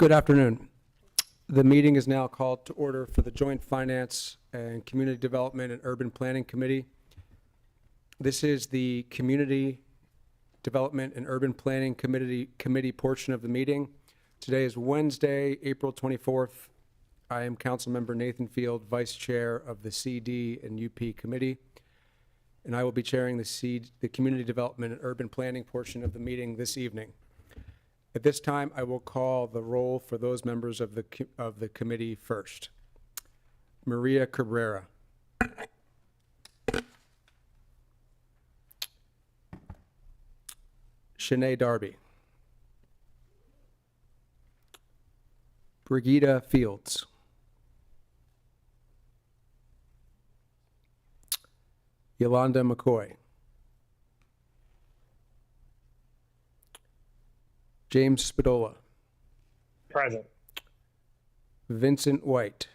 Good afternoon. The meeting is now called to order for the Joint Finance and Community Development and Urban Planning Committee. This is the Community Development and Urban Planning Committee portion of the meeting. Today is Wednesday, April 24th. I am Councilmember Nathan Field, Vice Chair of the CD and UP Committee, and I will be chairing the Community Development and Urban Planning portion of the meeting this evening. At this time, I will call the roll for those members of the committee first. Maria Cabrera. Shanae Darby. Brigida Fields. Yolanda McCoy. James Spadola. Present. Vincent White.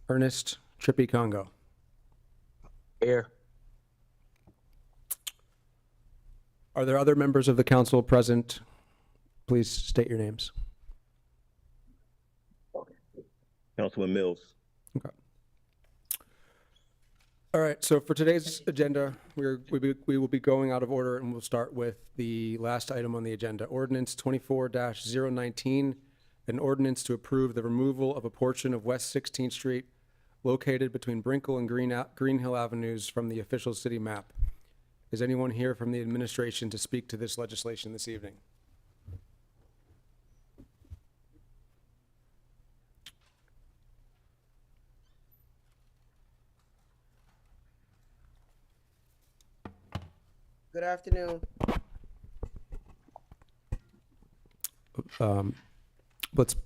Ernest Trippy Congo. Here. Are there other members of the council present? Please state your names. Councilman Mills. Okay. All right, so for today's agenda, we will be going out of order, and we'll start with the last item on the agenda, Ordinance 24-019, an ordinance to approve the removal of a portion of West 16th Street located between Brinkle and Green Hill Avenues from the official city map. Is anyone here from the administration to speak to this legislation this evening? Good afternoon. Let's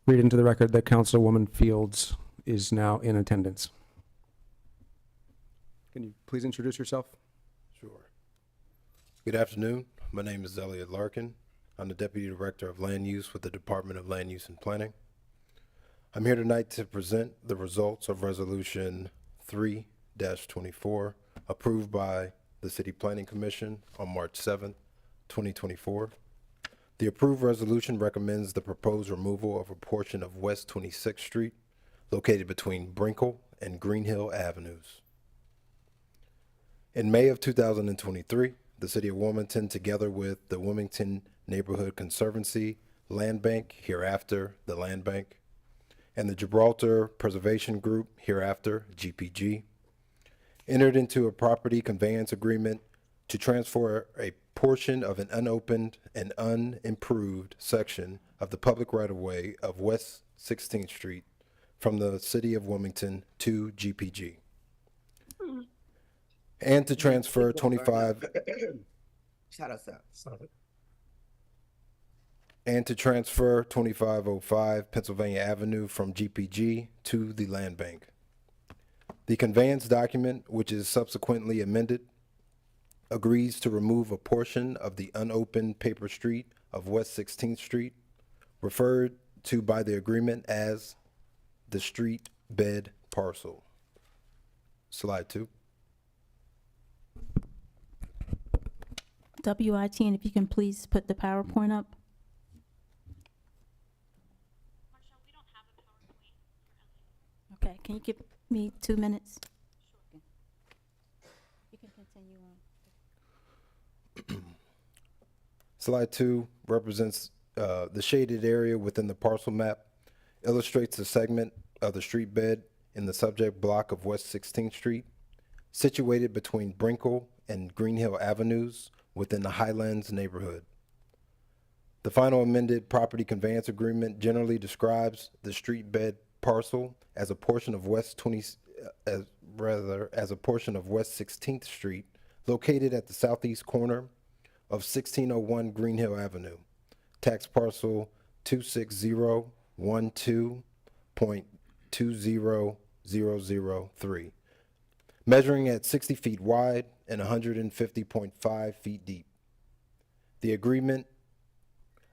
read into the record that Councilwoman Fields is now in attendance. Can you please introduce yourself? Sure. Good afternoon. My name is Elliot Larkin. I'm the Deputy Director of Land Use with the Department of Land Use and Planning. I'm here tonight to present the results of Resolution 3-24, approved by the City Planning Commission on March 7th, 2024. The approved resolution recommends the proposed removal of a portion of West 26th Street located between Brinkle and Green Hill Avenues. In May of 2023, the City of Wilmington, together with the Wilmington Neighborhood Conservancy Land Bank, hereafter the Land Bank, and the Gibraltar Preservation Group, hereafter GPG, entered into a property conveyance agreement to transfer a portion of an unopened and unimproved section of the public right-of-way of West 16th Street from the City of Wilmington to GPG, and to transfer 25 Shout us out. and to transfer 2505 Pennsylvania Avenue from GPG to the Land Bank. The conveyance document, which is subsequently amended, agrees to remove a portion of the unopened paper street of West 16th Street, referred to by the agreement as the street bed parcel. Slide 2. WIT, and if you can please put the PowerPoint up. Okay, can you give me 2 minutes? Sure. You can continue on. Slide 2 represents the shaded area within the parcel map, illustrates the segment of the street bed in the subject block of West 16th Street, situated between Brinkle and Green Hill Avenues within the Highlands neighborhood. The final amended property conveyance agreement generally describes the street bed parcel as a portion of West 16th Street, located at the southeast corner of 1601 Green Hill Avenue, tax parcel 26012.20003, measuring at 60 feet wide and 150.5 feet deep. The agreement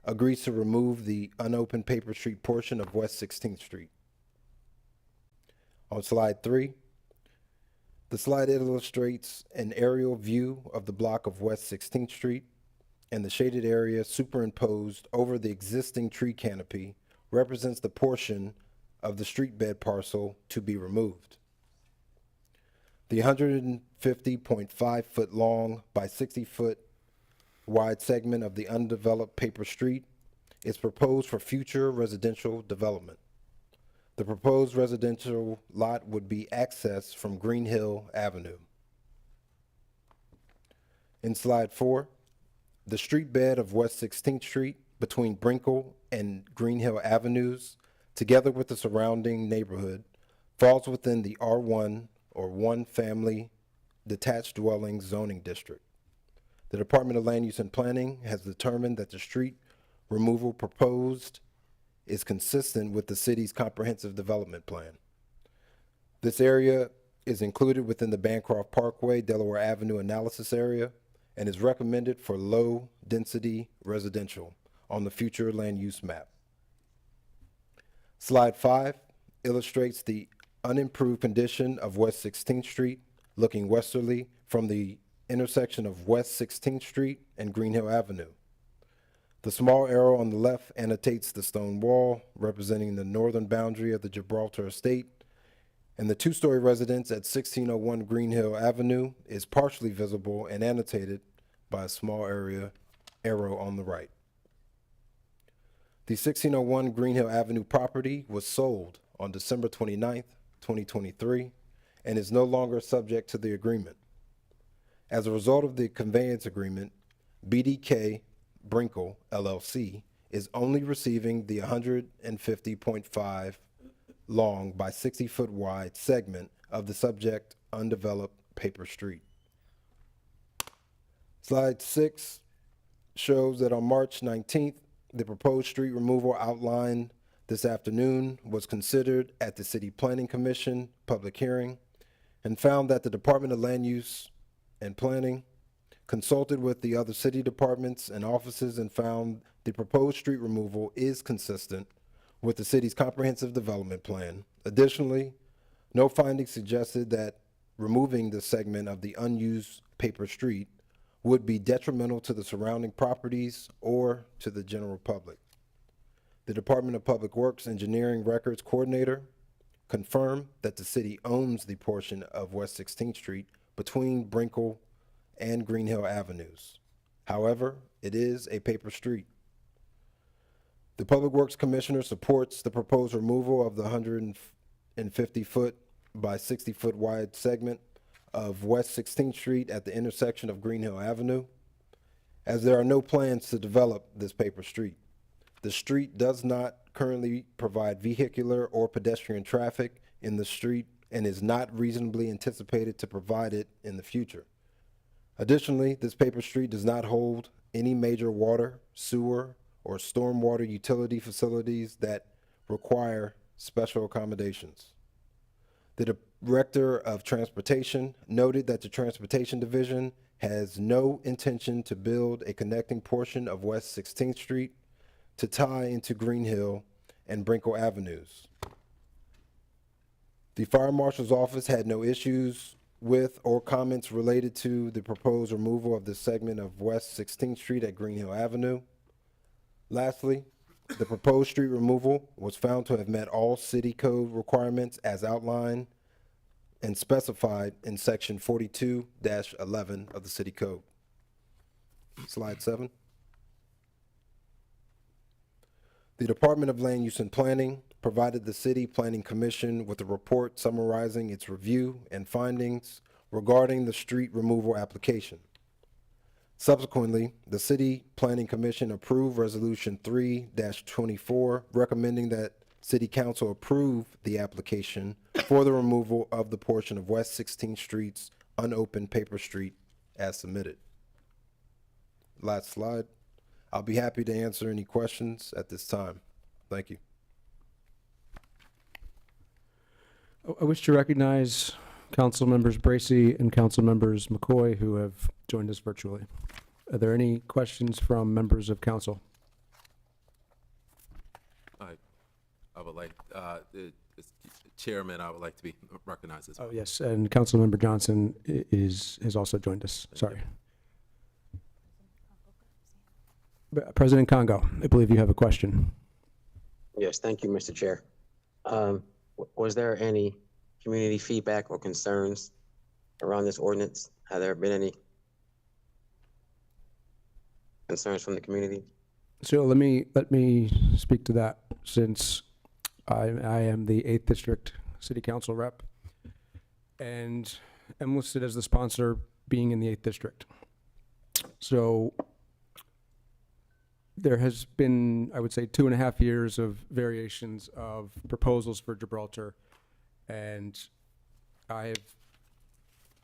agrees to remove the unopened paper street portion of West 16th Street. On slide 3, The slide illustrates an aerial view of the block of West 16th Street, and the shaded area superimposed over the existing tree canopy represents the portion of the street bed parcel to be removed. The 150.5 foot long by 60 foot wide segment of the undeveloped paper street is proposed for future residential development. The proposed residential lot would be accessed from Green Hill Avenue. In slide 4, the street bed of West 16th Street between Brinkle and Green Hill Avenues, together with the surrounding neighborhood, falls within the R1 or one family detached dwelling zoning district. The Department of Land Use and Planning has determined that the street removal proposed is consistent with the city's comprehensive development plan. This area is included within the Bancroft Parkway, Delaware Avenue analysis area and is recommended for low-density residential on the future land use map. Slide 5 illustrates the unimproved condition of West 16th Street looking westerly from the intersection of West 16th Street and Green Hill Avenue. The small arrow on the left annotates the stone wall representing the northern boundary of the Gibraltar Estate, and the two-story residence at 1601 Green Hill Avenue is partially visible and annotated by a small arrow on the right. The 1601 Green Hill Avenue property was sold on December 29th, 2023, and is no longer subject to the agreement. As a result of the conveyance agreement, BDK Brinkle LLC is only receiving the 150.5 long by 60 foot wide segment of the subject undeveloped paper street. Slide 6 shows that on March 19th, the proposed street removal outlined this afternoon was considered at the City Planning Commission public hearing and found that the Department of Land Use and Planning consulted with the other city departments and offices and found the proposed street removal is consistent with the city's comprehensive development plan. Additionally, no findings suggested that removing the segment of the unused paper street would be detrimental to the surrounding properties or to the general public. The Department of Public Works Engineering Records Coordinator confirmed that the city owns the portion of West 16th Street between Brinkle and Green Hill Avenues. However, it is a paper street. The Public Works Commissioner supports the proposed removal of the 150 foot by 60 foot wide segment of West 16th Street at the intersection of Green Hill Avenue, as there are no plans to develop this paper street. The street does not currently provide vehicular or pedestrian traffic in the street and is not reasonably anticipated to provide it in the future. Additionally, this paper street does not hold any major water, sewer, or stormwater utility facilities that require special accommodations. The Director of Transportation noted that the Transportation Division has no intention to build a connecting portion of West 16th Street to tie into Green Hill and Brinkle Avenues. The Fire Marshal's Office had no issues with or comments related to the proposed removal of this segment of West 16th Street at Green Hill Avenue. Lastly, the proposed street removal was found to have met all city code requirements as outlined and specified in section 42-11 of the city code. Slide 7. The Department of Land Use and Planning provided the City Planning Commission with a report summarizing its review and findings regarding the street removal application. Subsequently, the City Planning Commission approved Resolution 3-24, recommending that City Council approve the application for the removal of the portion of West 16th Street's unopened paper street as submitted. Last slide. I'll be happy to answer any questions at this time. Thank you. I wish to recognize Council Members Bracy and Council Members McCoy who have joined us virtually. Are there any questions from members of council? I would like, As Chairman, I would like to be recognized as well. Oh, yes, and Councilmember Johnson has also joined us. Sorry. President Congo, I believe you have a question. Yes, thank you, Mr. Chair. Was there any community feedback or concerns around this ordinance? Have there been any concerns from the community? So let me speak to that, since I am the 8th District City Council rep and am listed as the sponsor, being in the 8th District. So there has been, I would say, 2.5 years of variations of proposals for Gibraltar, and I have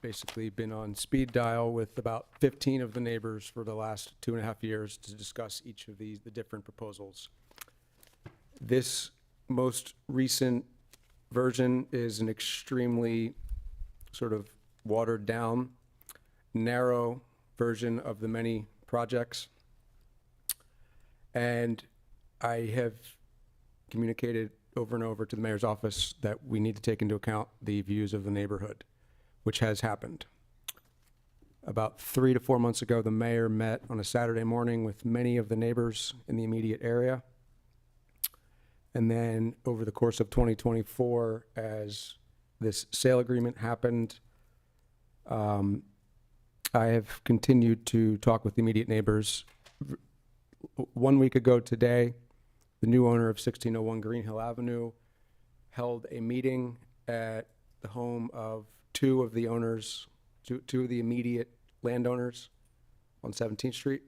basically been on speed dial with about 15 of the neighbors for the last 2.5 years to discuss each of the different proposals. This most recent version is an extremely sort of watered down, narrow version of the many projects. And I have communicated over and over to the mayor's office that we need to take into account the views of the neighborhood, which has happened. About 3 to 4 months ago, the mayor met on a Saturday morning with many of the neighbors in the immediate area. And then over the course of 2024, as this sale agreement happened, I have continued to talk with the immediate neighbors. 1 week ago today, the new owner of 1601 Green Hill Avenue held a meeting at the home of two of the immediate landowners on 17th Street,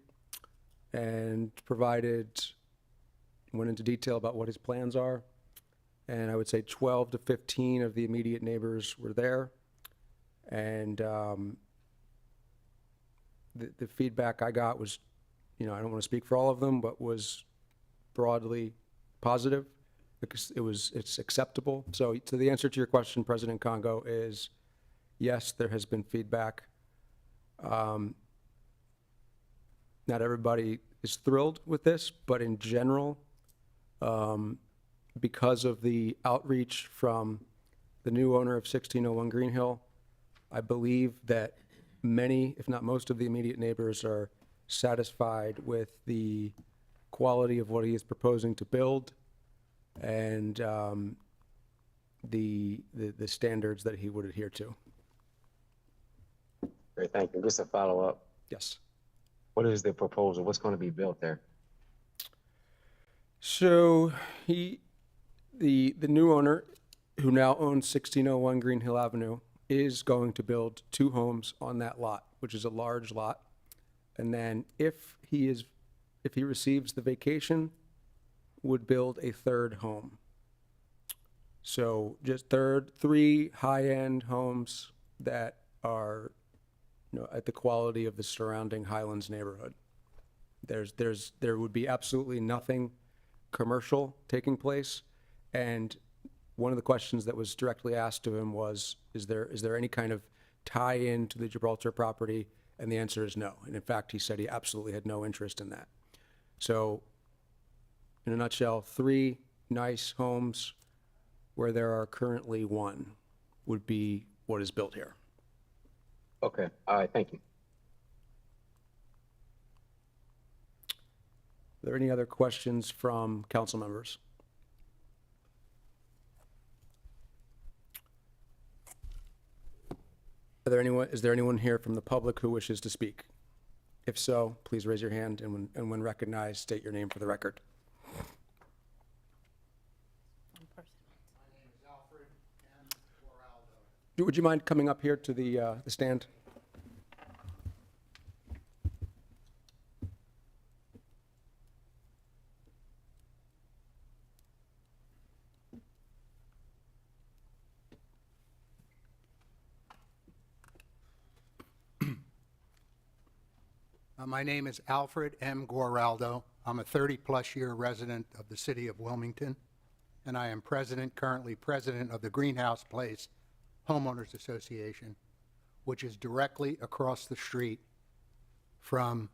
and went into detail about what his plans are. And I would say 12 to 15 of the immediate neighbors were there. And the feedback I got was, I don't want to speak for all of them, but was broadly positive, because it's acceptable. So the answer to your question, President Congo, is yes, there has been feedback. Not everybody is thrilled with this, but in general, because of the outreach from the new owner of 1601 Green Hill, I believe that many, if not most, of the immediate neighbors are satisfied with the quality of what he is proposing to build, and the standards that he would adhere to. Great, thank you. Just a follow-up. Yes. What is the proposal? What's going to be built there? So the new owner, who now owns 1601 Green Hill Avenue, is going to build 2 homes on that lot, which is a large lot. And then if he receives the vacation, would build a 3rd home. So just 3 high-end homes that are, at the quality of the surrounding Highlands neighborhood. There would be absolutely nothing commercial taking place. And one of the questions that was directly asked to him was, is there any kind of tie-in to the Gibraltar property? And the answer is no. And in fact, he said he absolutely had no interest in that. So in a nutshell, 3 nice homes where there are currently 1 would be what is built here. Okay, all right, thank you. Are there any other questions from council members? Is there anyone here from the public who wishes to speak? If so, please raise your hand, and when recognized, state your name for the record. Would you mind coming up here to the stand? My name is Alfred M. Guaraldo. I'm a 30-plus year resident of the city of Wilmington, and I am currently president of the Greenhouse Place Homeowners Association, which is directly across the street from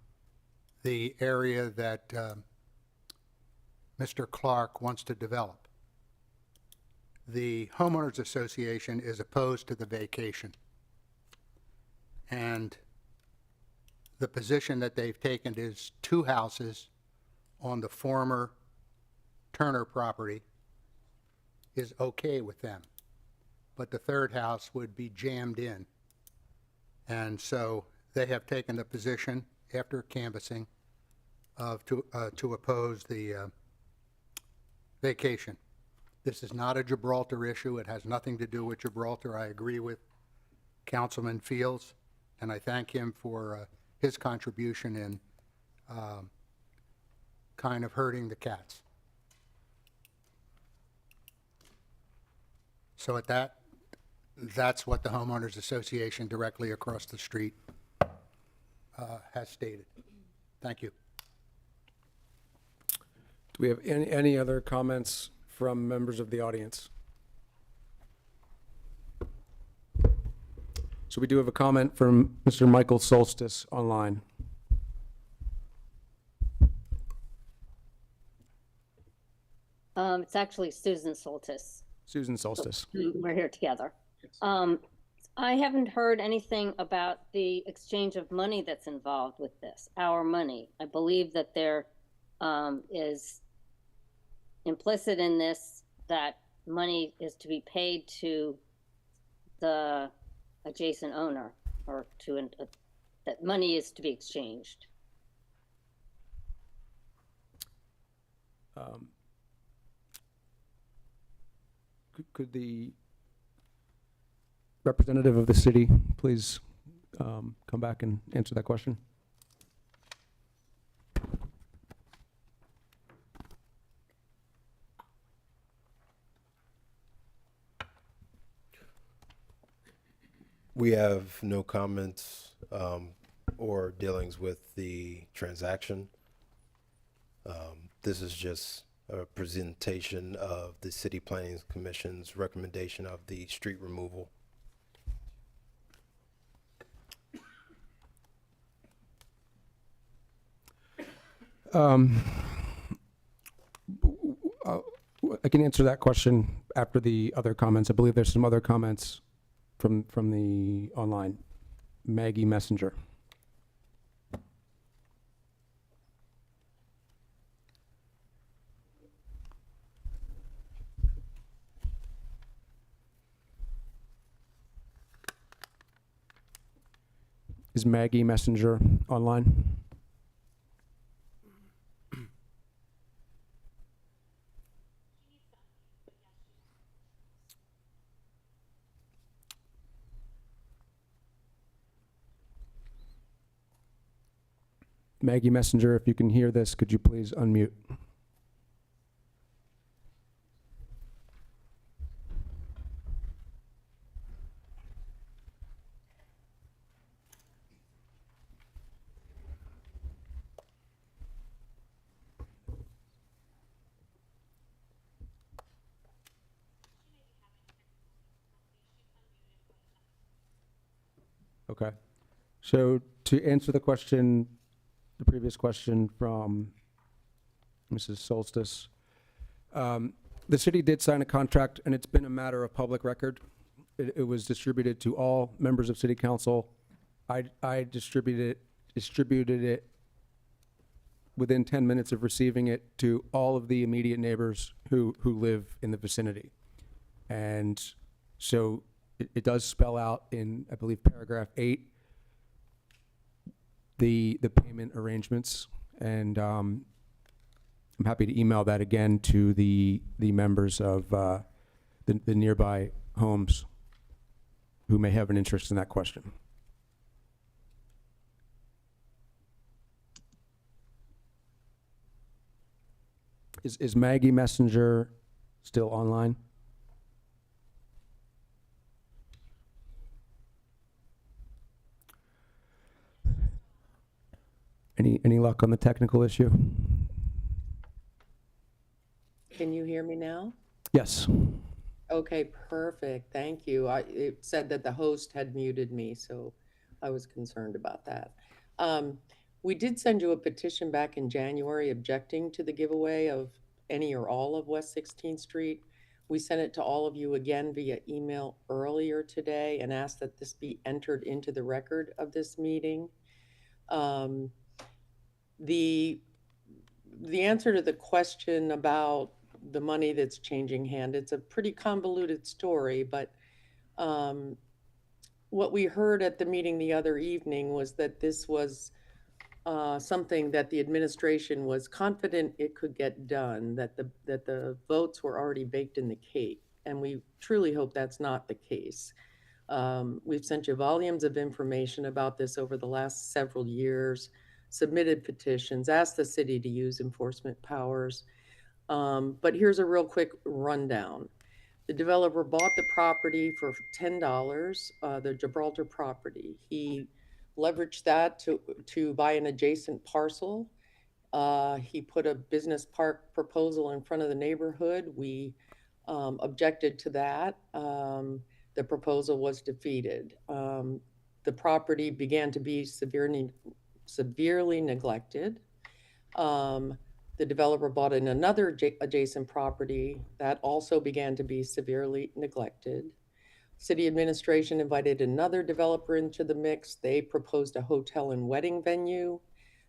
the area that Mr. Clark wants to develop. The homeowners association is opposed to the vacation. And the position that they've taken is 2 houses on the former Turner property is okay with them. But the 3rd house would be jammed in. And so they have taken the position after canvassing to oppose the vacation. This is not a Gibraltar issue. It has nothing to do with Gibraltar. I agree with Councilman Fields, and I thank him for his contribution in kind of herding the cats. So at that's what the homeowners association directly across the street has stated. Thank you. Do we have any other comments from members of the audience? So we do have a comment from Mr. Michael Solstice online. It's actually Susan Soltis. Susan Solstice. We're here together. I haven't heard anything about the exchange of money that's involved with this, our money. I believe that there is implicit in this that money is to be paid to the adjacent owner, or to that money is to be exchanged. Could the representative of the city please come back and answer that question? We have no comments or dealings with the transaction. This is just a presentation of the City Planning Commission's recommendation of the street removal. I can answer that question after the other comments. I believe there's some other comments from the online. Maggie Messenger. Is Maggie Messenger online? Maggie Messenger, if you can hear this, could you please unmute? Okay. So to answer the question, the previous question from Mrs. Solstice, the city did sign a contract, and it's been a matter of public record. It was distributed to all members of city council. I distributed it within 10 minutes of receiving it to all of the immediate neighbors who live in the vicinity. And so it does spell out in, I believe, paragraph 8, the payment arrangements, and I'm happy to email that again to the members of the nearby homes who may have an interest in that question. Is Maggie Messenger still online? Any luck on the technical issue? Can you hear me now? Yes. Okay, perfect. Thank you. It said that the host had muted me, so I was concerned about that. We did send you a petition back in January objecting to the giveaway of any or all of West 16th Street. We sent it to all of you again via email earlier today and asked that this be entered into the record of this meeting. Um, the answer to the question about the money that's changing hand, it's a pretty convoluted story, but what we heard at the meeting the other evening was that this was something that the administration was confident it could get done, that the votes were already baked in the cake. And we truly hope that's not the case. We've sent you volumes of information about this over the last several years, submitted petitions, asked the city to use enforcement powers. But here's a real quick rundown. The developer bought the property for $10, the Gibraltar property. He leveraged that to buy an adjacent parcel. He put a business park proposal in front of the neighborhood. We objected to that. The proposal was defeated. The property began to be severely neglected. The developer bought in another adjacent property that also began to be severely neglected. City administration invited another developer into the mix. They proposed a hotel and wedding venue.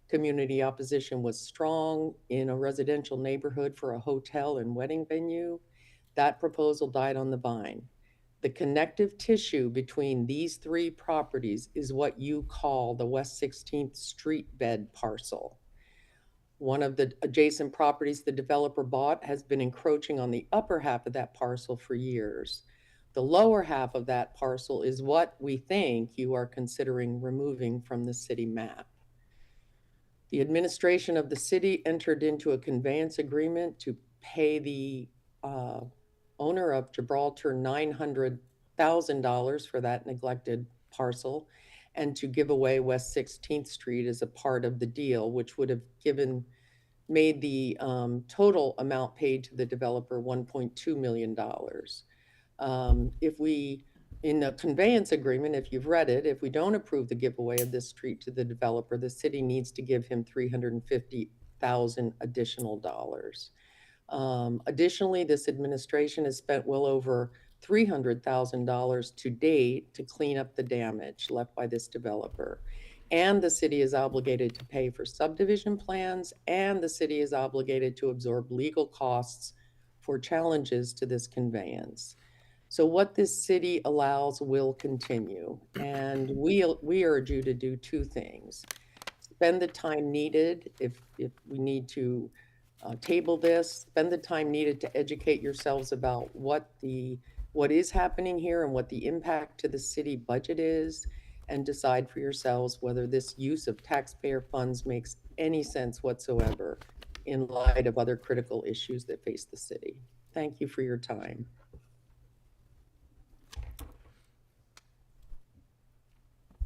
Community opposition was strong in a residential neighborhood for a hotel and wedding venue. That proposal died on the vine. The connective tissue between these three properties is what you call the West 16th Street bed parcel. One of the adjacent properties the developer bought has been encroaching on the upper half of that parcel for years. The lower half of that parcel is what we think you are considering removing from the city map. The administration of the city entered into a conveyance agreement to pay the owner of Gibraltar $900,000 for that neglected parcel, and to give away West 16th Street as a part of the deal, which would have made the total amount paid to the developer $1.2 million. In the conveyance agreement, if you've read it, if we don't approve the giveaway of this street to the developer, the city needs to give him $350,000 additional dollars. Additionally, this administration has spent well over $300,000 to date to clean up the damage left by this developer. And the city is obligated to pay for subdivision plans, and the city is obligated to absorb legal costs for challenges to this conveyance. So what this city allows will continue, and we urge you to do two things. Spend the time needed if we need to table this, spend the time needed to educate yourselves about what is happening here and what the impact to the city budget is, and decide for yourselves whether this use of taxpayer funds makes any sense whatsoever in light of other critical issues that face the city. Thank you for your time.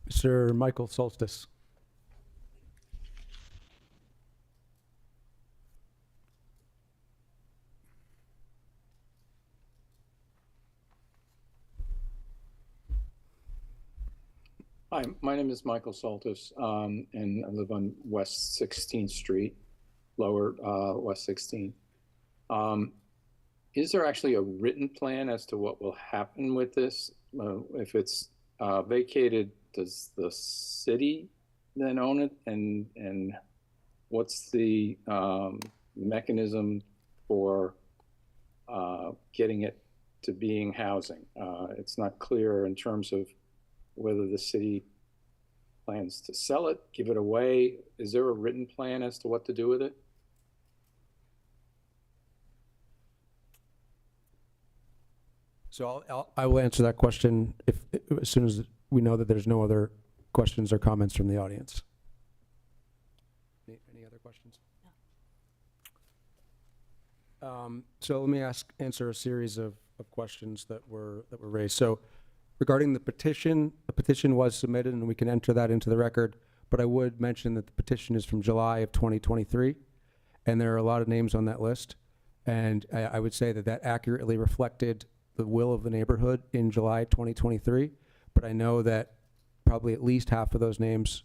Sir Michael Solstice. Hi, my name is Michael Soltis, and I live on West 16th Street, lower West 16th. Is there actually a written plan as to what will happen with this? If it's vacated, does the city then own it? And what's the mechanism for getting it to being housing? It's not clear in terms of whether the city plans to sell it, give it away. Is there a written plan as to what to do with it? So I will answer that question as soon as we know that there's no other questions or comments from the audience. Any other questions? No. So let me answer a series of questions that were raised. So regarding the petition was submitted, and we can enter that into the record, but I would mention that the petition is from July of 2023, and there are a lot of names on that list, and I would say that accurately reflected the will of the neighborhood in July 2023, but I know that probably at least half of those names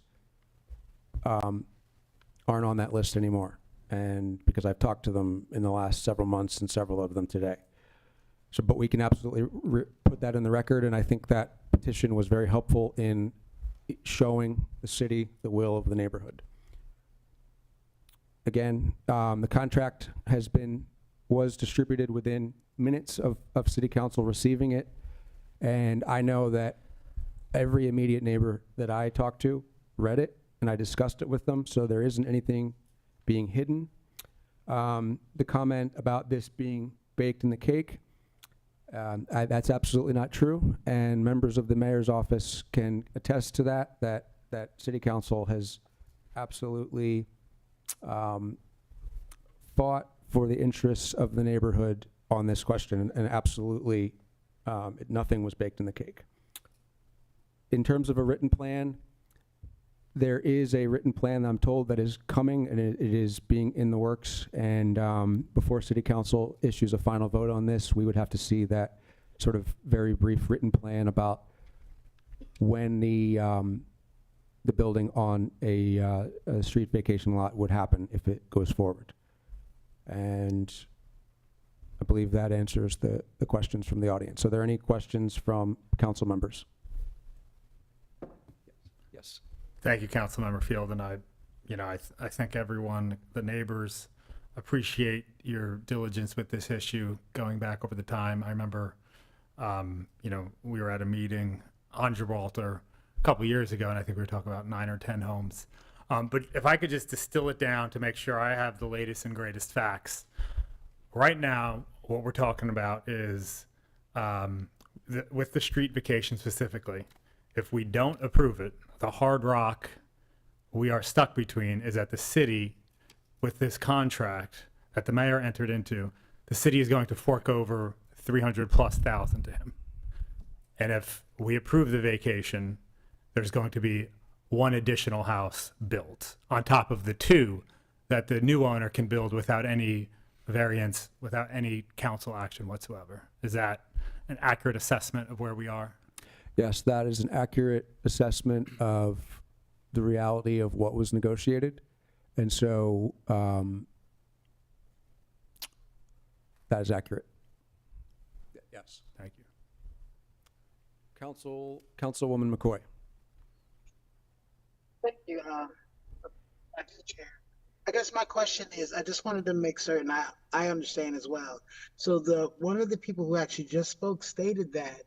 aren't on that list anymore, and because I've talked to them in the last several months and several of them today. So, but we can absolutely put that in the record, and I think that petition was very helpful in showing the city the will of the neighborhood. Again, the contract was distributed within minutes of city council receiving it, and I know that every immediate neighbor that I talked to read it, and I discussed it with them, so there isn't anything being hidden. The comment about this being baked in the cake, that's absolutely not true, and members of the mayor's office can attest to that city council has absolutely fought for the interests of the neighborhood on this question, and absolutely nothing was baked in the cake. In terms of a written plan, there is a written plan, I'm told, that is coming, and it is being in the works, and before city council issues a final vote on this, we would have to see that sort of very brief written plan about when the building on a street vacation lot would happen if it goes forward. And I believe that answers the questions from the audience. Are there any questions from council members? Yes. Thank you, Councilmember Field, and I think everyone, the neighbors, appreciate your diligence with this issue going back over the time. I remember, we were at a meeting on Gibraltar a couple years ago, and I think we were talking about 9 or 10 homes. But if I could just distill it down to make sure I have the latest and greatest facts. Right now, what we're talking about is, with the street vacation specifically, if we don't approve it, the hard rock we are stuck between is that the city, with this contract that the mayor entered into, the city is going to fork over $300,000+ to him. And if we approve the vacation, there's going to be one additional house built on top of the 2 that the new owner can build without any variance, without any council action whatsoever. Is that an accurate assessment of where we are? Yes, that is an accurate assessment of the reality of what was negotiated. And so that is accurate. Yes. Thank you. Councilwoman McCoy. Thank you, Mr. Chair. I guess my question is, I just wanted to make certain I understand as well. So one of the people who actually just spoke stated that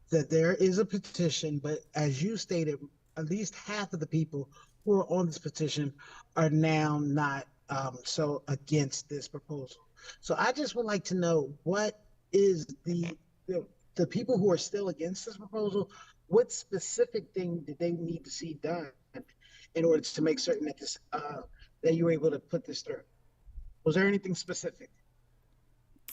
that there is a petition, but as you stated, at least half of the people who are on this petition are now not so against this proposal. So I just would like to know, what is the people who are still against this proposal, what specific thing did they need to see done in order to make certain that this that you were able to put this through? Was there anything specific?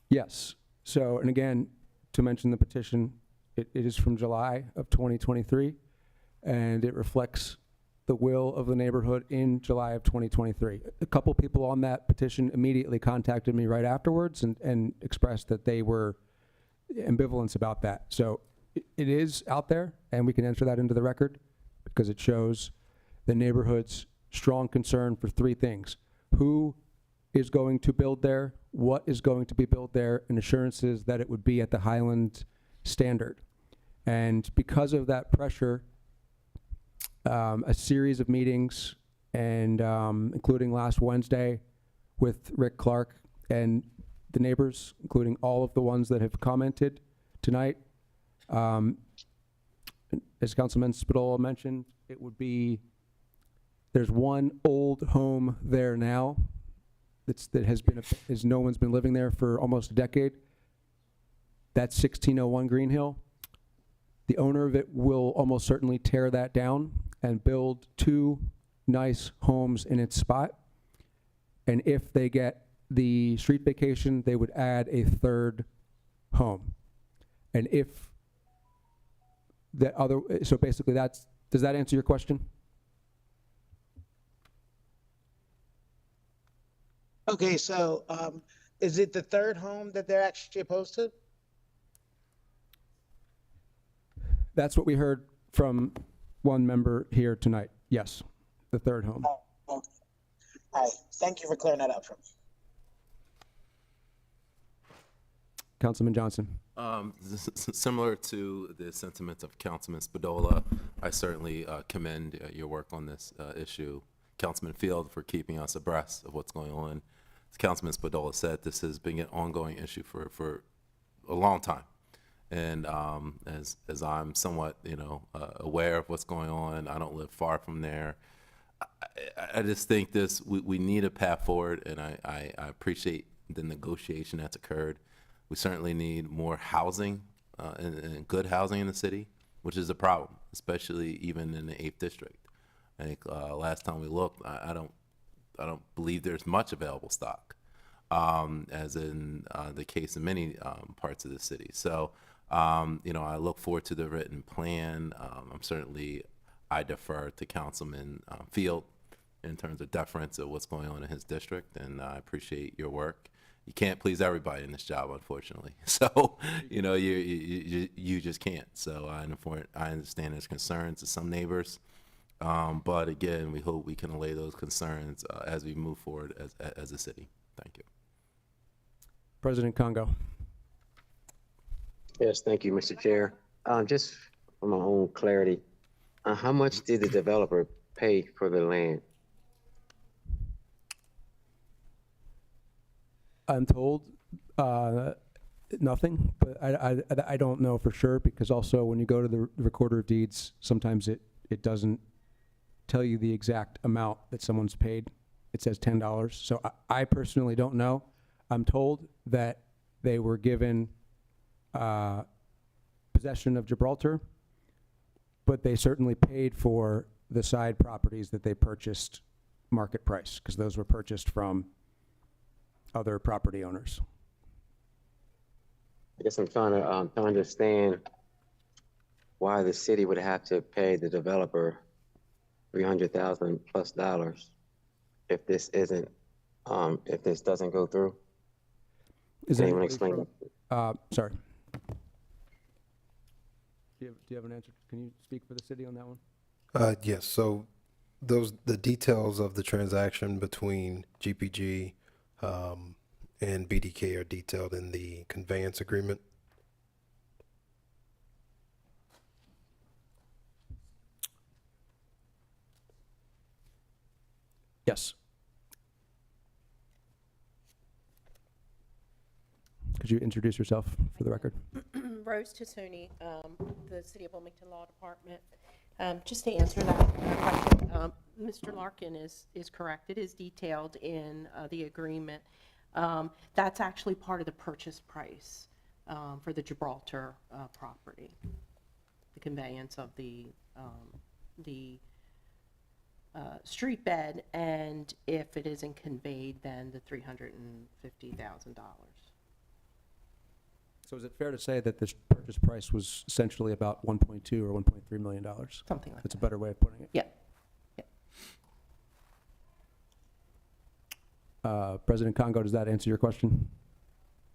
Yes. So, and again, to mention the petition, it is from July of 2023, and it reflects the will of the neighborhood in July of 2023. A couple people on that petition immediately contacted me right afterwards and expressed that they were ambivalent about that. So it is out there, and we can enter that into the record because it shows the neighborhood's strong concern for 3 things: who is going to build there, what is going to be built there, and assurances that it would be at the Highland standard. And because of that pressure, a series of meetings, and including last Wednesday with Rick Clark and the neighbors, including all of the ones that have commented tonight. As Councilman Spadola mentioned, it would be, there's one old home there now that has no one's been living there for almost a decade. That's 1601 Green Hill. The owner of it will almost certainly tear that down and build 2 nice homes in its spot. And if they get the street vacation, they would add a 3rd home. And if that other, so basically does that answer your question? Okay, so is it the 3rd home that they're actually opposed to? That's what we heard from one member here tonight. Yes, the 3rd home. Oh, okay. All right, thank you for clearing that up for me. Councilman Johnson. Similar to the sentiments of Councilman Spadola, I certainly commend your work on this issue. Councilman Field for keeping us abreast of what's going on. As Councilman Spadola said, this has been an ongoing issue for a long time. And as I'm somewhat, aware of what's going on, I don't live far from there. I just think we need a path forward, and I appreciate the negotiation that's occurred. We certainly need more housing and good housing in the city, which is a problem, especially even in the 8th District. I think last time we looked, I don't believe there's much available stock, as in the case in many parts of the city. So, I look forward to the written plan. I defer to Councilman Field in terms of deference of what's going on in his district, and I appreciate your work. You can't please everybody in this job, unfortunately. So, you just can't. So I understand there's concerns to some neighbors. But again, we hope we can allay those concerns as we move forward as a city. Thank you. President Congo. Yes, thank you, Mr. Chair. Just for my own clarity, how much did the developer pay for the land? I'm told nothing, but I don't know for sure, because also when you go to the recorder of deeds, sometimes it doesn't tell you the exact amount that someone's paid. It says $10. So I personally don't know. I'm told that they were given possession of Gibraltar, but they certainly paid for the side properties that they purchased market price, because those were purchased from other property owners. I guess I'm trying to understand why the city would have to pay the developer $300,000 plus if this isn't, if this doesn't go through. Is Can that anyone explain that? sorry. Do you have an answer? Can you speak for the city on that one? Yes, so the details of the transaction between GPG and BDK are detailed in the conveyance agreement. Yes. Could you introduce yourself for the record? Rose Tassoni, the City of Wilmington Law Department. Just to answer that question, Mr. Larkin is correct. It is detailed in the agreement. That's actually part of the purchase price for the Gibraltar property, the conveyance of the street bed, and if it isn't conveyed, then the $350,000. So is it fair to say that this purchase price was essentially about $1.2 or $1.3 million? Something like That's that. a better way of putting it. Yeah. President Congo, does that answer your question?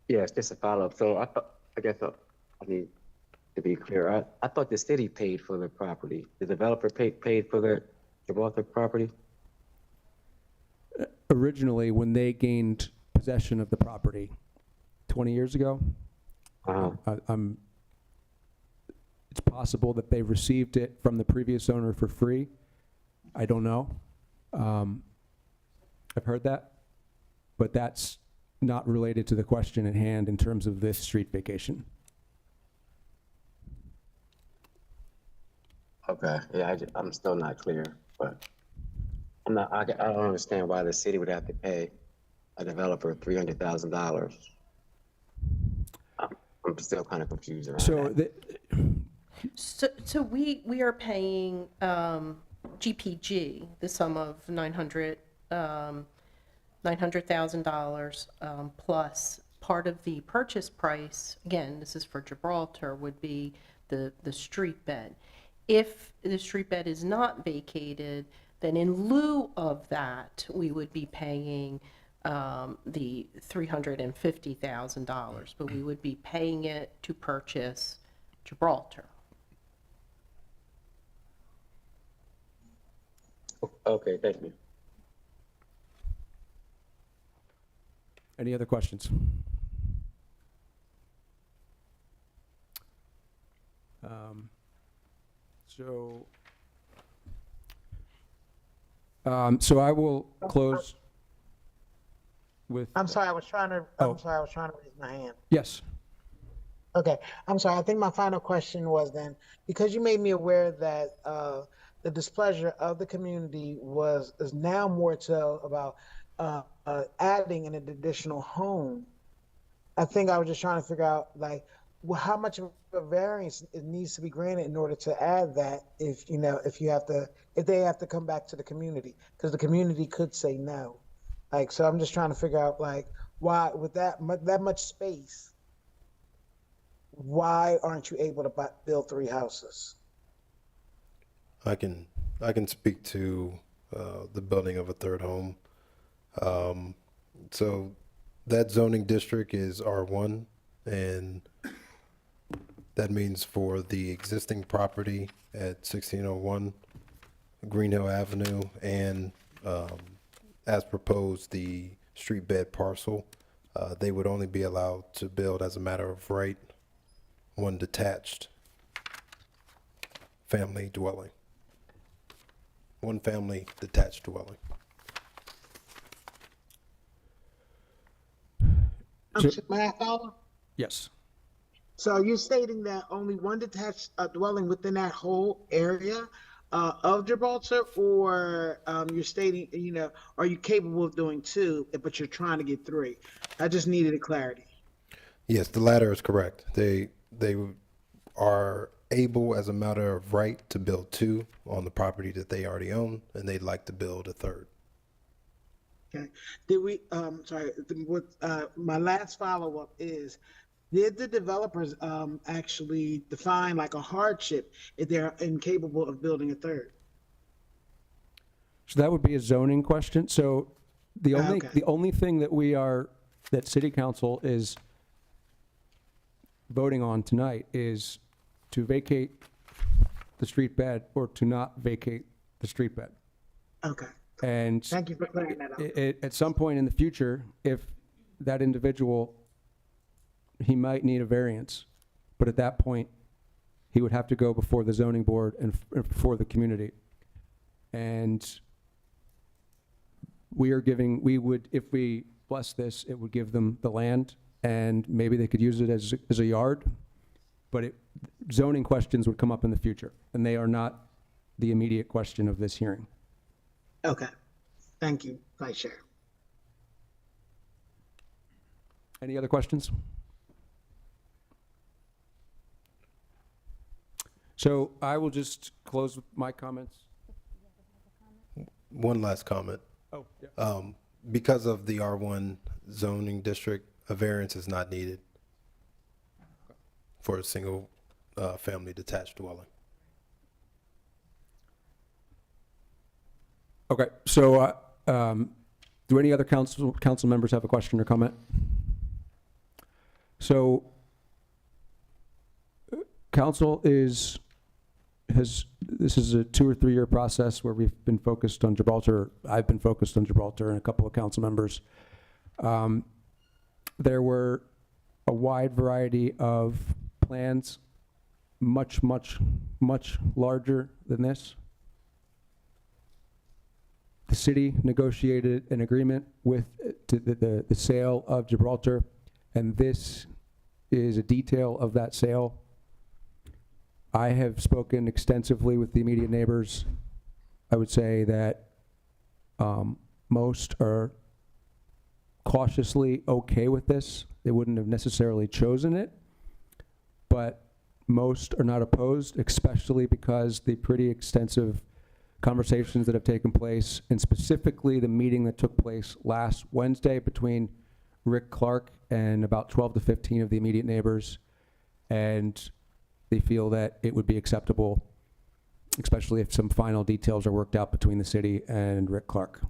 Yes, just a follow-up. So I guess I need to be clear. I thought the city paid for the property. The developer paid for the Gibraltar property? Originally, when they gained possession of the property 20 years ago, it's possible that they received it from the previous owner for free. I don't know. I've heard that, but that's not related to the question at hand in terms of this street vacation. Okay, yeah, I'm still not clear, but I don't understand why the city would have to pay a developer $300,000. I'm still kind of confused around So, So we are paying GPG the sum of $900,000 plus part of the purchase price. Again, this is for Gibraltar, would be the street bed. If the street bed is not vacated, then in lieu of that, we would be paying the $350,000, but we would be paying it to purchase Gibraltar. Okay, thank you. any other questions? So I will close with. I'm sorry, I was trying to, Oh. I'm sorry, I was trying to raise my hand. Yes. Okay, I'm sorry. I think my final question was then, because you made me aware that the displeasure of the community is now more so about adding an additional home. I think I was just trying to figure out like how much of a variance it needs to be granted in order to add that if if they have to come back to the community, because the community could say no. Like, so I'm just trying to figure out like why with that much space, why aren't you able to build 3 houses? I can speak to the building of a third home. So that zoning district is R1, and that means for the existing property at 1601 Green Hill Avenue and as proposed, the street bed parcel, they would only be allowed to build as a matter of right one detached family dwelling. One family detached dwelling. May I follow? Yes. So are you stating that only one detached dwelling within that whole area of Gibraltar, or you're stating, are you capable of doing 2, but you're trying to get 3? I just needed a clarity. Yes, the latter is correct. They are able, as a matter of right, to build 2 on the property that they already own, and they'd like to build a 3rd. Okay. Did we, my last follow-up is, did the developers actually define like a hardship if they're incapable of building a 3rd? So that would be a zoning question. So the Okay. only thing that city council is voting on tonight is to vacate the street bed or to not vacate the street bed. Okay. And Thank you for clearing that up. at some point in the future, if that individual, he might need a variance, but at that point, he would have to go before the zoning board and before the community. And we would, if we bless this, it would give them the land, and maybe they could use it as a yard, but zoning questions would come up in the future, and they are not the immediate question of this hearing. Okay. Thank you, Vice Chair. Any other questions? So I will just close with my comments. One last comment. Oh, yeah. Because of the R1 zoning district, a variance is not needed for a single family detached dwelling. Okay, so do any other council members have a question or comment? So council this is a 2 or 3 year process where we've been focused on Gibraltar. I've been focused on Gibraltar and a couple of council members. There were a wide variety of plans, much larger than this. The city negotiated an agreement with the sale of Gibraltar, and this is a detail of that sale. I have spoken extensively with the immediate neighbors. I would say that most are cautiously okay with this. They wouldn't have necessarily chosen it, but most are not opposed, especially because the pretty extensive conversations that have taken place, and specifically the meeting that took place last Wednesday between Rick Clark and about 12 to 15 of the immediate neighbors, and they feel that it would be acceptable, especially if some final details are worked out between the city and Rick Clark.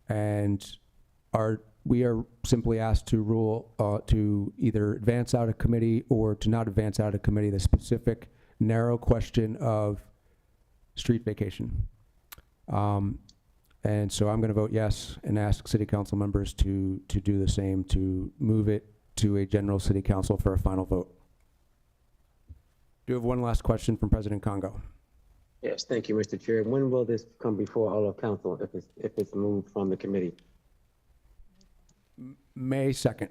And we are simply asked to rule to either advance out of committee or to not advance out of committee the specific narrow question of street vacation. And so I'm going to vote yes and ask city council members to do the same, to move it to a general city council for a final vote. do have one last question from President Congo. Yes, thank you, Mr. Chair. When will this come before all of council if it's moved from the committee? May 2nd.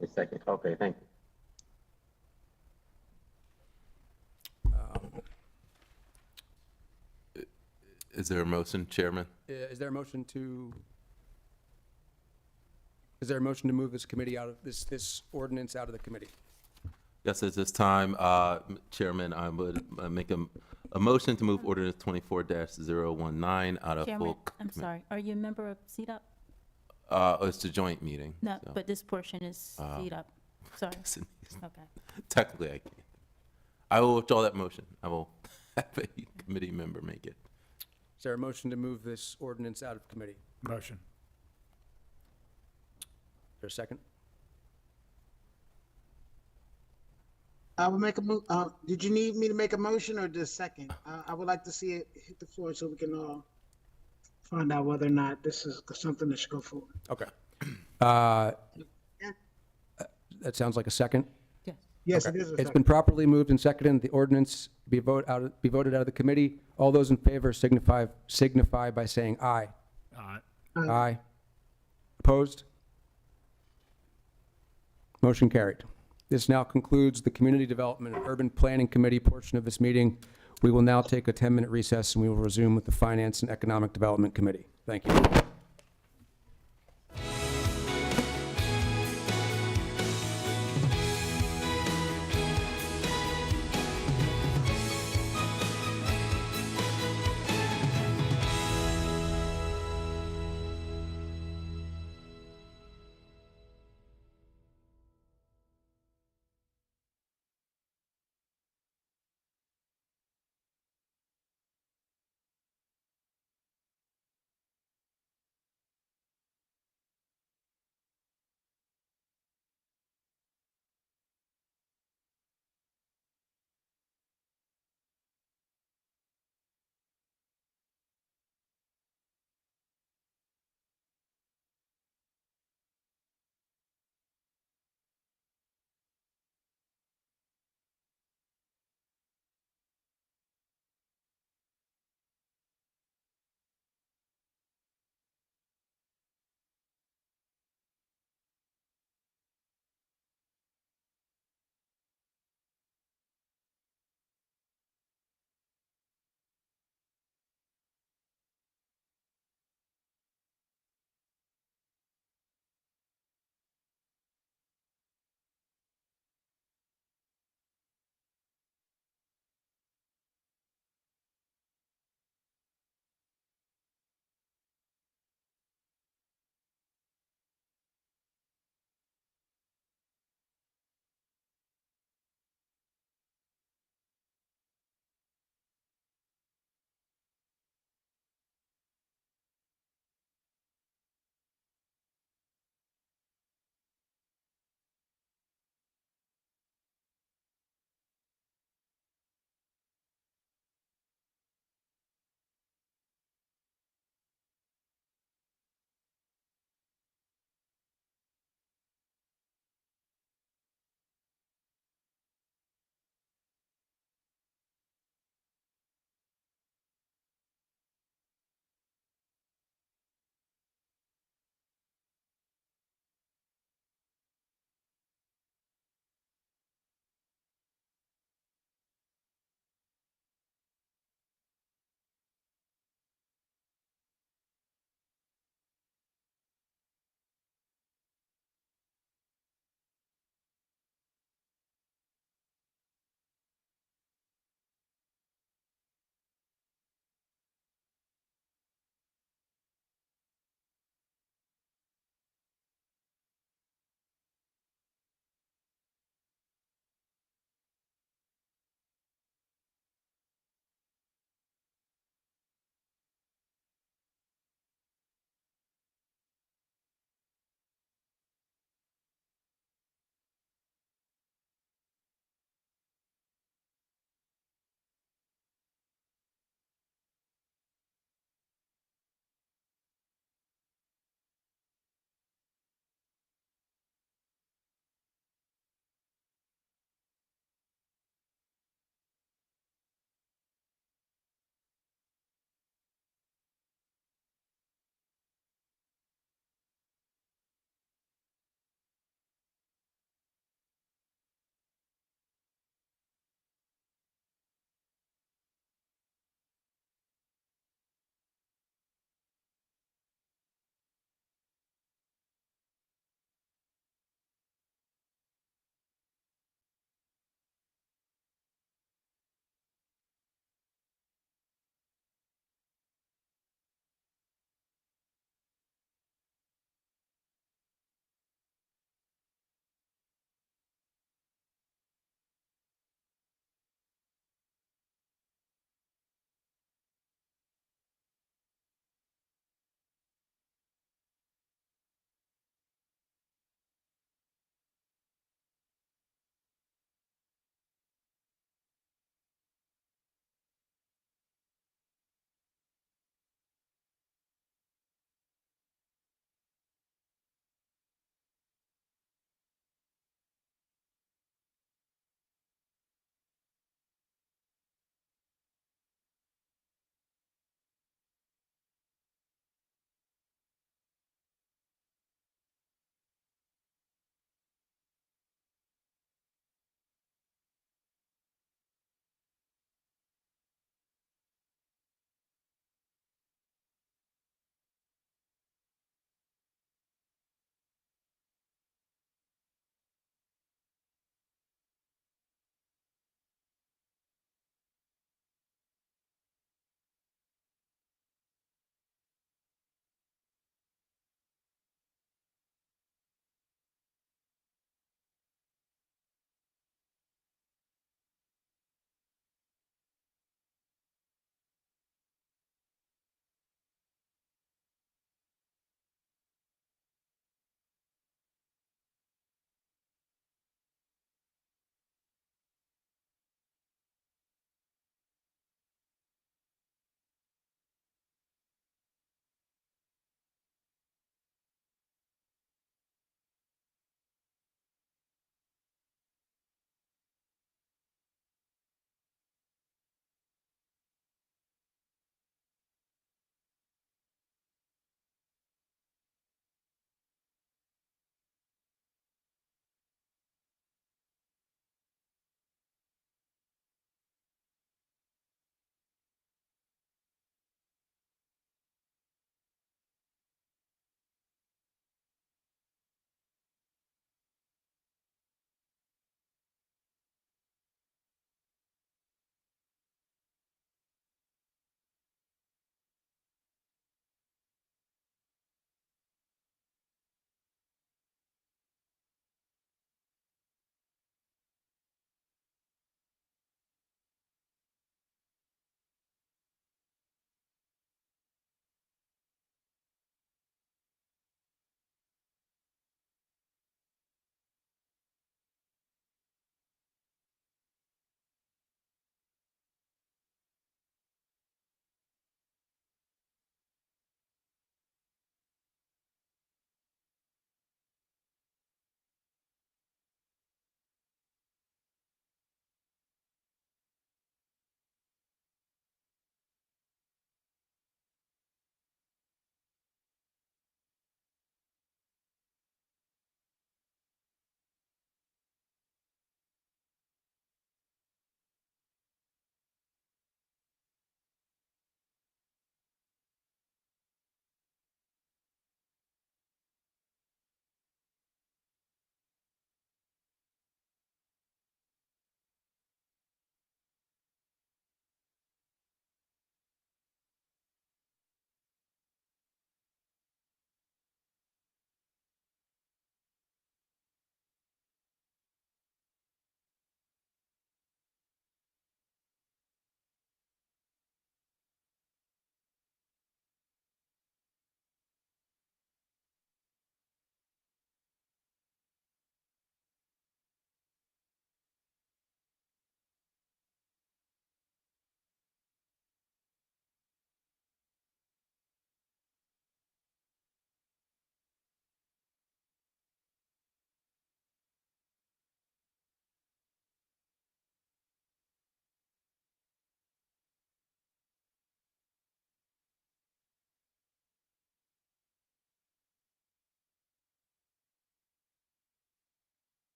A second, okay, thank you. Is there a motion, Chairman? Is there a motion to move this committee out of this ordinance out of the committee? Yes, at this time, Chairman, I would make a motion to move ordinance 24-019 out of Chairman, full. I'm sorry, are you a member of CDOP? It's a joint meeting. No, so. but this portion is CDOP. Sorry. Okay. Technically, I can't. I will withdraw that motion. I will have a committee member make it. Is there a motion to move this ordinance out of committee? Motion. Is there a second? I will make a move. Did you need me to make a motion or just second? I would like to see it hit the floor so we can all find out whether or not this is something that should go forward. Okay. That sounds like a second. Yes, Okay. it is a It's second. been properly moved and seconded. The ordinance be voted out of the committee. All those in favor signify by saying aye. Aye. Opposed? Motion carried. This now concludes the Community Development and Urban Planning Committee portion of this meeting. We will now take a 10-minute recess, and we will resume with the Finance and Economic Development Committee. Thank you.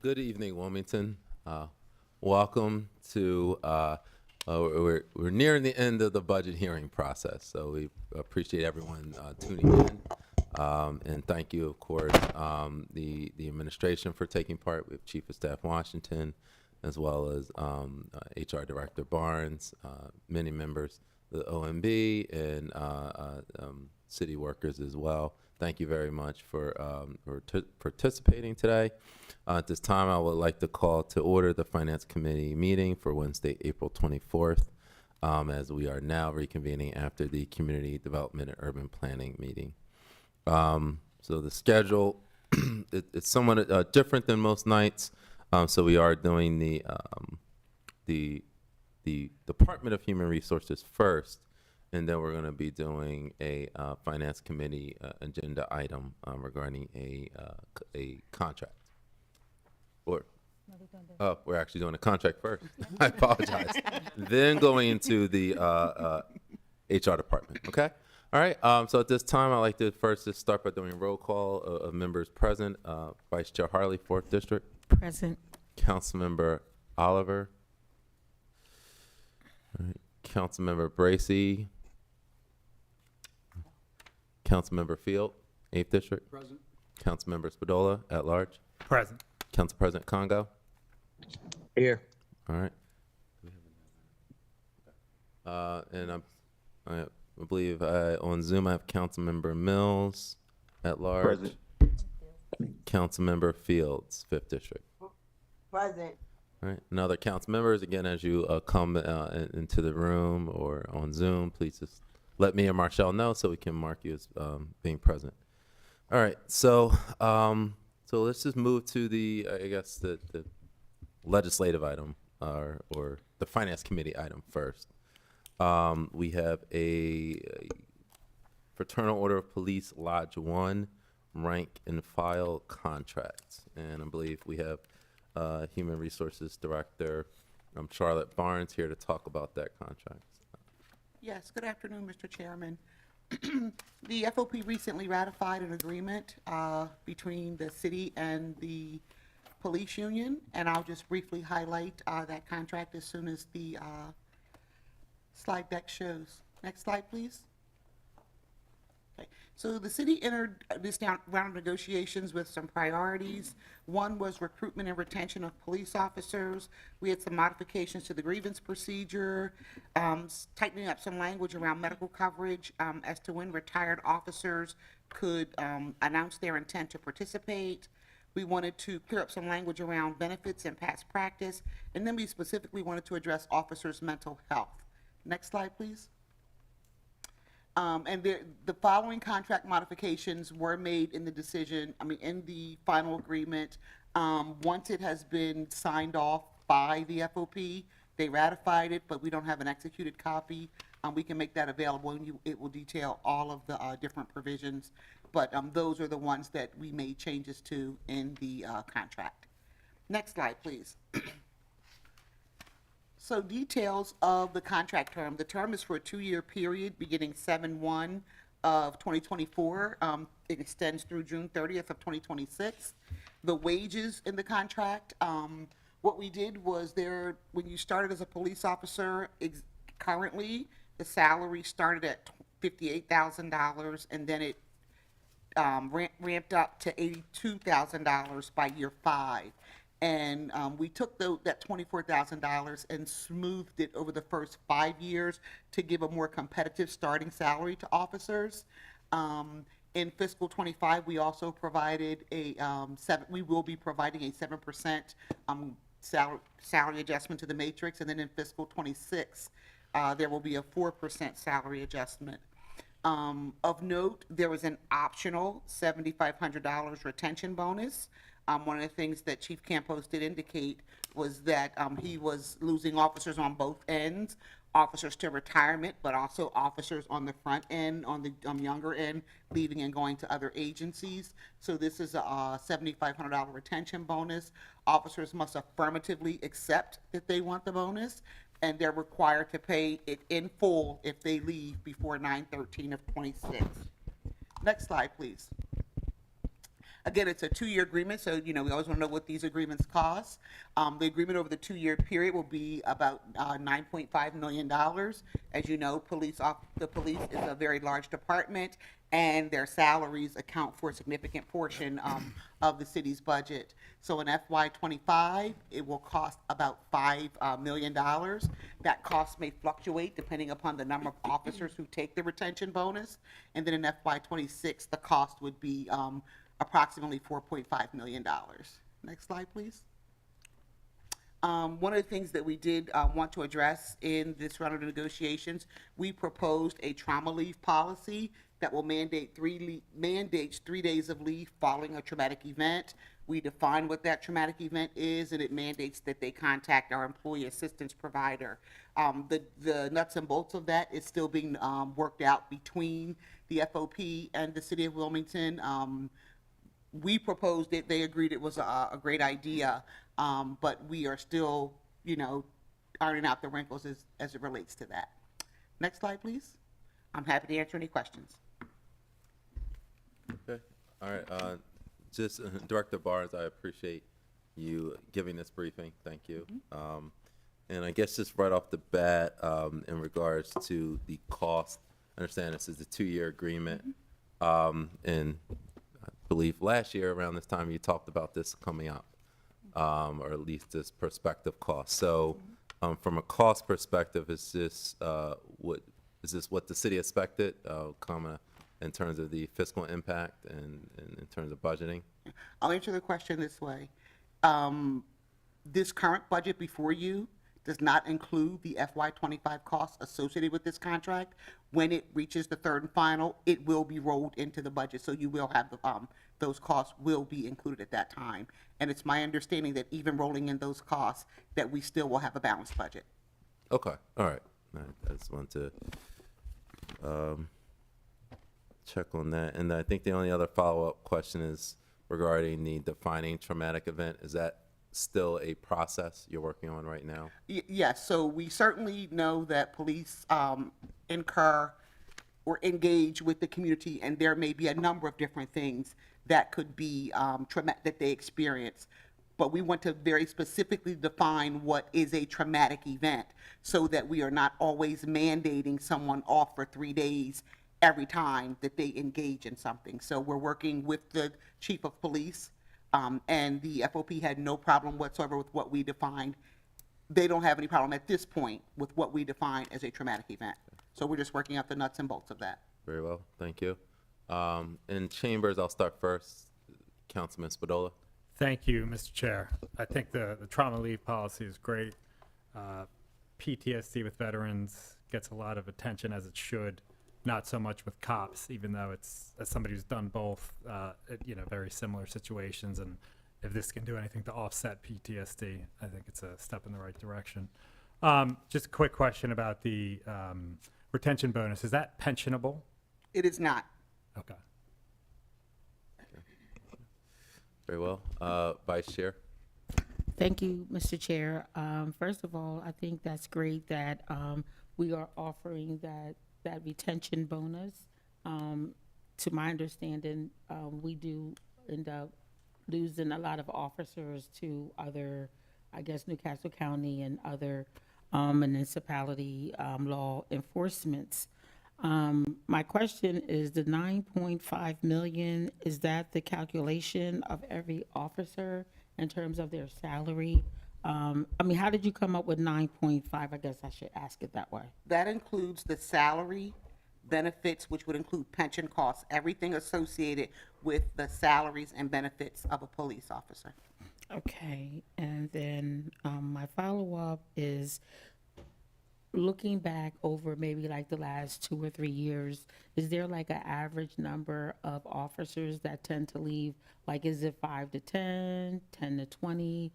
Good evening, Wilmington. Welcome to, we're nearing the end of the budget hearing process, so we appreciate everyone tuning in. And thank you, of course, the administration for taking part with Chief of Staff Washington, as well as HR Director Barnes, many members of the OMB, and city workers as well. Thank you very much for participating today. At this time, I would like to call to order the Finance Committee meeting for Wednesday, April 24th, as we are now reconvening after the Community Development and Urban Planning meeting. So the schedule, it's somewhat different than most nights. So we are doing the Department of Human Resources first, and then we're going to be doing a Finance Committee agenda item regarding a contract. Or, oh, we're actually doing a contract first. I apologize. Then going into the HR department. Okay. All right. So at this time, I'd like to first just start by doing a roll call of members present. Vice Chair Harley, 4th District. Present. Councilmember Oliver. All right. Councilmember Bracy. Councilmember Field, 8th District. Present. Councilmember Spadola, at large. Present. Council President Congo. Here. All right. And I believe on Zoom I have Councilmember Mills at large. Present. Councilmember Fields, 5th District. Present. All right. And other council members, again, as you come into the room or on Zoom, please just let me or Marshall know so we can mark you as being present. All right. So let's just move to the, I guess, the legislative item or the Finance Committee item first. We have a Fraternal Order of Police Lodge 1 rank and file contract. And I believe we have Human Resources Director Charlotte Barnes here to talk about that contract. Yes, good afternoon, Mr. Chairman. The FOP recently ratified an agreement between the city and the police union, and I'll just briefly highlight that contract as soon as the slide deck shows. Next slide, please. Okay. So the city entered this round of negotiations with some priorities. One was recruitment and retention of police officers. We had some modifications to the grievance procedure, tightening up some language around medical coverage as to when retired officers could announce their intent to participate. We wanted to clear up some language around benefits and past practice, and then we specifically wanted to address officers' mental health. Next slide, please. And the following contract modifications were made in the decision, in the final agreement. Once it has been signed off by the FOP, they ratified it, but we don't have an executed copy. We can make that available, and it will detail all of the different provisions. But those are the ones that we made changes to in the contract. Next slide, please. So details of the contract term. The term is for a 2-year period beginning 7/1 of 2024. It extends through June 30th of 2026. The wages in the contract, what we did was when you started as a police officer, currently the salary started at $58,000 and then it ramped up to $82,000 by year 5. And we took that $24,000 and smoothed it over the first 5 years to give a more competitive starting salary to officers. In fiscal 25, we also provided we will be providing a 7% salary adjustment to the matrix. And then in fiscal 26, there will be a 4% salary adjustment. Of note, there was an optional $7,500 retention bonus. One of the things that Chief Campos did indicate was that he was losing officers on both ends, officers to retirement, but also officers on the front end, on the younger end, leaving and going to other agencies. So this is a $7,500 retention bonus. Officers must affirmatively accept that they want the bonus, and they're required to pay it in full if they leave before 9/13 of 26. Next slide, please. Again, it's a 2-year agreement, so, we always want to know what these agreements cost. The agreement over the 2-year period will be about $9.5 million. As you know, the police is a very large department, and their salaries account for a significant portion of the city's budget. So in FY25, it will cost about $5 million. That cost may fluctuate depending upon the number of officers who take the retention bonus. And then in FY26, the cost would be approximately $4.5 million. Next slide, please. One of the things that we did want to address in this round of negotiations, we proposed a trauma leave policy that will mandates 3 days of leave following a traumatic event. We define what that traumatic event is, and it mandates that they contact our employee assistance provider. The nuts and bolts of that is still being worked out between the FOP and the City of Wilmington. We proposed it, they agreed it was a great idea, but we are still, ironing out the wrinkles as it relates to that. Next slide, please. I'm happy to answer any questions. Okay, all right, just Director Barnes, I appreciate you giving this briefing, thank you. And I guess just right off the bat, in regards to the cost, I understand this is a 2-year agreement, and I believe last year around this time you talked about this coming up, or at least this prospective cost. So from a cost perspective, is this what the city expected, in terms of the fiscal impact and in terms of budgeting? I'll answer the question this way. This current budget before you does not include the FY25 costs associated with this contract. When it reaches the third and final, it will be rolled into the budget, so you will have those costs will be included at that time. And it's my understanding that even rolling in those costs, that we still will have a balanced budget. Okay, all right. I just wanted to check on that. And I think the only other follow-up question is regarding the defining traumatic event. Is that still a process you're working on right now? Yes, so we certainly know that police incur or engage with the community, and there may be a number of different things that could be that they experience. But we want to very specifically define what is a traumatic event so that we are not always mandating someone off for 3 days every time that they engage in something. So we're working with the chief of police, and the FOP had no problem whatsoever with what we defined. They don't have any problem at this point with what we define as a traumatic event. So we're just working out the nuts and bolts of that. Very well, thank you. In chambers, I'll start first. Councilman Spadola. Thank you, Mr. Chair. I think the trauma leave policy is great. PTSD with veterans gets a lot of attention, as it should. Not so much with cops, even though it's, as somebody who's done both, very similar situations. And if this can do anything to offset PTSD, I think it's a step in the right direction. Just a quick question about the retention bonus. Is that pensionable? It is not. Okay. Very well. Vice Chair. Thank you, Mr. Chair. First of all, I think that's great that we are offering that retention bonus. To my understanding, we do end up losing a lot of officers to other, I guess, Newcastle County and other municipality law enforcements. My question is, the 9.5 million, is that the calculation of every officer in terms of their salary? How did you come up with 9.5? I guess I should ask it that way. That includes the salary, benefits, which would include pension costs, everything associated with the salaries and benefits of a police officer. Okay, and then my follow-up is, looking back over maybe like the last 2 or 3 years, is there like an average number of officers that tend to leave? Like, is it 5 to 10, 10 to 20,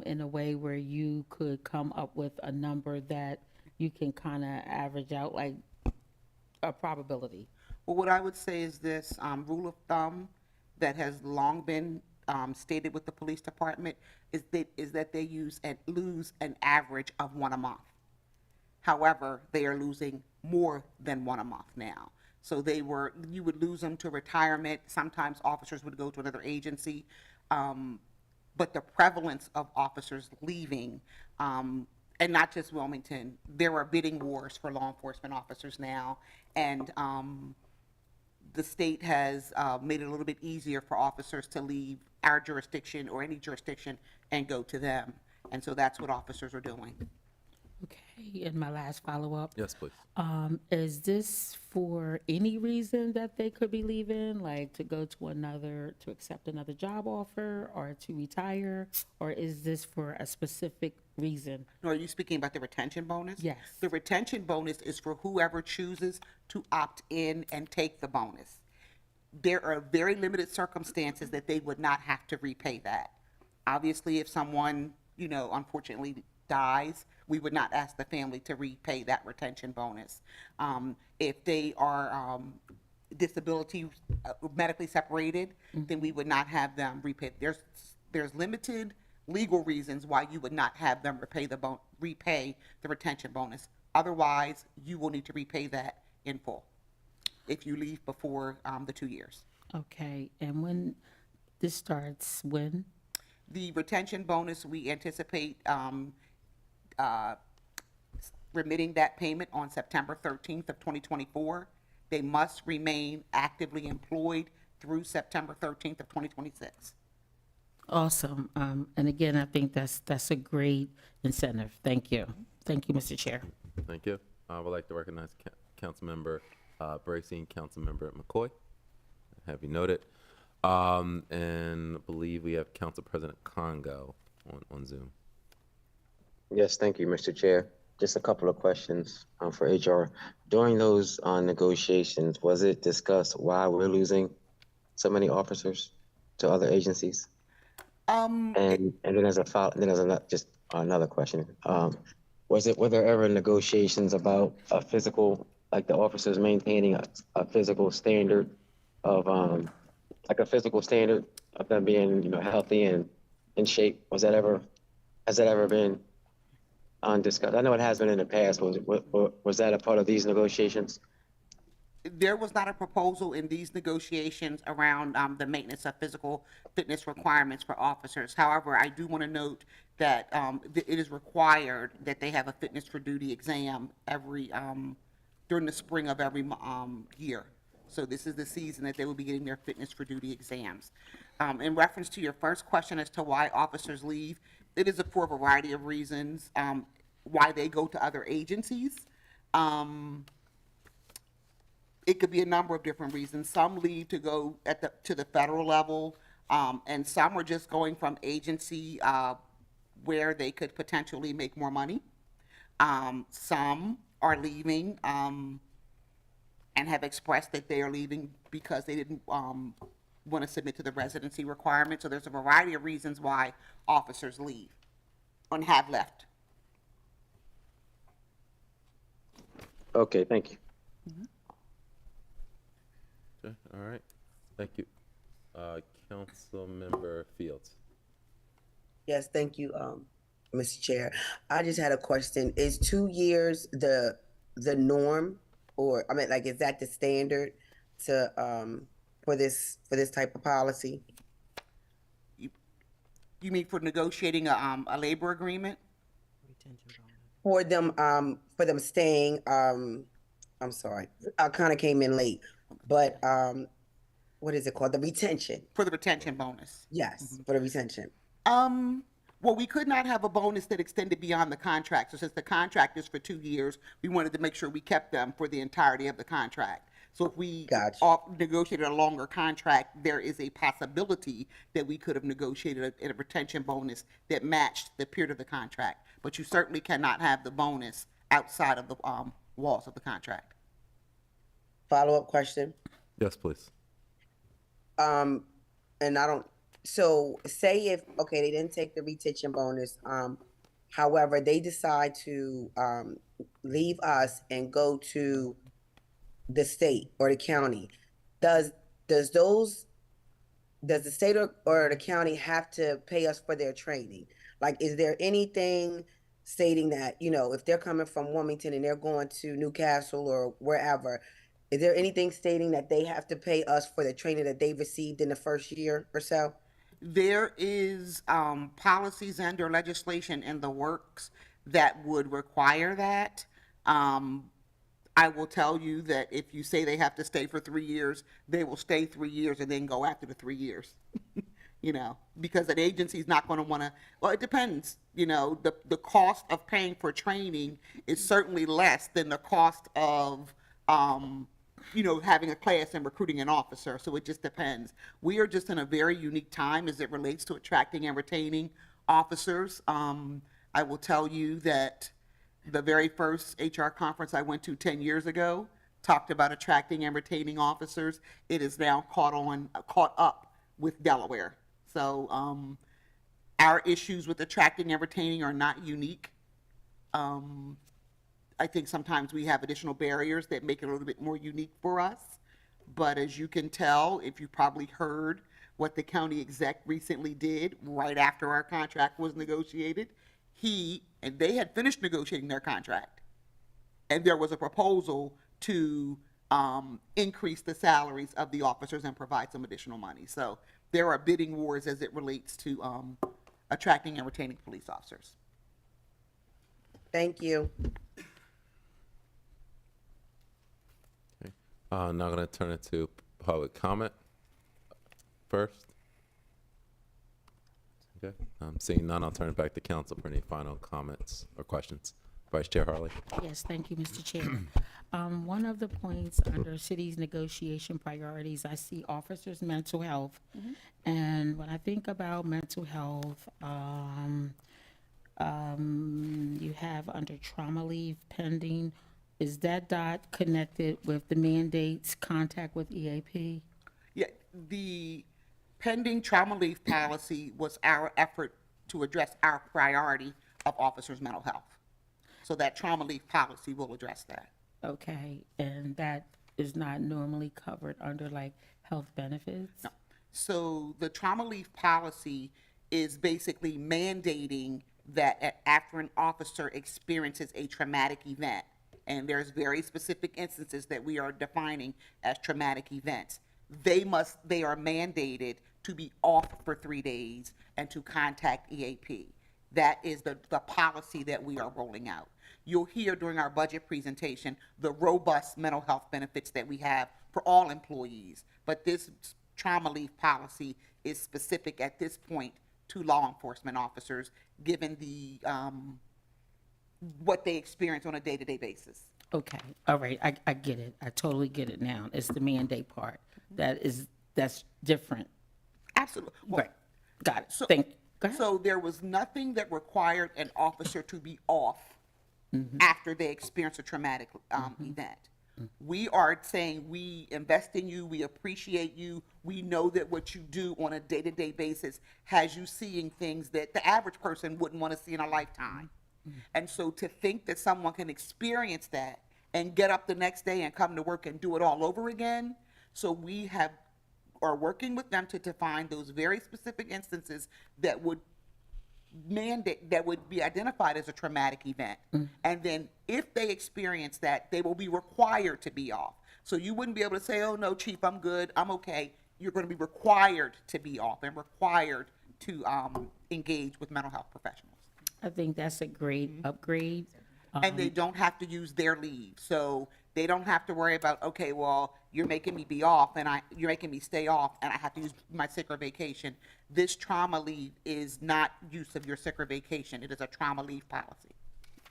in a way where you could come up with a number that you can kind of average out, like a probability? Well, what I would say is this, rule of thumb that has long been stated with the police department is that they lose an average of 1 a month. However, they are losing more than 1 a month now. So you would lose them to retirement. Sometimes officers would go to another agency. But the prevalence of officers leaving, and not just Wilmington, there are bidding wars for law enforcement officers now. And the state has made it a little bit easier for officers to leave our jurisdiction or any jurisdiction and go to them. And so that's what officers are doing. Okay, and my last follow-up. Yes, please. Is this for any reason that they could be leaving, like to go to accept another job offer or to retire? Or is this for a specific reason? Or are you speaking about the retention bonus? Yes. The retention bonus is for whoever chooses to opt in and take the bonus. There are very limited circumstances that they would not have to repay that. Obviously, if someone, unfortunately dies, we would not ask the family to repay that retention bonus. If they are disability medically separated, then we would not have them repay. There's limited legal reasons why you would not have them repay the retention bonus. Otherwise, you will need to repay that in full if you leave before the 2 years. Okay, and when this starts, when? The retention bonus, we anticipate remitting that payment on September 13th of 2024. They must remain actively employed through September 13th of 2026. Awesome. And again, I think that's a great incentive. Thank you. Thank you, Mr. Chair. Thank you. I would like to recognize Councilmember Bracy and Councilmember McCoy. Have you noted? And I believe we have Council President Congo on Zoom. Yes, thank you, Mr. Chair. Just a couple of questions for HR. During those negotiations, was it discussed why we're losing so many officers to other agencies? And then as a follow, just another question. Were there ever negotiations about a physical, like the officers maintaining a physical standard of them being, healthy and in shape? Has that ever been discussed? I know it has been in the past. Was that a part of these negotiations? There was not a proposal in these negotiations around the maintenance of physical fitness requirements for officers. However, I do want to note that it is required that they have a fitness for duty exam during the spring of every year. So this is the season that they will be getting their fitness for duty exams. In reference to your first question as to why officers leave, it is for a variety of reasons why they go to other agencies. It could be a number of different reasons. Some leave to go to the federal level, and some are just going from agency where they could potentially make more money. Some are leaving and have expressed that they are leaving because they didn't want to submit to the residency requirement. So there's a variety of reasons why officers leave and have left. Okay, thank you. Okay, all right. Thank you. Councilmember Fields. Yes, thank you, Mr. Chair. I just had a question. Is 2 years the norm, or is that the standard to for this type of policy? You mean for negotiating a labor agreement? For them staying, I'm sorry, I kind of came in late, but what is it called? The retention. For the retention bonus. Yes, for the retention. Well, we could not have a bonus that extended beyond the contract. So since the contract is for 2 years, we wanted to make sure we kept them for the entirety of the contract. So if we negotiated a longer contract, there is a possibility that we could have negotiated a retention bonus that matched the period of the contract. But you certainly cannot have the bonus outside of the walls of the contract. Follow-up question. Yes, please. So say if, okay, they didn't take the retention bonus, however, they decide to leave us and go to the state or the county, does the state or the county have to pay us for their training? Like, is there anything stating that, if they're coming from Wilmington and they're going to Newcastle or wherever, Is there anything stating that they have to pay us for the training that they received in the first year or so? There is policies and or legislation in the works that would require that. I will tell you that if you say they have to stay for 3 years, they will stay 3 years and then go after the 3 years. You know, because an agency's not going to want to, well, it depends. You know, the cost of paying for training is certainly less than the cost of, you know, having a class and recruiting an officer. So it just depends. We are just in a very unique time as it relates to attracting and retaining officers. I will tell you that the very first HR conference I went to 10 years ago talked about attracting and retaining officers. It is now caught up with Delaware. So our issues with attracting and retaining are not unique. I think sometimes we have additional barriers that make it a little bit more unique for us. But as you can tell, if you probably heard what the county exec recently did right after our contract was negotiated, and they had finished negotiating their contract. And there was a proposal to increase the salaries of the officers and provide some additional money. So there are bidding wars as it relates to attracting and retaining police officers. Thank you. Now I'm going to turn it to public comment first. Okay. Seeing none, I'll turn it back to council for any final comments or questions. Vice Chair Harley. Yes, thank you, Mr. Chair. One of the points under city's negotiation priorities, I see officers' mental health. And when I think about mental health, you have under trauma leave pending. Is that dot connected with the mandates, contact with EAP? Yeah, the pending trauma leave policy was our effort to address our priority of officers' mental health. So that trauma leave policy will address that. Okay, and that is not normally covered under like health benefits? No. So the trauma leave policy is basically mandating that after an officer experiences a traumatic event, and there's very specific instances that we are defining as traumatic events, they are mandated to be off for 3 days and to contact EAP. That is the policy that we are rolling out. You'll hear during our budget presentation the robust mental health benefits that we have for all employees, but this trauma leave policy is specific at this point to law enforcement officers, given the what they experience on a day-to-day basis. Okay, all right, I get it. I totally get it now. It's the mandate part. That's different. Absolutely. Well, Right, got it. So, Go ahead. So there was nothing that required an officer to be off after they experience a traumatic event. We are saying we invest in you, we appreciate you, we know that what you do on a day-to-day basis has you seeing things that the average person wouldn't want to see in a lifetime. And so to think that someone can experience that and get up the next day and come to work and do it all over again, so we are working with them to define those very specific instances that would be identified as a traumatic event. And then if they experience that, they will be required to be off. So you wouldn't be able to say, oh no, chief, I'm good, I'm okay. You're going to be required to be off and required to engage with mental health professionals. I think that's a great upgrade. And they don't have to use their leave. So they don't have to worry about, okay, well, you're making me be off and you're making me stay off and I have to use my sick or vacation. This trauma leave is not use of your sick or vacation. It is a trauma leave policy.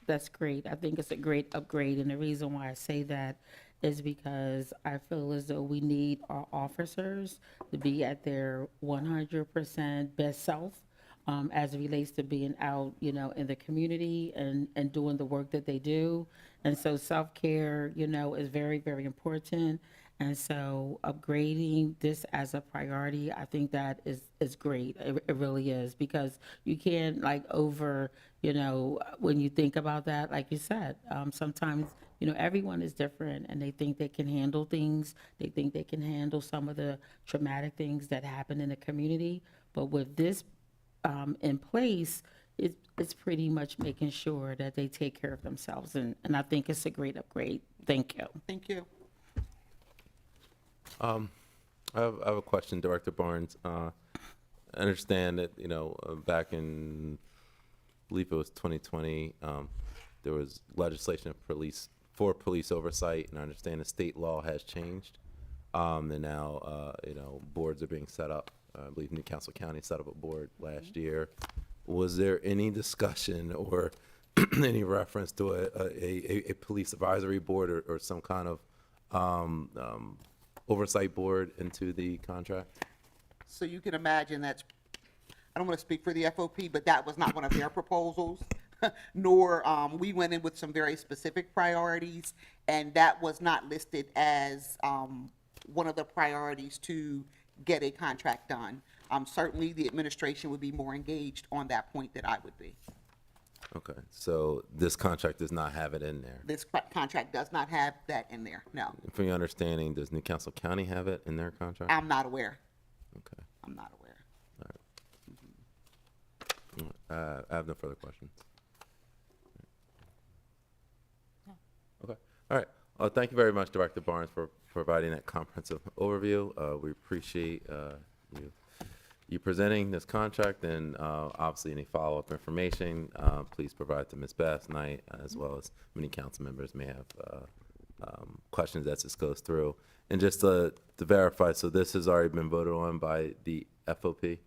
That's great. I think it's a great upgrade. And the reason why I say that is because I feel as though we need our officers to be at their 100% best self. As it relates to being out, in the community and doing the work that they do. And so self-care, is very, very important. And so upgrading this as a priority, I think that is great. It really is, because you can't when you think about that, like you said, sometimes, everyone is different and they think they can handle things. They think they can handle some of the traumatic things that happen in the community. But with this in place, it's pretty much making sure that they take care of themselves. And I think it's a great upgrade. Thank you. Thank you. I have a question, Director Barnes. I understand that, back in, I believe it was 2020, there was legislation for police oversight, and I understand the state law has changed. And now, boards are being set up. I believe Newcastle County set up a board last year. Was there any discussion or any reference to a police advisory board or some kind of oversight board into the contract? So you can imagine that's, I don't want to speak for the FOP, but that was not one of their proposals. Nor, we went in with some very specific priorities, and that was not listed as, one of the priorities to get a contract done. Certainly, the administration would be more engaged on that point than I would be. Okay, so this contract does not have it in there. This contract does not have that in there, no. From your understanding, does Newcastle County have it in their contract? I'm not aware. Okay. I'm not aware. I have no further questions. Okay, all right. Thank you very much, Director Barnes, for providing that comprehensive overview. We appreciate you presenting this contract, and obviously any follow-up information, please provide to Ms. Bass Knight, as well as many council members may have questions as this goes through. And just to verify, so this has already been voted on by the FOP?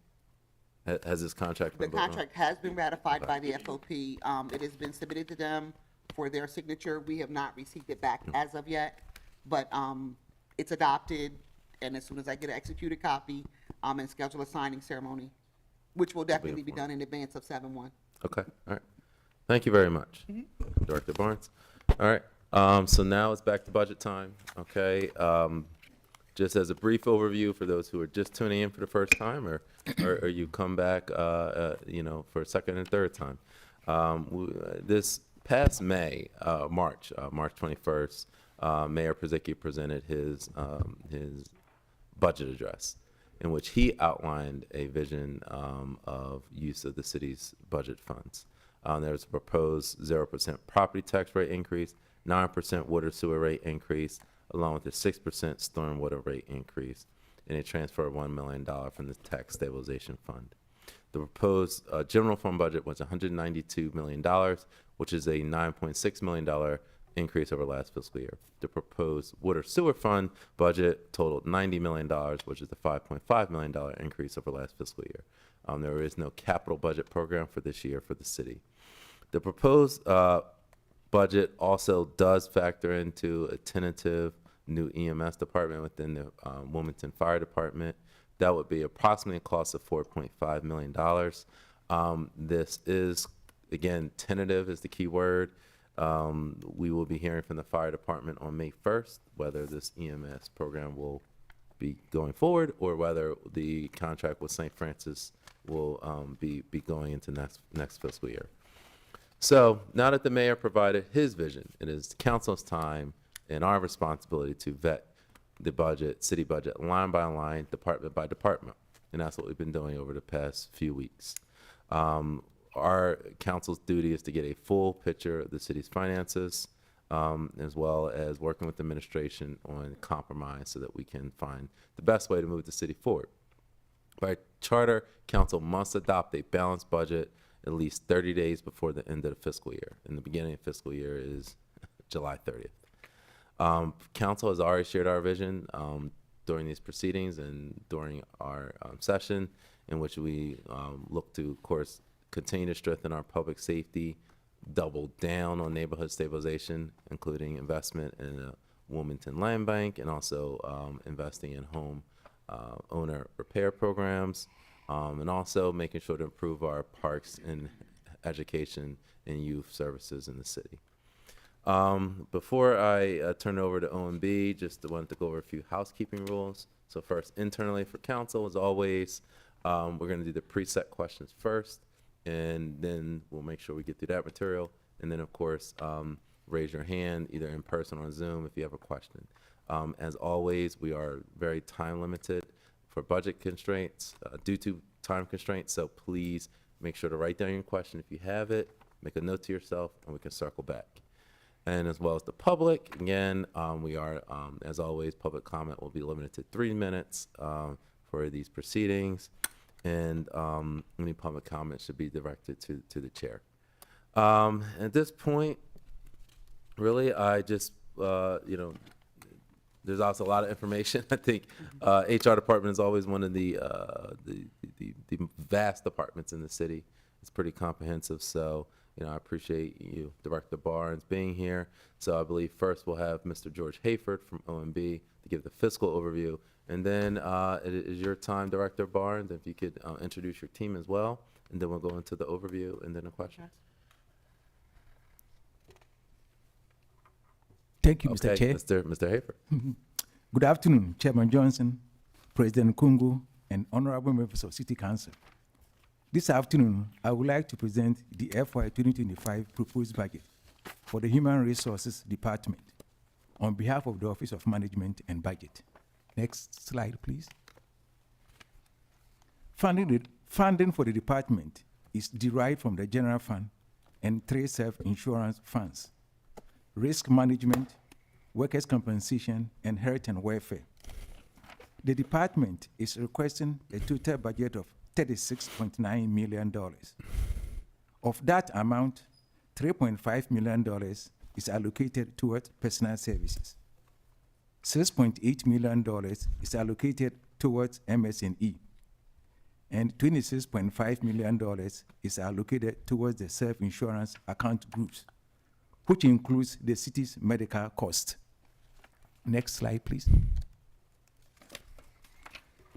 Has this contract been The voted on? contract has been ratified by the FOP. It has been submitted to them for their signature. We have not received it back as of yet, but it's adopted, and as soon as I get an executed copy, and schedule a signing ceremony, which will definitely be done in advance of 7/1. Okay, all right. Thank you very much, Director Barnes. All right, so now it's back to budget time, okay? Just as a brief overview for those who are just tuning in for the first time, or you come back, for a second and third time. This past March 21st, Mayor Pizicki presented his budget address, in which he outlined a vision of use of the city's budget funds. There's a proposed 0% property tax rate increase, 9% water sewer rate increase, along with a 6% stormwater rate increase, and a transfer of $1 million from the tax stabilization fund. The proposed general fund budget was $192 million, which is a $9.6 million increase over last fiscal year. The proposed water sewer fund budget totaled $90 million, which is a $5.5 million increase over last fiscal year. There is no capital budget program for this year for the city. The proposed budget also does factor into a tentative new EMS department within the Wilmington Fire Department. That would be approximately a cost of $4.5 million. This is, again, tentative is the key word. We will be hearing from the fire department on May 1st whether this EMS program will be going forward or whether the contract with St. Francis will be going into next fiscal year. So now that the mayor provided his vision, it is the council's time and our responsibility to vet the budget, city budget, line by line, department by department. And that's what we've been doing over the past few weeks. Our council's duty is to get a full picture of the city's finances, as well as working with the administration on compromise so that we can find the best way to move the city forward. By charter, council must adopt a balanced budget at least 30 days before the end of the fiscal year. And the beginning of fiscal year is July 30th. Council has already shared our vision during these proceedings and during our session, in which we look to, of course, continue to strengthen our public safety, double down on neighborhood stabilization, including investment in a Wilmington Land Bank, and also investing in home owner repair programs, and also making sure to improve our parks and education and youth services in the city. Before I turn it over to OMB, just wanted to go over a few housekeeping rules. So first, internally for council, as always, we're going to do the preset questions first, and then we'll make sure we get through that material. And then, of course, raise your hand either in person or on Zoom if you have a question. As always, we are very time limited for budget constraints, due to time constraints. So please make sure to write down your question if you have it, make a note to yourself, and we can circle back. and as well as the public. Again, we are, as always, public comment will be limited to 3 minutes for these proceedings, and any public comment should be directed to the chair. At this point, really, I just, there's also a lot of information. I think HR department is always one of the vast departments in the city. It's pretty comprehensive, so I appreciate you, Director Barnes, being here. So I believe first we'll have Mr. George Hayford from OMB to give the fiscal overview, and then it is your time, Director Barnes, if you could introduce your team as well, and then we'll go into the overview and then the questions. Thank you, Mr. Okay, Chair. Mr. Hayford. Good afternoon, Chairman Johnson, President Kungu, and honorable members of City Council. This afternoon, I would like to present the FY 2025 proposed budget for the Human Resources Department on behalf of the Office of Management and Budget. Next slide, please. Funding for the department is derived from the general fund and 3 self-insurance funds: risk management, workers' compensation, and health and welfare. The department is requesting a total budget of $36.9 million. Of that amount, $3.5 million is allocated towards personal services. $6.8 million is allocated towards MS&E, and $26.5 million is allocated towards the self-insurance account groups, which includes the city's medical cost. Next slide, please.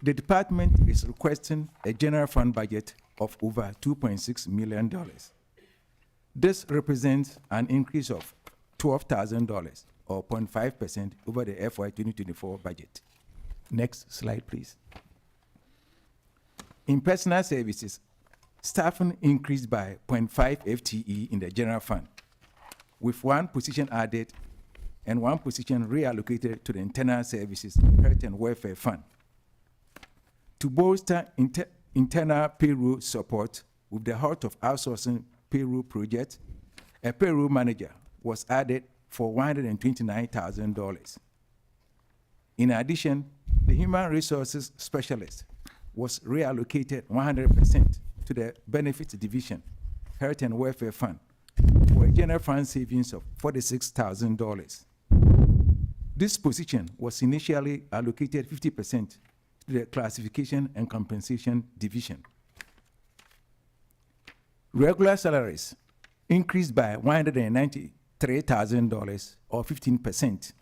The department is requesting a general fund budget of over $2.6 million. This represents an increase of $12,000 or 0.5% over the FY 2024 budget. Next slide, please. In personal services, staffing increased by 0.5 FTE in the general fund, with 1 position added and 1 position reallocated to the internal services health and welfare fund. To bolster internal payroll support with the halt of outsourcing payroll project, a payroll manager was added for $129,000. In addition, the human resources specialist was reallocated 100% to the benefits division, health and welfare fund, for a general fund savings of $46,000. This position was initially allocated 50% to the classification and compensation division. Regular salaries increased by $193,000 or 15%,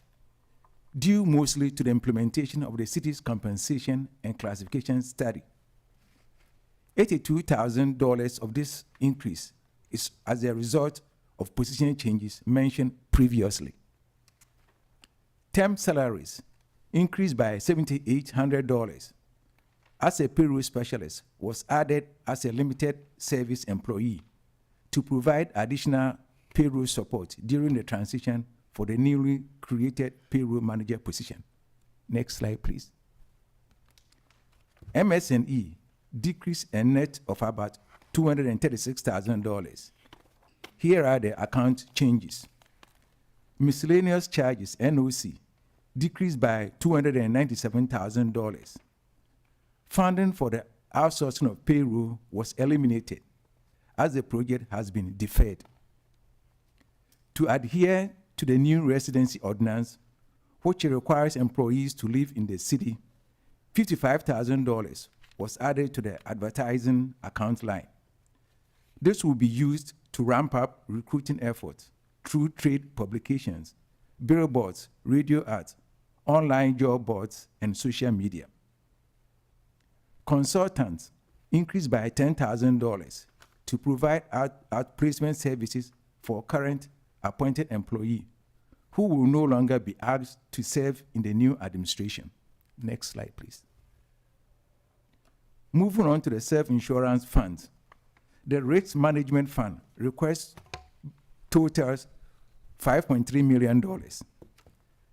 due mostly to the implementation of the city's compensation and classification study. $82,000 of this increase is as a result of position changes mentioned previously. Temp salaries increased by $7,800 as a payroll specialist was added as a limited service employee to provide additional payroll support during the transition for the newly created payroll manager position. Next slide, please. MS&E decreased a net of about $236,000. Here are the account changes. Miscellaneous charges, NOC, decreased by $297,000. Funding for the outsourcing of payroll was eliminated as the project has been deferred. To adhere to the new residency ordinance, which requires employees to live in the city, $55,000 was added to the advertising account line. This will be used to ramp up recruiting efforts through trade publications, billboards, radio ads, online job boards, and social media. Consultants increased by $10,000 to provide outplacement services for current appointed employee who will no longer be asked to serve in the new administration. Next slide, please. Moving on to the self-insurance funds. The risk management fund requests totals $5.3 million.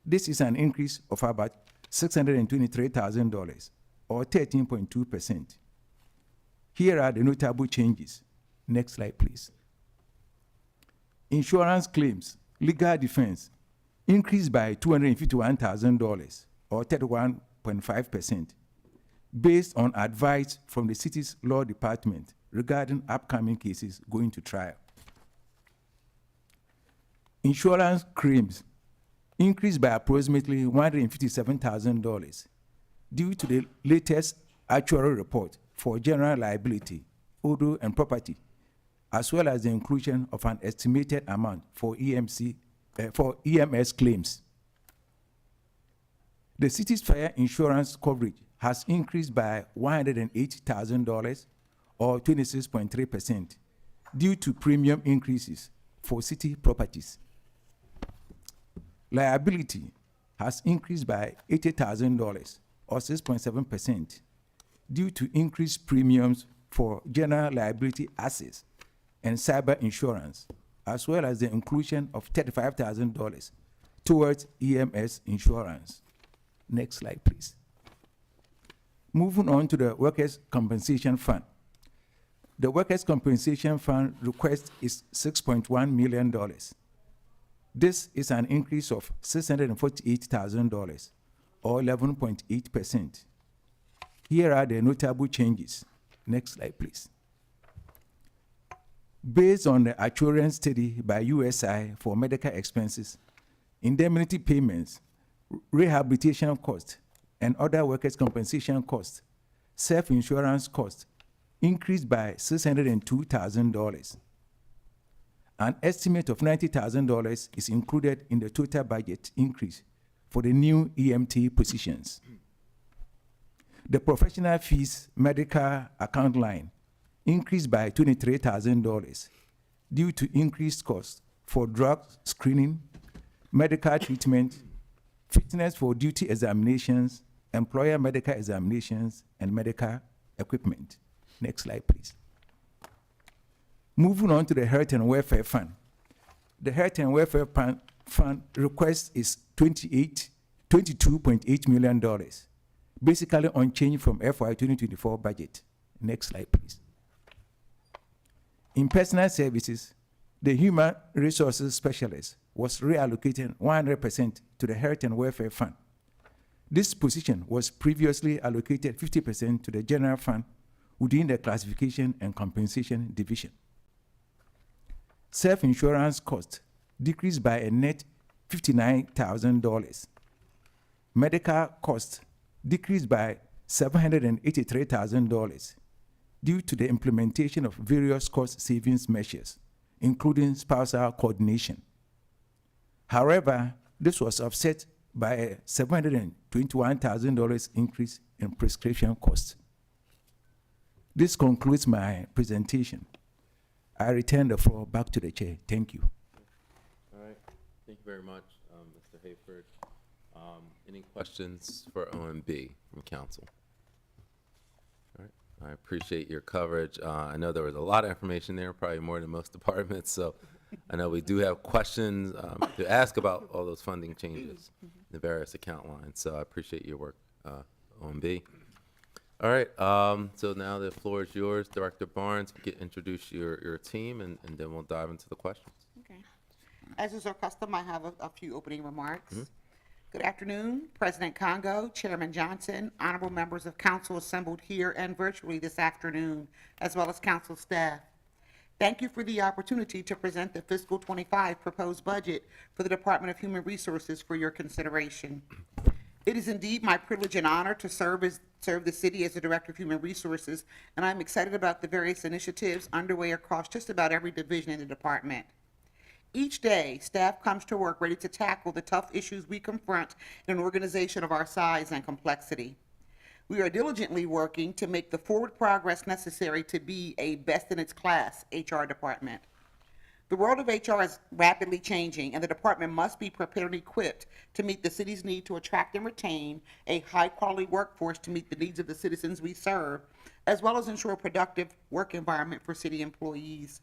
This is an increase of about $623,000 or 13.2%. Here are the notable changes. Next slide, please. Insurance claims Legal defense increased by $251,000 or 31.5%, based on advice from the city's law department regarding upcoming cases going to trial. Insurance claims increased by approximately $157,000 due to the latest actuarial report for general liability, auto, and property, as well as the inclusion of an estimated amount for EMS claims. The city's fire insurance coverage has increased by $108,000 or 26.3% due to premium increases for city properties. Liability has increased by $80,000 or 6.7% due to increased premiums for general liability assets and cyber insurance, as well as the inclusion of $35,000 towards EMS insurance. Next slide, please. Moving on to the Workers' Compensation Fund. The Workers' Compensation Fund request is $6.1 million. This is an increase of $648,000 or 11.8%. Here are the notable changes. Next slide, please. Based on the actuarial study by USI for medical expenses, indemnity payments, rehabilitation costs, and other workers' compensation costs, self-insurance costs increased by $602,000. An estimate of $90,000 is included in the total budget increase for the new EMT positions. The professional fees medical account line increased by $23,000 due to increased costs for drug screening, medical treatment, fitness for duty examinations, employer medical examinations, and medical equipment. Next slide, please. Moving on to the Health and Welfare Fund. The Health and Welfare Fund request is $22.8 million, basically unchanged from FY 2024 budget. Next slide, please. In personal services, the Human Resources Specialist was reallocated 100% to the Health and Welfare Fund. This position was previously allocated 50% to the General Fund within the Classification and Compensation Division. Self-insurance costs decreased by a net $59,000. Medical costs decreased by $783,000 due to the implementation of various cost savings measures, including spousal coordination. However, this was offset by a $721,000 increase in prescription costs. This concludes my presentation. I return the floor back to the chair. Thank you. All right. Thank you very much, Mr. Hayford. Any questions for OMB from council? All right. I appreciate your coverage. I know there was a lot of information there, probably more than most departments. So I know we do have questions to ask about all those funding changes, the various account lines. So I appreciate your work, OMB. All right, so now the floor is yours, Director Barnes. You can introduce your team, and then we'll dive into the questions. Okay. As is our custom, I have a few opening remarks. Good afternoon, President Congo, Chairman Johnson, honorable members of council assembled here and virtually this afternoon, as well as council staff. Thank you for the opportunity to present the fiscal 25 proposed budget for the Department of Human Resources for your consideration. It is indeed my privilege and honor to serve the city as the Director of Human Resources, and I'm excited about the various initiatives underway across just about every division in the department. Each day, staff comes to work ready to tackle the tough issues we confront in an organization of our size and complexity. We are diligently working to make the forward progress necessary to be a best-in-its-class HR department. The world of HR is rapidly changing, and the department must be prepared and equipped to meet the city's need to attract and retain a high-quality workforce to meet the needs of the citizens we serve, as well as ensure a productive work environment for city employees.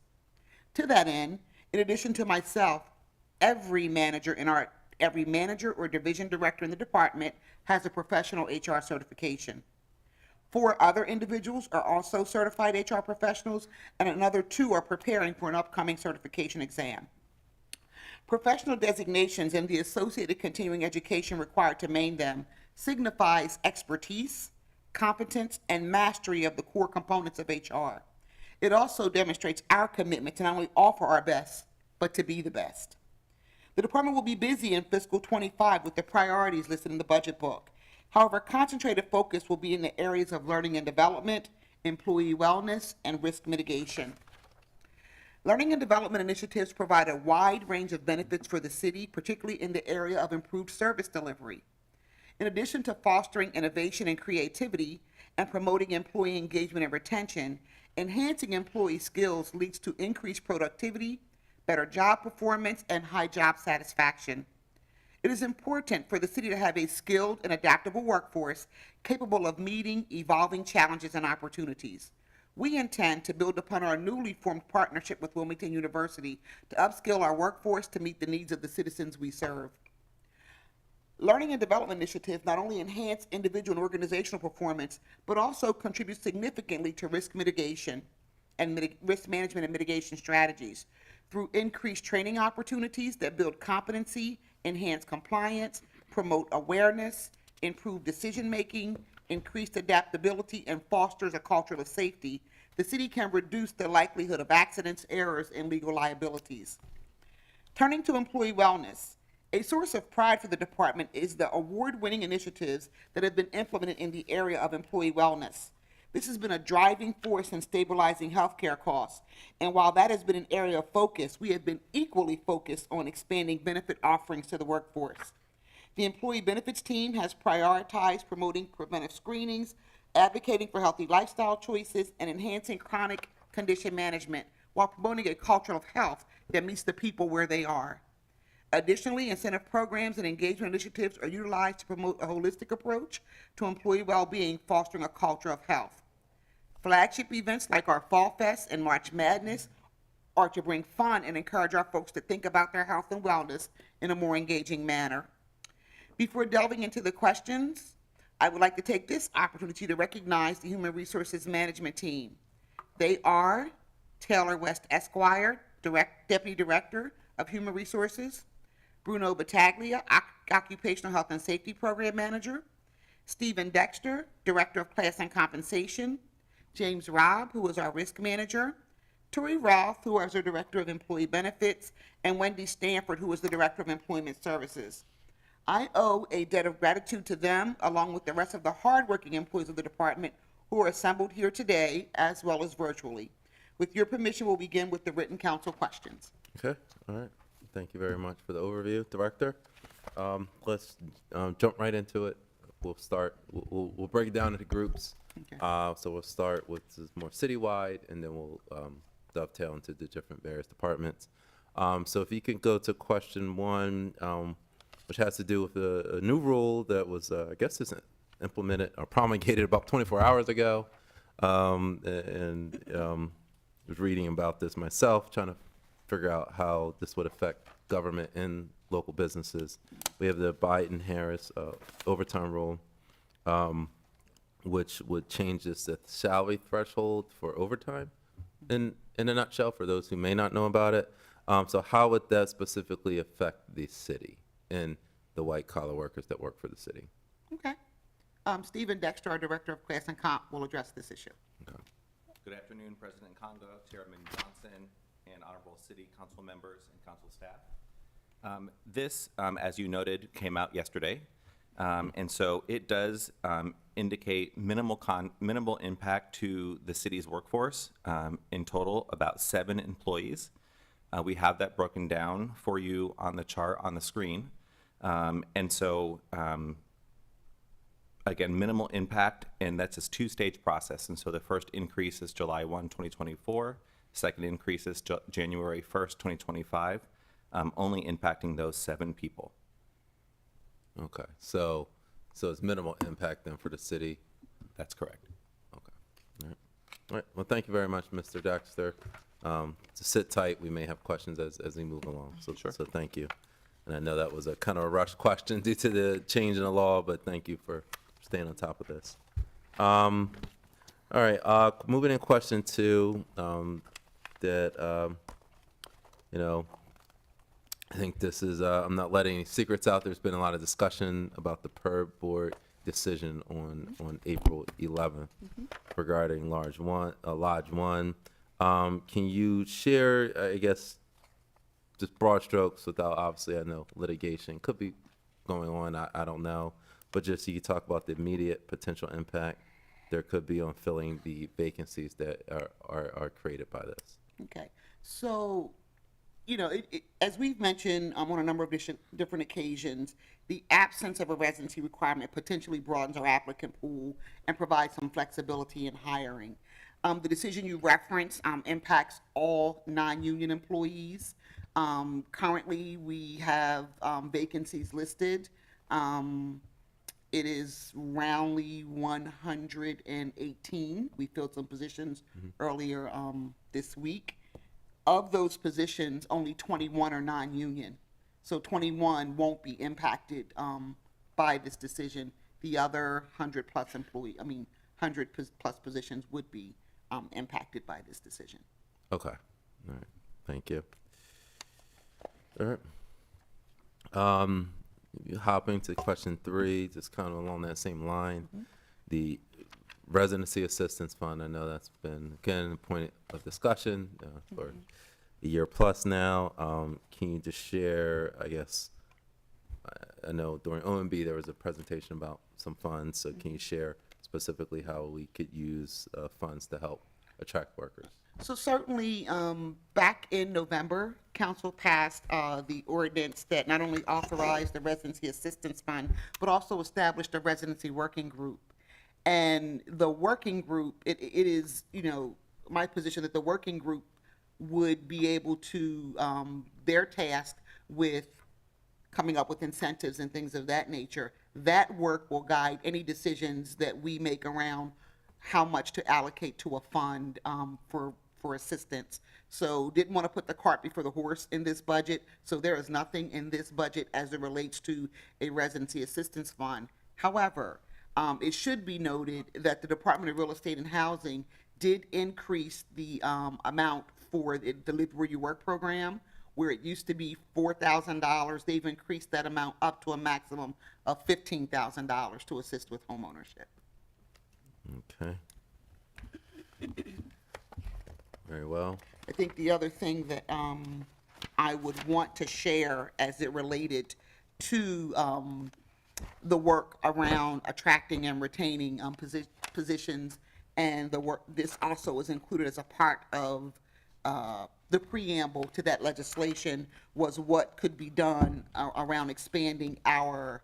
To that end, in addition to myself, every manager or division director in the department has a professional HR certification. 4 other individuals are also certified HR professionals, and another 2 are preparing for an upcoming certification exam. Professional designations and the associated continuing education required to maintain them signifies expertise, competence, and mastery of the core components of HR. It also demonstrates our commitment to not only offer our best, but to be the best. The department will be busy in fiscal '25 with the priorities listed in the budget book. However, concentrated focus will be in the areas of learning and development, employee wellness, and risk mitigation. Learning and development initiatives provide a wide range of benefits for the city, particularly in the area of improved service delivery. In addition to fostering innovation and creativity and promoting employee engagement and retention, enhancing employee skills leads to increased productivity, better job performance, and high job satisfaction. It is important for the city to have a skilled and adaptable workforce capable of meeting evolving challenges and opportunities. We intend to build upon our newly formed partnership with Wilmington University to upskill our workforce to meet the needs of the citizens we serve. Learning and development initiatives not only enhance individual and organizational performance, but also contribute significantly to risk mitigation and risk management and mitigation strategies through increased training opportunities that build competency, enhance compliance, promote awareness, improve decision-making, increased adaptability, and fosters a culture of safety. The city can reduce the likelihood of accidents, errors, and legal liabilities. Turning to employee wellness, a source of pride for the department is the award-winning initiatives that have been implemented in the area of employee wellness. This has been a driving force in stabilizing healthcare costs, and while that has been an area of focus, we have been equally focused on expanding benefit offerings to the workforce. The employee benefits team has prioritized promoting preventive screenings, advocating for healthy lifestyle choices, and enhancing chronic condition management while promoting a culture of health that meets the people where they are. Additionally, incentive programs and engagement initiatives are utilized to promote a holistic approach to employee well-being, fostering a culture of health. Flagship events like our Fall Fest and March Madness are to bring fun and encourage our folks to think about their health and wellness in a more engaging manner. Before delving into the questions, I would like to take this opportunity to recognize the Human Resources Management team. They are Taylor West Esquire, Deputy Director of Human Resources, Bruno Battaglia, Occupational Health and Safety Program Manager, Stephen Dexter, Director of Class and Compensation, James Robb, who is our Risk Manager, Tori Roth, who is our Director of Employee Benefits, and Wendy Stanford, who is the Director of Employment Services. I owe a debt of gratitude to them, along with the rest of the hardworking employees of the department who are assembled here today, as well as virtually. With your permission, we'll begin with the written council questions. Okay, all right. Thank you very much for the overview, Director. Let's jump right into it. We'll start, we'll break it down into groups. Okay. So we'll start with more citywide, and then we'll dovetail into the different various departments. So if you can go to question 1, which has to do with a new rule that was, I guess, is implemented or promulgated about 24 hours ago. Was reading about this myself, trying to figure out how this would affect government and local businesses. We have the Biden-Harris overtime rule, which would change this salary threshold for overtime in a nutshell, for those who may not know about it. So how would that specifically affect the city and the white-collar workers that work for the city? Okay. Stephen Dexter, our Director of Class and Comp, will address this issue. Okay. Good afternoon, President Congo, Chairman Johnson, and honorable city council members and council staff. This, as you noted, came out yesterday, and so it does indicate minimal impact to the city's workforce. In total, about 7 employees. We have that broken down for you on the chart on the screen, and so again, minimal impact, and that's a 2-stage process. And so the first increase is July 1, 2024. Second increase is January 1st, 2025, only impacting those 7 people. Okay, so it's minimal impact then for the city? That's correct. Okay, all right. All right, well, thank you very much, Mr. Dexter. To sit tight, we may have questions as we move along, so sure. So thank you. And I know that was a kind of a rushed question due to the change in the law, but thank you for staying on top of this. All right, moving in question 2, that, I think this is, I'm not letting any secrets out. There's been a lot of discussion about the PERB board decision on April 11th regarding Lodge 1. Can you share, I guess, just broad strokes without, obviously, I know litigation could be going on, I don't know, but just so you talk about the immediate potential impact there could be on filling the vacancies that are created by this. Okay, so, you know, as we've mentioned on a number of different occasions, the absence of a residency requirement potentially broadens our applicant pool and provides some flexibility in hiring. The decision you referenced impacts all non-union employees. Currently, we have vacancies listed. It is roundly 118. We filled some positions earlier this week. Of those positions, only 21 are non-union. So 21 won't be impacted by this decision. The other 100 plus positions would be impacted by this decision. Okay. All right. Thank you. All right. Hopping to question 3, just kind of along that same line, the Residency Assistance Fund. I know that's been, again, a point of discussion for a year plus now. Can you just share, I guess, I know during OMB there was a presentation about some funds, so can you share specifically how we could use funds to help attract workers? So certainly, back in November, council passed the ordinance that not only authorized the Residency Assistance Fund, but also established a residency working group. And the working group, it is, you know, my position that the working group would be able to, they're tasked with coming up with incentives and things of that nature. That work will guide any decisions that we make around how much to allocate to a fund for assistance. So didn't want to put the cart before the horse in this budget. So there is nothing in this budget as it relates to a residency assistance fund. However, it should be noted that the Department of Real Estate and Housing did increase the amount for the Live Where You Work program, where it used to be $4,000. They've increased that amount up to a maximum of $15,000 to assist with homeownership. Okay. Very well. I think the other thing that I would want to share as it related to the work around attracting and retaining positions, and the work, this also is included as a part of the preamble to that legislation, was what could be done around expanding our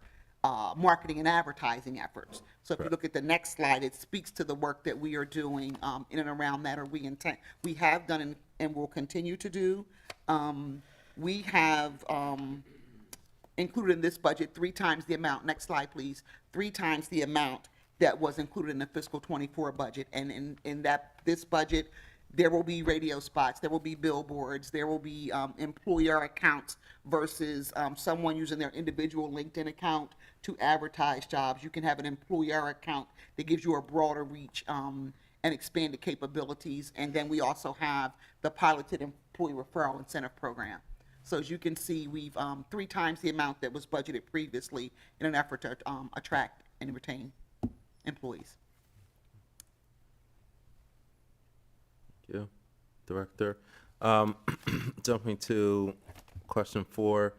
marketing and advertising efforts. So if you look at the next slide, it speaks to the work that we are doing in and around that, or we have done and will continue to do. We have included in this budget 3 times the amount, next slide please, 3 times the amount that was included in the fiscal 24 budget. And in this budget, there will be radio spots, there will be billboards, there will be employer accounts versus someone using their individual LinkedIn account to advertise jobs. You can have an employer account that gives you a broader reach and expanded capabilities. And then we also have the piloted employee referral incentive program. So as you can see, we've 3 times the amount that was budgeted previously in an effort to attract and retain employees. Thank you, Director. Jumping to question 4,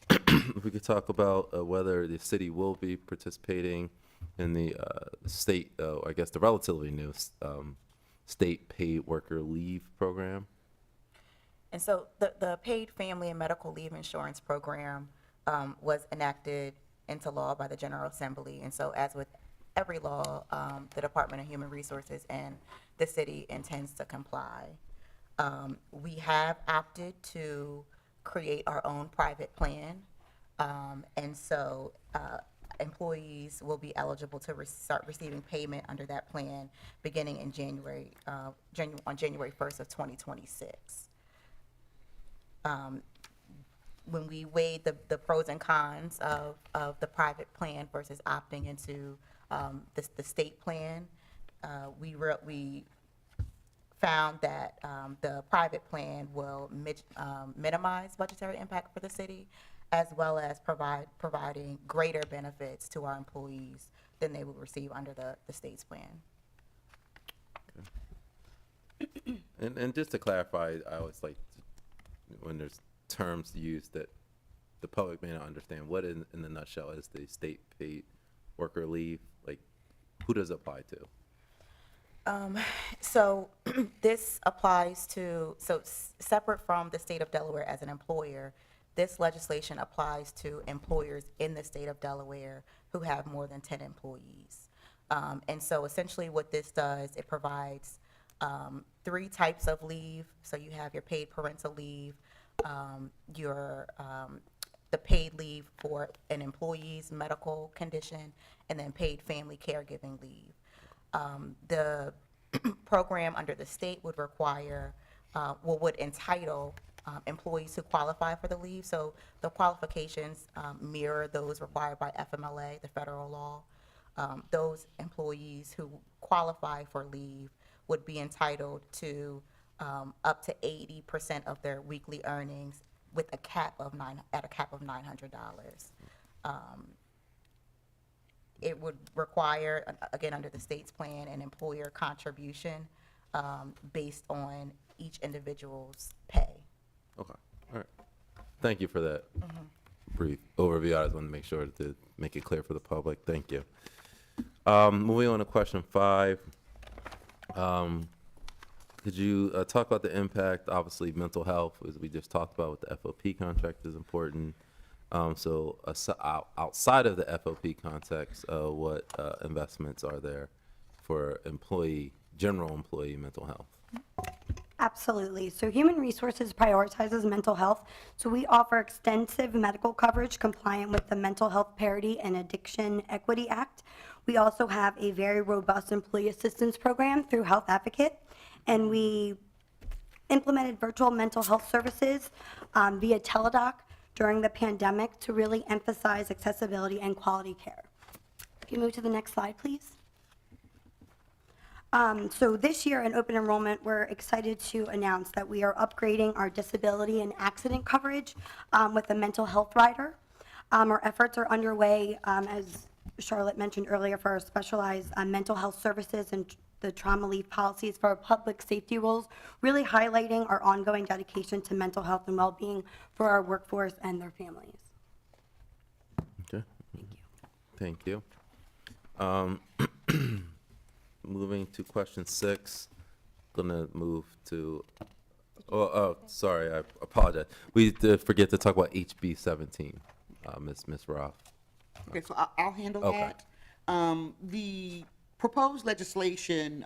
if we could talk about whether the city will be participating in the state, I guess the relatively new state paid worker leave program. And so the paid family and medical leave insurance program was enacted into law by the General Assembly. And so as with every law, the Department of Human Resources and the city intends to comply. We have opted to create our own private plan. And so employees will be eligible to start receiving payment under that plan beginning in January 1st of 2026. When we weighed the pros and cons of the private plan versus opting into the state plan, we found that the private plan will minimize budgetary impact for the city, as well as providing greater benefits to our employees than they would receive under the state's plan. And just to clarify, I always like when there's terms used that the public may not understand, what in the nutshell is the state paid worker leave? Like, who does it apply to? So this applies to, separate from the state of Delaware as an employer, this legislation applies to employers in the state of Delaware who have more than 10 employees. And so essentially what this does, it provides 3 types of leave. So you have your paid parental leave, the paid leave for an employee's medical condition, and then paid family caregiving leave. The program under the state would require, would entitle employees who qualify for the leave. So the qualifications mirror those required by FMLA, the federal law. Those employees who qualify for leave would be entitled to up to 80% of their weekly earnings with a cap of $900. It would require, again, under the state's plan, an employer contribution based on each individual's pay. Okay, all right. Thank you for that brief overview. I just wanted to make sure to make it clear for the public. Thank you. Moving on to question 5. Could you talk about the impact, obviously mental health, as we just talked about with the FOP contract is important. So outside of the FOP context, what investments are there for general employee mental health? Absolutely. So Human Resources prioritizes mental health. So we offer extensive medical coverage compliant with the Mental Health Parity and Addiction Equity Act. We also have a very robust employee assistance program through Health Advocate, and we implemented virtual mental health services via Teladoc during the pandemic to really emphasize accessibility and quality care. If you move to the next slide, please. So this year in open enrollment, we're excited to announce that we are upgrading our disability and accident coverage with a mental health rider. Our efforts are underway, as Charlotte mentioned earlier, for our specialized mental health services and the trauma leave policies for our public safety rules, really highlighting our ongoing dedication to mental health and well-being for our workforce and their families. Okay. Thank you. Moving to question 6, gonna move to, sorry, I apologize. We did forget to talk about HB 17, Ms. Roth. Okay, so I'll handle Okay. that. The proposed legislation,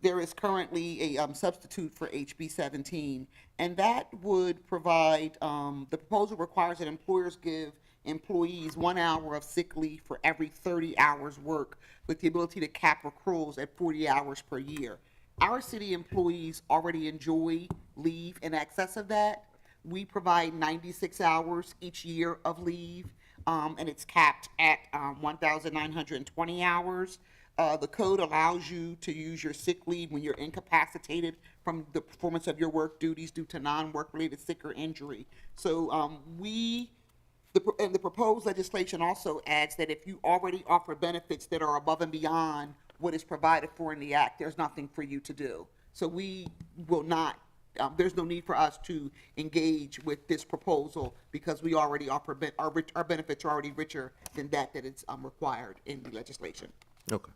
there is currently a substitute for HB 17, and that would provide, the proposal requires that employers give employees 1 hour of sick leave for every 30 hours work, with the ability to cap accruals at 40 hours per year. Our city employees already enjoy leave in excess of that. We provide 96 hours each year of leave, and it's capped at 1,920 hours. The code allows you to use your sick leave when you're incapacitated from the performance of your work duties due to non-work related sick or injury. So the proposed legislation also adds that if you already offer benefits that are above and beyond what is provided for in the act, there's nothing for you to do. So we will not, there's no need for us to engage with this proposal because we already offer, our benefits are already richer than that is required in the legislation. Okay,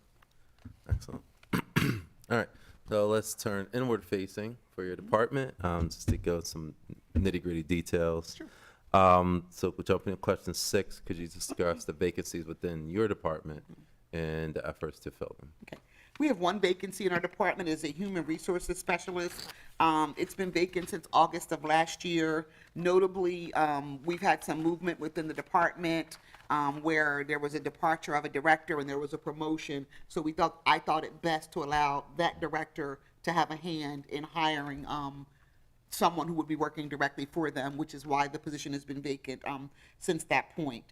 excellent. All right, so let's turn inward facing for your department, just to go some nitty gritty details. Sure. So jumping to question 6, could you discuss the vacancies within your department and the efforts to fill them? Okay. We have 1 vacancy in our department as a human resources specialist. It's been vacant since August of last year. Notably, we've had some movement within the department where there was a departure of a director and there was a promotion. So I thought it best to allow that director to have a hand in hiring someone who would be working directly for them, which is why the position has been vacant since that point.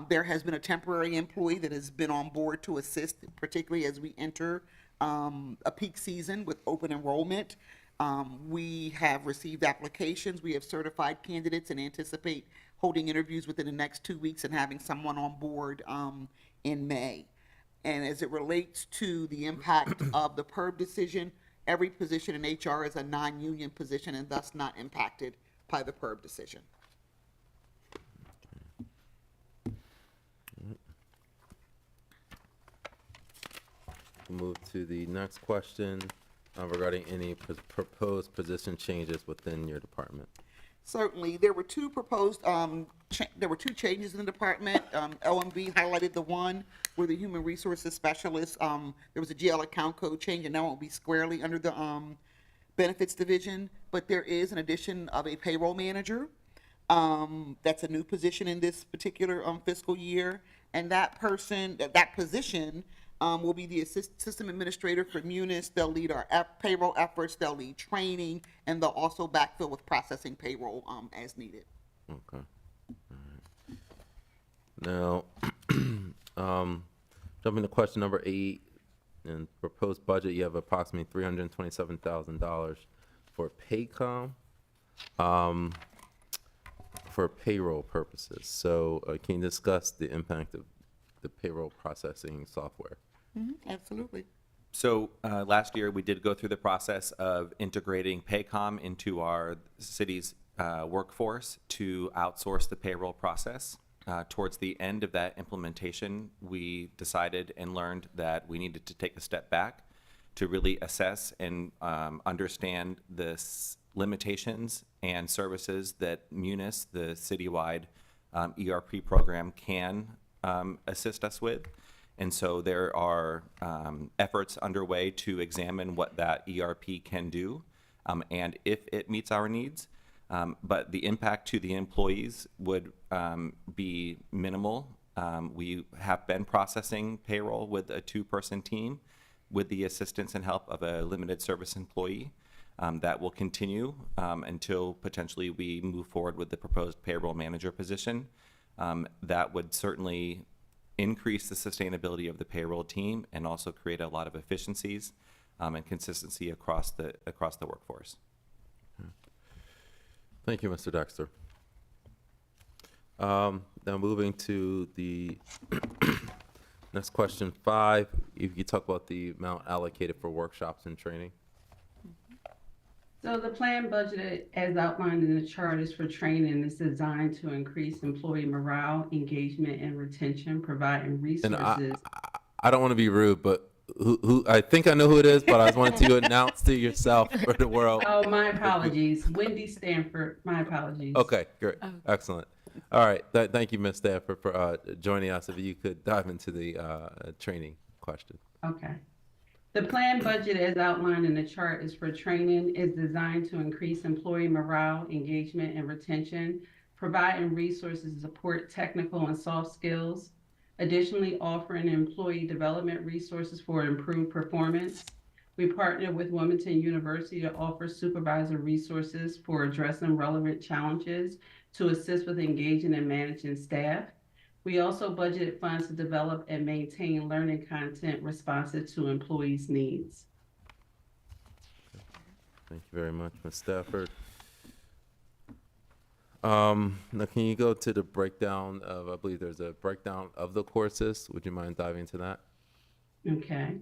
There has been a temporary employee that has been on board to assist, particularly as we enter a peak season with open enrollment. We have received applications, we have certified candidates, and anticipate holding interviews within the next 2 weeks and having someone on board in May. And as it relates to the impact of the PERB decision, every position in HR is a non-union position and thus not impacted by the PERB decision. Move to the next question regarding any proposed position changes within your department. Certainly, there were two proposed, there were two changes in the department. LMB highlighted the one where the human resources specialist, there was a GL account code change, and that won't be squarely under the benefits division, but there is an addition of a payroll manager. That's a new position in this particular fiscal year, and that person, that position will be the system administrator for Munis. They'll lead our payroll efforts, they'll lead training, and they'll also backfill with processing payroll as needed. Okay. All right. Now, jumping to question number 8, in proposed budget, you have approximately $327,000 for Paycom, for payroll purposes. So can you discuss the impact of the payroll processing software? Absolutely. So last year, we did go through the process of integrating Paycom into our city's workforce to outsource the payroll process. Towards the end of that implementation, we decided and learned that we needed to take a step back to really assess and understand the limitations and services that Munis, the citywide ERP program, can assist us with. And so there are efforts underway to examine what that ERP can do and if it meets our needs. But the impact to the employees would be minimal. We have been processing payroll with a 2-person team with the assistance and help of a limited service employee. That will continue until potentially we move forward with the proposed payroll manager position. That would certainly increase the sustainability of the payroll team and also create a lot of efficiencies and consistency across the workforce. Thank you, Mr. Dexter. Now moving to the next question 5, if you talk about the amount allocated for workshops and training. So the plan budgeted as outlined in the chart is for training. It's designed to increase employee morale, engagement, and retention, providing resources. And I don't want to be rude, but who I think I know who it is, but I just wanted to announce to yourself for the world. Oh, my apologies. Wendy Stanford, my apologies. Okay, great. Excellent. All right. Thank you, Ms. Stanford, for joining us. If you could dive into the training question. Okay. The planned budget as outlined in the chart is for training, is designed to increase employee morale, engagement, and retention, providing resources to support technical and soft skills, additionally offering employee development resources for improved performance. We partner with Wilmington University to offer supervisor resources for addressing relevant challenges to assist with engaging and managing staff. We also budgeted funds to develop and maintain learning content responsive to employees' needs. Thank you very much, Ms. Stafford. Now, can you go to the breakdown of, I believe there's a breakdown of the courses. Would you mind diving into that? Okay.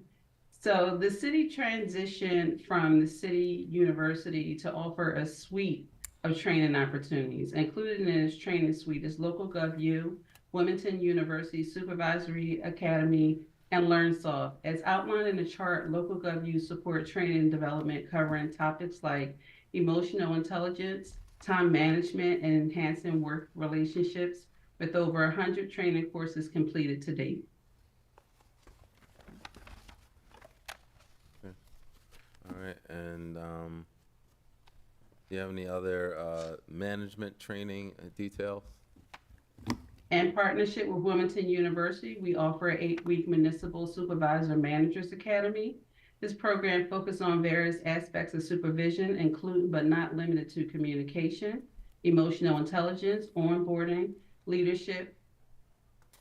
So the city transitioned from the city university to offer a suite of training opportunities. Included in its training suite is Local GovU, Wilmington University Supervisory Academy, and LearnSoft. As outlined in the chart, Local GovU support training and development covering topics like emotional intelligence, time management, and enhancing work relationships, with over 100 training courses completed to date. Okay. All right, and do you have any other management training details? In partnership with Wilmington University, we offer an 8-week Municipal Supervisor Managers Academy. This program focuses on various aspects of supervision, including but not limited to communication, emotional intelligence, onboarding, leadership,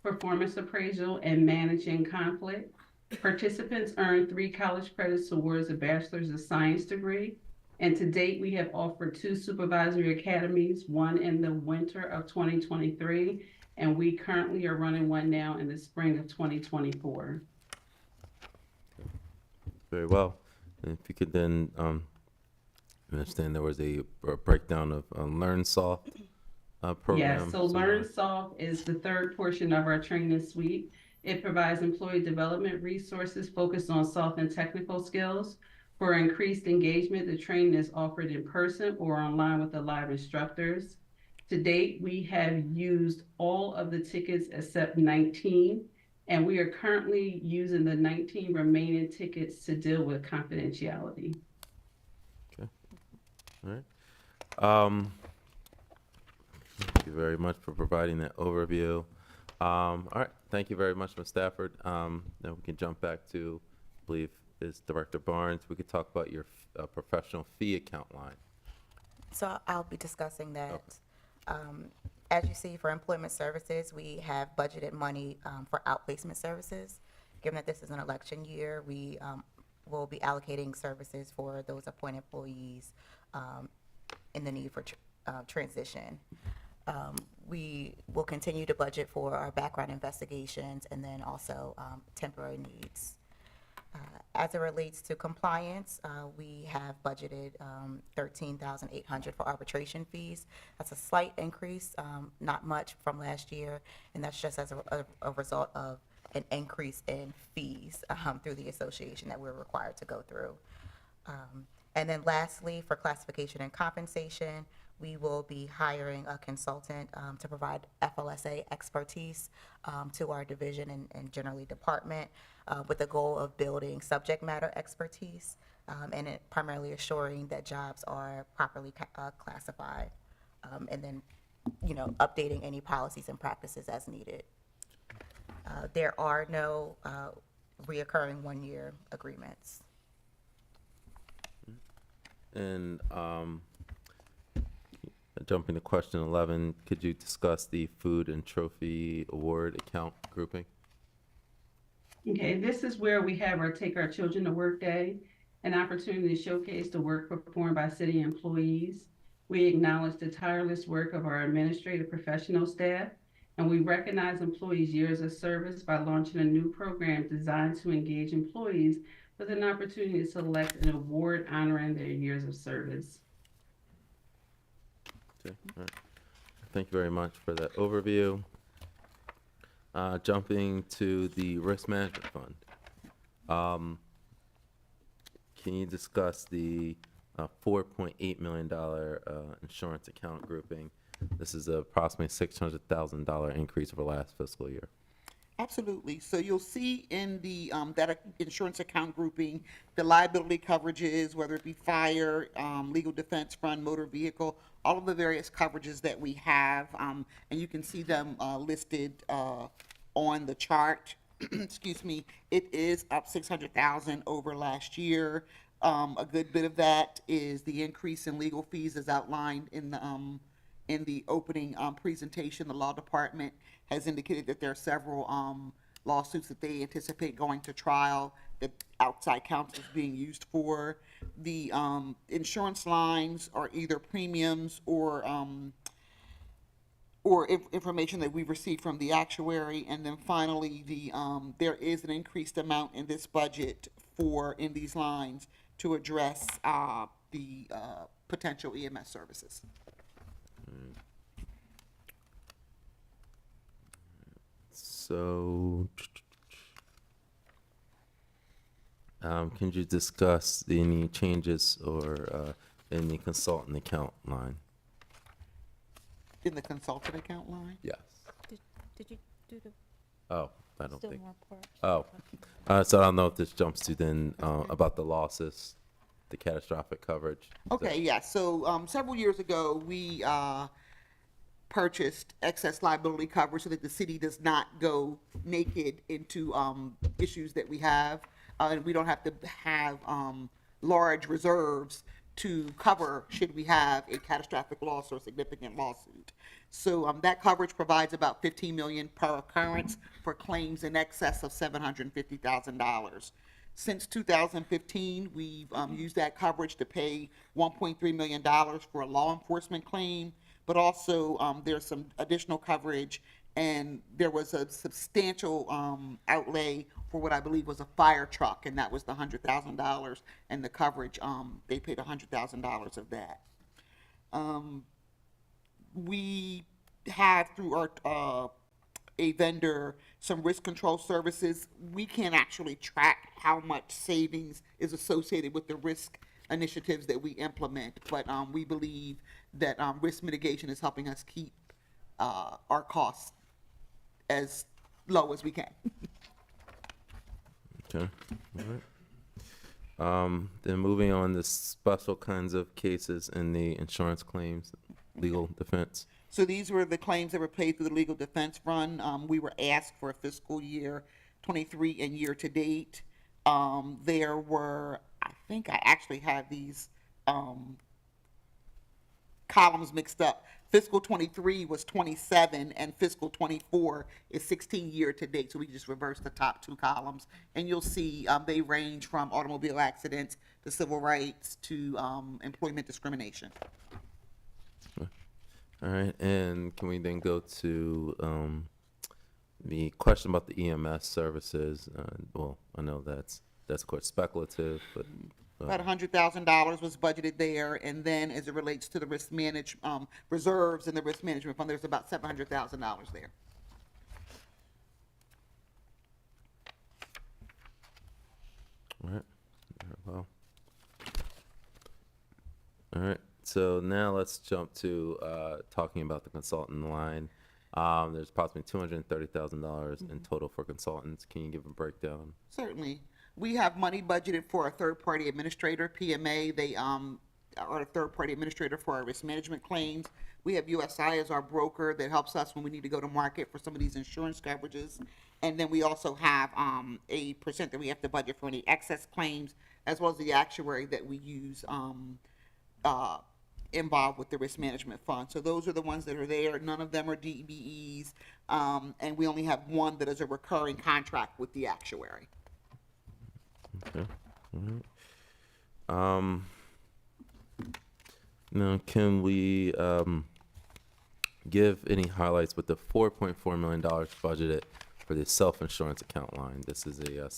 performance appraisal, and managing conflict. Participants earn 3 college credits towards a Bachelor's of Science degree. And to date, we have offered 2 supervisory academies, one in the winter of 2023, and we currently are running one now in the spring of 2024. Very well. And if you could then, I understand there was a breakdown of LearnSoft program. Yes, so LearnSoft is the third portion of our training suite. It provides employee development resources focused on soft and technical skills. For increased engagement, the training is offered in person or online with the live instructors. To date, we have used all of the tickets except 19, and we are currently using the 19 remaining tickets to deal with confidentiality. Okay. All right. Thank you very much for providing that overview. All right. Thank you very much, Ms. Stafford. Now we can jump back to, I believe, is Director Barnes. We could talk about your professional fee account line. So I'll be discussing that. As you see, for employment services, we have budgeted money for outplacement services. Given that this is an election year, we will be allocating services for those appointed employees in the need for transition. We will continue to budget for our background investigations and then also temporary needs. As it relates to compliance, we have budgeted $13,800 for arbitration fees. That's a slight increase, not much from last year, and that's just as a result of an increase in fees through the association that we're required to go through. And then lastly, for classification and compensation, we will be hiring a consultant to provide FLSA expertise to our division and generally department with the goal of building subject matter expertise and it primarily assuring that jobs are properly classified and then, updating any policies and practices as needed. There are no reoccurring one-year agreements. And jumping to question 11, could you discuss the food and trophy award account grouping? Okay, this is where we have our Take Our Children to Work Day, an opportunity to showcase the work performed by city employees. We acknowledge the tireless work of our administrative professional staff, and we recognize employees' years of service by launching a new program designed to engage employees with an opportunity to select an award honoring their years of service. Okay, all right. Thank you very much for that overview. Jumping to the risk management fund. Can you discuss the $4.8 million insurance account grouping? This is approximately $600,000 increase over last fiscal year. Absolutely. So you'll see in the that insurance account grouping, the liability coverages, whether it be fire, legal defense fund, motor vehicle, all of the various coverages that we have, and you can see them listed on the chart. Excuse me. It is up $600,000 over last year. A good bit of that is the increase in legal fees as outlined in the opening presentation. The law department has indicated that there are several lawsuits that they anticipate going to trial that outside counsel is being used for. The insurance lines are either premiums or information that we've received from the actuary. And then finally, there is an increased amount in this budget in these lines to address the potential EMS services. So, can you discuss any changes or in the consultant account line? In the consultant account line? Yes. Did you do the? Oh, I don't Still think. more part. Oh, so I don't know if this jumps to then about the losses, the catastrophic coverage. Okay, yeah. So several years ago, we purchased excess liability coverage so that the city does not go naked into issues that we have, and we don't have to have large reserves to cover should we have a catastrophic loss or a significant lawsuit. So that coverage provides about $15 million per occurrence for claims in excess of $750,000. Since 2015, we've used that coverage to pay $1.3 million for a law enforcement claim, but also there's some additional coverage, and there was a substantial outlay for what I believe was a fire truck, and that was the $100,000, and the coverage, they paid $100,000 of that. We have through our a vendor some risk control services. We can't actually track how much savings is associated with the risk initiatives that we implement, but we believe that risk mitigation is helping us keep our costs as low as we can. Okay, all right. Then moving on to special kinds of cases in the insurance claims, legal defense. So these were the claims that were paid through the legal defense fund. We were asked for fiscal year 23 and year to date. There were, I think I actually have these columns mixed up. Fiscal 23 was 27 and fiscal 24 is 16 year to date. So we just reverse the top two columns, and you'll see they range from automobile accidents to civil rights to employment discrimination. All right, and can we then go to the question about the EMS services? Well, I know that's quite speculative, but about $100,000 was budgeted there, and then as it relates to the risk reserves and the risk management fund, there's about $700,000 there. all right, well, all right. So now let's jump to talking about the consultant line. There's approximately $230,000 in total for consultants. Can you give a breakdown? Certainly. We have money budgeted for a third-party administrator, PMA. They are a third-party administrator for our risk management claims. We have USI as our broker that helps us when we need to go to market for some of these insurance coverages. And then we also have a percent that we have to budget for any excess claims, as well as the actuary that we use involved with the risk management fund. So those are the ones that are there. None of them are DBEs, and we only have one that is a recurring contract with the actuary. Okay. All right. Now, can we give any highlights with the $4.4 million budgeted for the self-insurance account line? This is a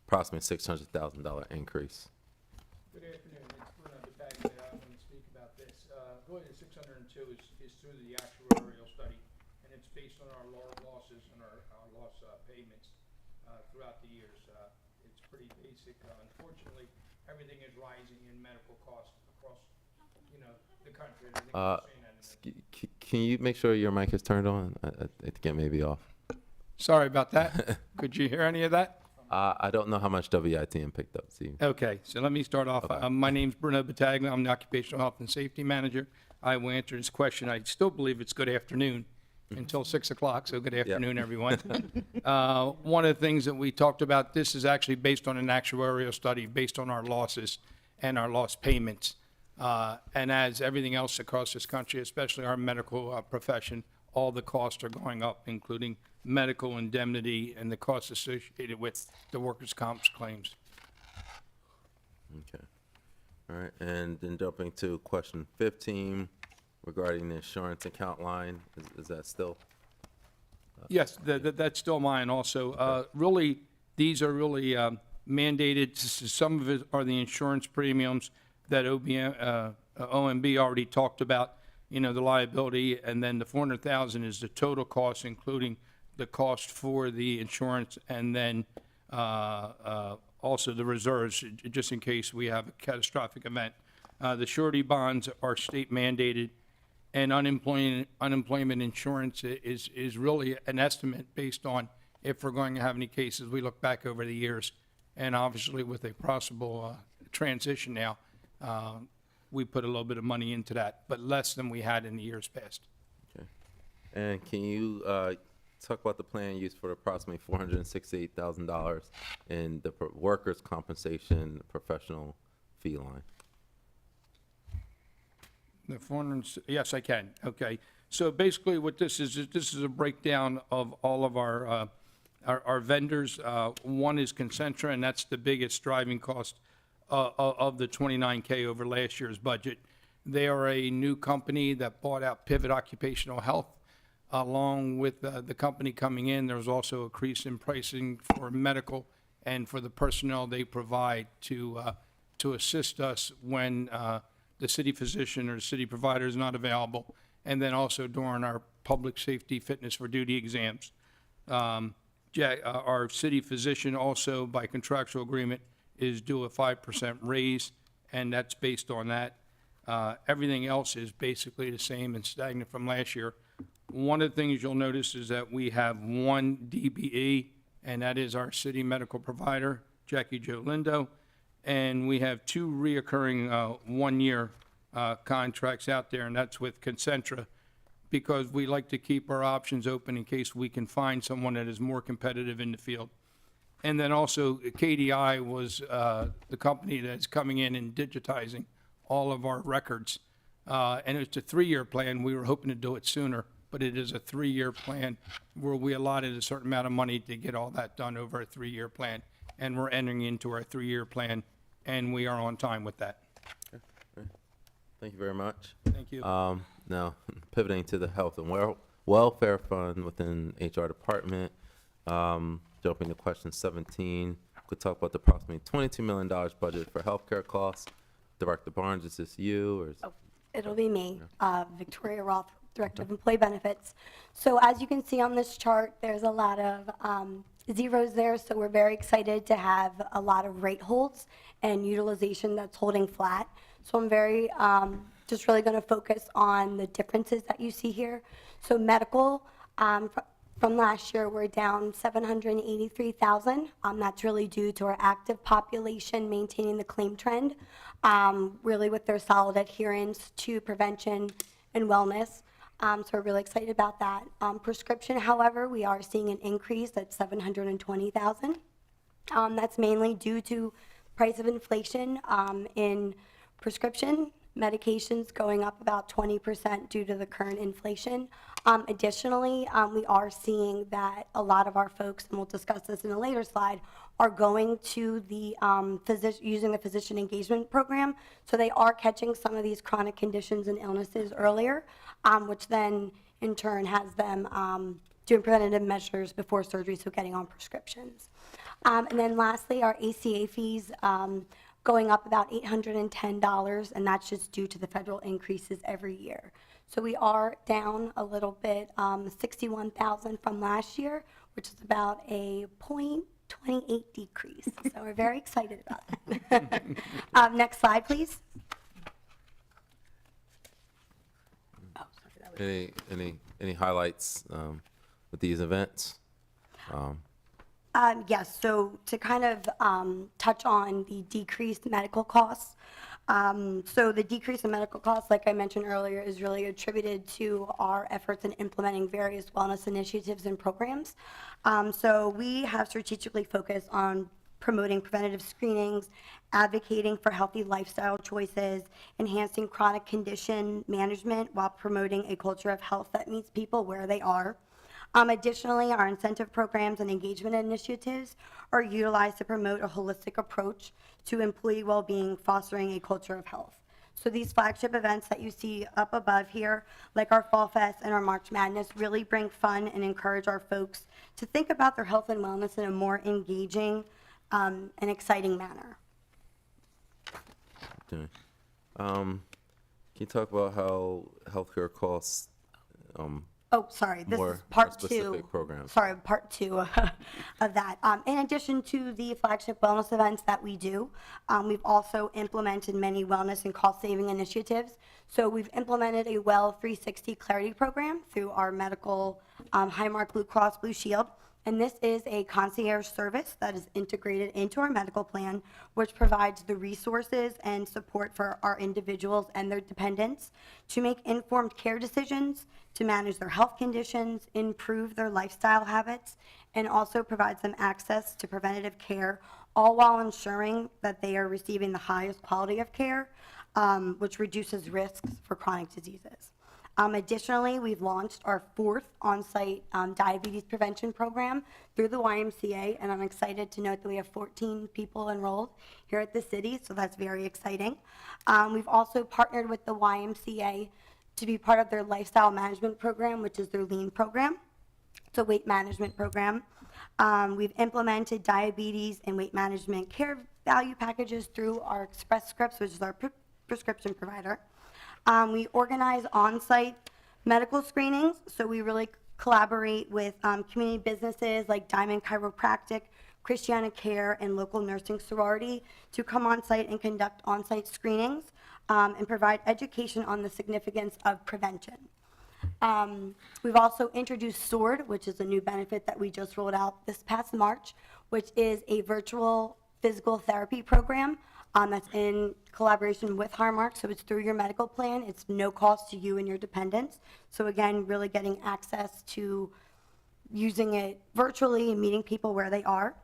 approximately $600,000 increase. Good afternoon. It's Bruno Bataglia. I'm going to speak about this. Really, the 602 is through the actuarial study, and it's based on our losses and our loss payments throughout the years. It's pretty basic. Unfortunately, everything is rising in medical costs across, the country. Can you make sure your mic is turned on? I think it may be off. Sorry about that. Could you hear any of that? I don't know how much WITM picked up, Steve. Okay, so let me start off. Okay. My name's Bruno Bataglia. I'm the Occupational Health and Safety Manager. I will answer this question. I still believe it's good afternoon until 6 o'clock, so good afternoon, everyone. One of the things that we talked about, this is actually based on an actuarial study based on our losses and our loss payments. And as everything else across this country, especially our medical profession, all the costs are going up, including medical indemnity and the costs associated with the workers' comp claims. Okay. All right, and then jumping to question 15 regarding the insurance account line, is that still? Yes, that's still mine also. Really, these are really mandated. Some of it are the insurance premiums that OMB already talked about, the liability, and then the $400,000 is the total cost, including the cost for the insurance, and then also the reserves, just in case we have a catastrophic event. The surety bonds are state mandated, and unemployment insurance is really an estimate based on if we're going to have any cases. We look back over the years, and obviously with a possible transition now, we put a little bit of money into that, but less than we had in the years past. Okay. And can you talk about the plan used for approximately $468,000 in the workers' compensation professional fee line? The 400, yes, I can, okay. So basically what this is a breakdown of all of our vendors. One is Concentra, and that's the biggest driving cost of the 29K over last year's budget. They are a new company that bought out Pivot Occupational Health. Along with the company coming in, there's also a increase in pricing for medical and for the personnel they provide to assist us when the city physician or city provider is not available, and then also during our public safety fitness for duty exams. Our city physician also, by contractual agreement, is due a 5% raise, and that's based on that. Everything else is basically the same and stagnant from last year. One of the things you'll notice is that we have one DBE, and that is our city medical provider, Jackie Jo Lindo, and we have two reoccurring one-year contracts out there, and that's with Concentra, because we like to keep our options open in case we can find someone that is more competitive in the field. And then also, KDI was the company that's coming in and digitizing all of our records. And it's a 3-year plan. We were hoping to do it sooner, but it is a 3-year plan where we allotted a certain amount of money to get all that done over a 3-year plan. And we're entering into our 3-year plan, and we are on time with that. Thank you very much. Thank you. Now, pivoting to the Health and Welfare Fund within HR Department, jumping to question 17, could talk about the approximately $22 million budget for healthcare costs. Director Barnes, is this you or? It'll be me, Victoria Roth, Director of Employee Benefits. So as you can see on this chart, there's a lot of zeros there, so we're very excited to have a lot of rate holds and utilization that's holding flat. So I'm very, just really going to focus on the differences that you see here. So medical, from last year, we're down $783,000. That's really due to our active population maintaining the claim trend, really with their solid adherence to prevention and wellness. So we're really excited about that. Prescription, however, we are seeing an increase at $720,000. That's mainly due to price of inflation in prescription medications going up about 20% due to the current inflation. Additionally, we are seeing that a lot of our folks, and we'll discuss this in a later slide, are going to the using the physician engagement program. So they are catching some of these chronic conditions and illnesses earlier, which then in turn has them doing preventative measures before surgery, so getting on prescriptions. And then lastly, our ACA fees going up about $810, and that's just due to the federal increases every year. So we are down a little bit, 61,000 from last year, which is about a 0.28 decrease. So we're very excited about that. Next slide, please. Oh, sorry, that was Any highlights with these events? Yes, so to kind of touch on the decreased medical costs. So the decrease in medical costs, like I mentioned earlier, is really attributed to our efforts in implementing various wellness initiatives and programs. So we have strategically focused on promoting preventative screenings, advocating for healthy lifestyle choices, enhancing chronic condition management while promoting a culture of health that meets people where they are. Additionally, our incentive programs and engagement initiatives are utilized to promote a holistic approach to employee well-being, fostering a culture of health. So these flagship events that you see up above here, like our Fall Fest and our March Madness, really bring fun and encourage our folks to think about their health and wellness in a more engaging and exciting manner. Okay. Can you talk about how healthcare costs Oh, sorry, this more is part specific 2. programs? Sorry, part 2 of that. In addition to the flagship wellness events that we do, we've also implemented many wellness and cost-saving initiatives. So we've implemented a Well 360 Clarity program through our medical Highmark Blue Cross Blue Shield. And this is a concierge service that is integrated into our medical plan, which provides the resources and support for our individuals and their dependents to make informed care decisions, to manage their health conditions, improve their lifestyle habits, and also provides them access to preventative care, all while ensuring that they are receiving the highest quality of care. which reduces risks for chronic diseases. Additionally, we've launched our 4th on-site diabetes prevention program through the YMCA, and I'm excited to note that we have 14 people enrolled here at the city, so that's very exciting. We've also partnered with the YMCA to be part of their lifestyle management program, which is their LEAN program. It's a weight management program. We've implemented diabetes and weight management care value packages through our Express Scripts, which is our prescription provider. We organize on-site medical screenings, so we really collaborate with community businesses like Diamond Chiropractic, Christiana Care, and local nursing sorority to come on-site and conduct on-site screenings and provide education on the significance of prevention. We've also introduced SWORD, which is a new benefit that we just rolled out this past March, which is a virtual physical therapy program that's in collaboration with Highmark. So it's through your medical plan. It's no cost to you and your dependents. So again, really getting access to using it virtually and meeting people where they are.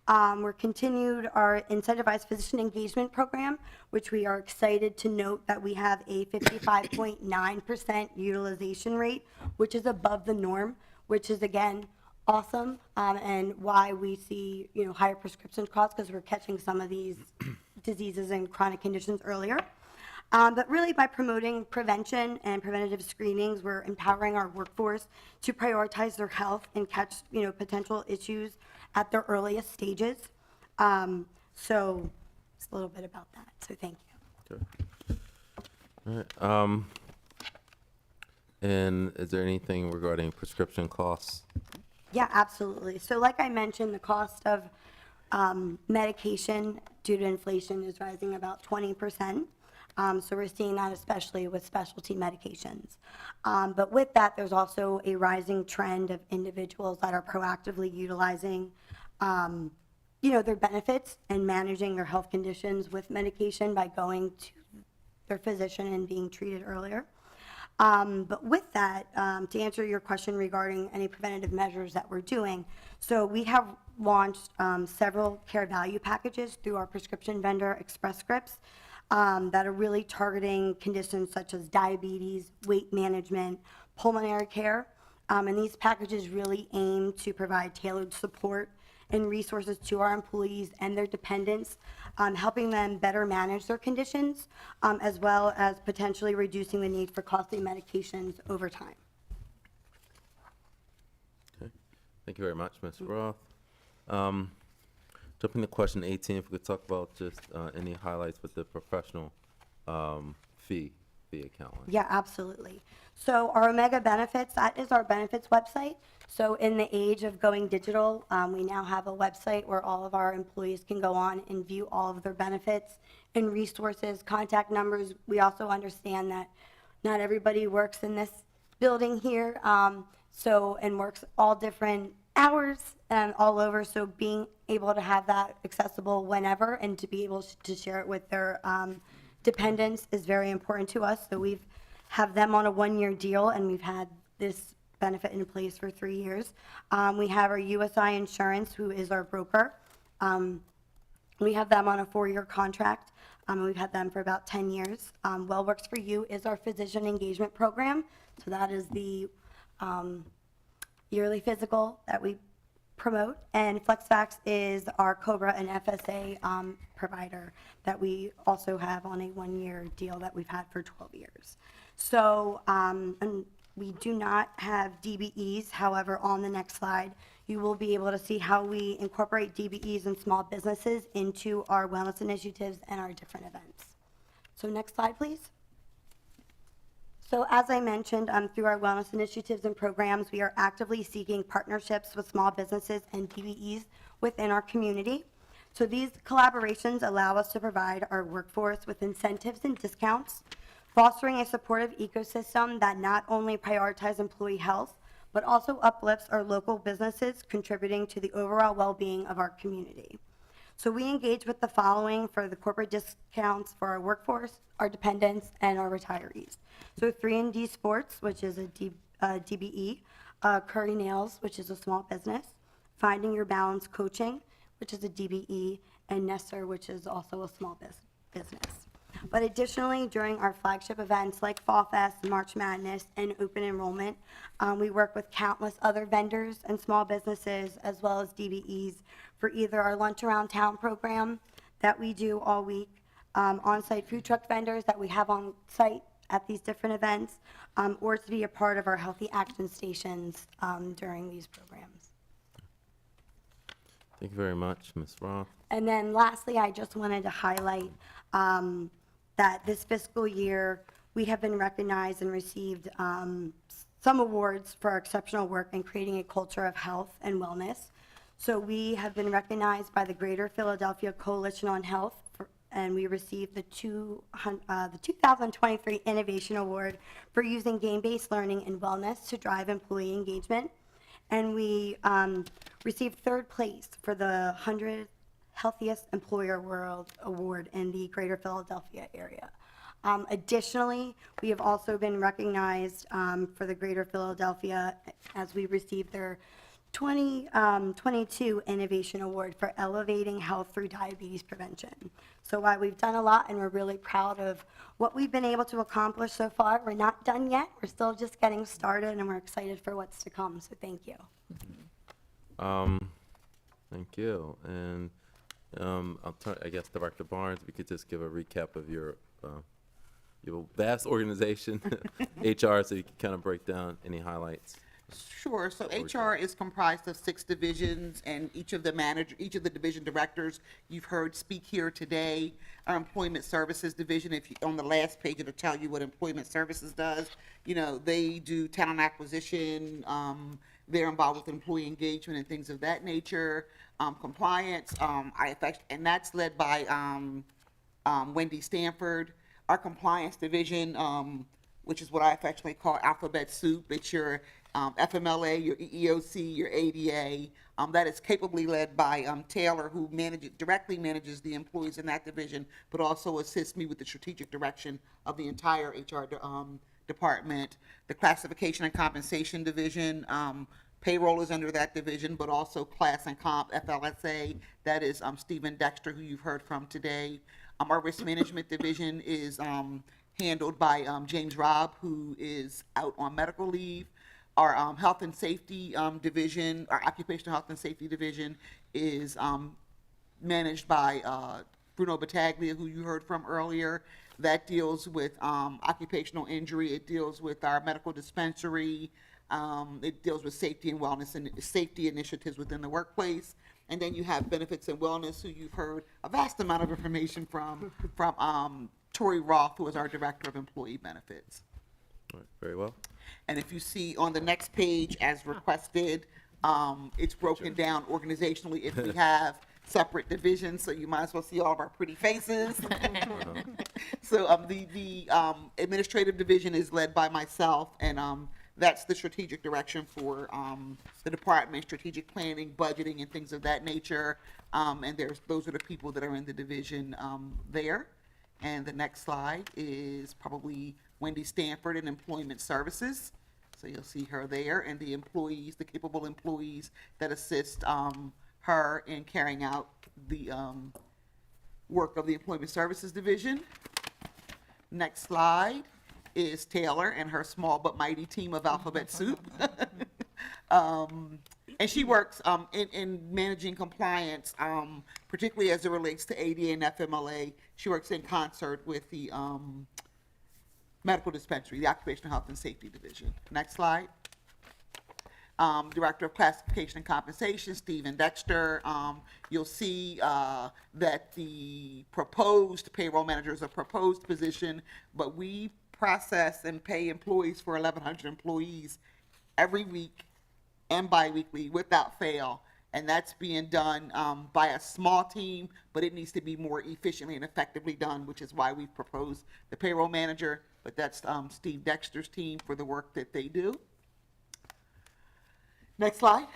We're continued our incentivized physician engagement program, which we are excited to note that we have a 55.9% utilization rate, which is above the norm, which is again awesome, and why we see higher prescription costs, because we're catching some of these diseases and chronic conditions earlier. But really, by promoting prevention and preventative screenings, we're empowering our workforce to prioritize their health and catch potential issues at their earliest stages. So it's a little bit about that. So thank you. Okay. All right. And is there anything regarding prescription costs? Yeah, absolutely. So like I mentioned, the cost of medication due to inflation is rising about 20%. So we're seeing that especially with specialty medications. But with that, there's also a rising trend of individuals that are proactively utilizing their benefits and managing their health conditions with medication by going to their physician and being treated earlier. But with that, to answer your question regarding any preventative measures that we're doing, so we have launched several care value packages through our prescription vendor Express Scripts that are really targeting conditions such as diabetes, weight management, pulmonary care. And these packages really aim to provide tailored support and resources to our employees and their dependents, helping them better manage their conditions, as well as potentially reducing the need for costly medications over time. Okay. Thank you very much, Ms. Roth. Jumping to question 18, if we could talk about just any highlights with the professional fee account line. Yeah, absolutely. So our Omega Benefits, that is our benefits website. So in the age of going digital, we now have a website where all of our employees can go on and view all of their benefits and resources, contact numbers. We also understand that not everybody works in this building here, and works all different hours and all over. So being able to have that accessible whenever and to be able to share it with their dependents is very important to us. So we've have them on a 1-year deal, and we've had this benefit in place for 3 years. We have our USI Insurance, who is our broker. We have them on a 4-year contract. We've had them for about 10 years. Well Works for You is our physician engagement program. So that is the yearly physical that we promote. And FlexFax is our COBRA and FSA provider that we also have on a 1-year deal that we've had for 12 years. So, and we do not have DBEs. However, on the next slide, you will be able to see how we incorporate DBEs and small businesses into our wellness initiatives and our different events. So next slide, please. So as I mentioned, through our wellness initiatives and programs, we are actively seeking partnerships with small businesses and DBEs within our community. So these collaborations allow us to provide our workforce with incentives and discounts, fostering a supportive ecosystem that not only prioritizes employee health, but also uplifts our local businesses, contributing to the overall well-being of our community. So we engage with the following for the corporate discounts for our workforce, our dependents, and our retirees. So 3&D Sports, which is a DBE, Curry Nails, which is a small business, Finding Your Balance Coaching, which is a DBE, and Nestor, which is also a small business. But additionally, during our flagship events like Fall Fest, March Madness, and Open Enrollment, we work with countless other vendors and small businesses, as well as DBEs, for either our Lunch Around Town program that we do all week, on-site food truck vendors that we have on site at these different events, or to be a part of our Healthy Action Stations during these programs. Thank you very much, Ms. Roth. And then lastly, I just wanted to highlight that this fiscal year, we have been recognized and received some awards for our exceptional work in creating a culture of health and wellness. So we have been recognized by the Greater Philadelphia Coalition on Health, and we received the 2023 Innovation Award for using game-based learning and wellness to drive employee engagement. And we received third place for the 100 Healthiest Employer World Award in the Greater Philadelphia area. Additionally, we have also been recognized for the Greater Philadelphia as we received their 2022 Innovation Award for elevating health through diabetes prevention. So while we've done a lot and we're really proud of what we've been able to accomplish so far, we're not done yet. We're still just getting started and we're excited for what's to come. So thank you. Thank you. And I'll turn, I guess, Director Barnes, we could just give a recap of your vast organization, HR, so you can kind of break down any highlights. Sure. So HR is comprised of 6 divisions, and each of the division directors you've heard speak here today. Our Employment Services Division, if you, on the last page, it'll tell you what Employment Services does. You know, they do talent acquisition. They're involved with employee engagement and things of that nature. Compliance, and that's led by Wendy Stanford. Our Compliance Division, which is what I affectionately call alphabet soup. It's your FMLA, your EEOC, your ADA. That is capably led by Taylor, who directly manages the employees in that division, but also assists me with the strategic direction of the entire HR department. The Classification and Compensation Division, payroll is under that division, but also Class and Comp, FLSA. That is Stephen Dexter, who you've heard from today. Our Risk Management Division is handled by James Robb, who is out on medical leave. Our Health and Safety Division, our Occupational Health and Safety Division is managed by Bruno Battaglia, who you heard from earlier. That deals with occupational injury. It deals with our medical dispensary. It deals with safety and wellness and safety initiatives within the workplace. And then you have Benefits and Wellness, who you've heard a vast amount of information from Tori Roth, who is our Director of Employee Benefits. All right, very well. And if you see on the next page, as requested, it's broken down organizationally if we have separate divisions, so you might as well see all of our pretty faces. So the administrative division is led by myself, and that's the strategic direction for the department, strategic planning, budgeting, and things of that nature. And those are the people that are in the division there. And the next slide is probably Wendy Stanford in Employment Services. So you'll see her there, and the employees, the capable employees that assist her in carrying out the work of the Employment Services Division. Next slide is Taylor and her small but mighty team of alphabet soup. And she works in managing compliance, particularly as it relates to ADA and FMLA. She works in concert with the medical dispensary, the Occupational Health and Safety Division. Next slide. Director of Classification and Compensation, Stephen Dexter. You'll see that the proposed payroll manager is a proposed position, but we process and pay employees for 1,100 employees every week and biweekly without fail. And that's being done by a small team, but it needs to be more efficiently and effectively done, which is why we've proposed the payroll manager. But that's Steve Dexter's team for the work that they do. Next slide.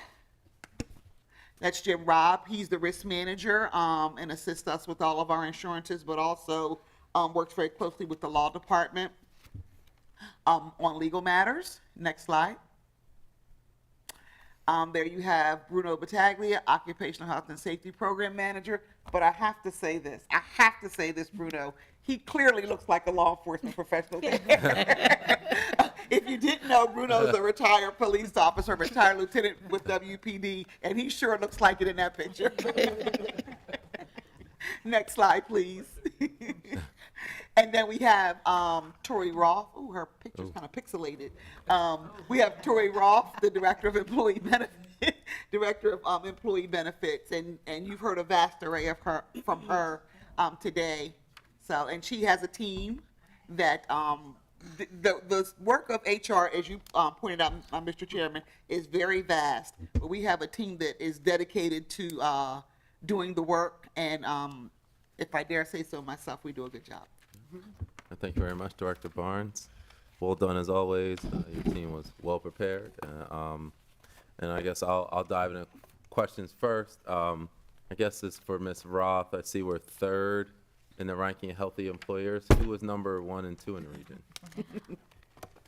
That's Jim Robb. He's the risk manager and assists us with all of our insurances, but also works very closely with the law department on legal matters. Next slide. There you have Bruno Battaglia, Occupational Health and Safety Program Manager. But I have to say this, Bruno, he clearly looks like a law enforcement professional. If you didn't know, Bruno's a retired police officer, retired lieutenant with WPD, and he sure looks like it in that picture. Next slide, please. And then we have Tori Roth. Ooh, her picture's kind of pixelated. We have Tori Roth, the Director of Employee Benefits, Employee Benefits, and you've heard a vast array of her from her today. So, and she has a team that the work of HR, as you pointed out, Mr. Chairman, is very vast. But we have a team that is dedicated to doing the work, and if I dare say so myself, we do a good job. Thank you very much, Director Barnes. Well done as always. Your team was well prepared. And I guess I'll dive into questions first. I guess it's for Ms. Roth. I see we're third in the ranking of healthy employers. Who was number 1 and 2 in the region?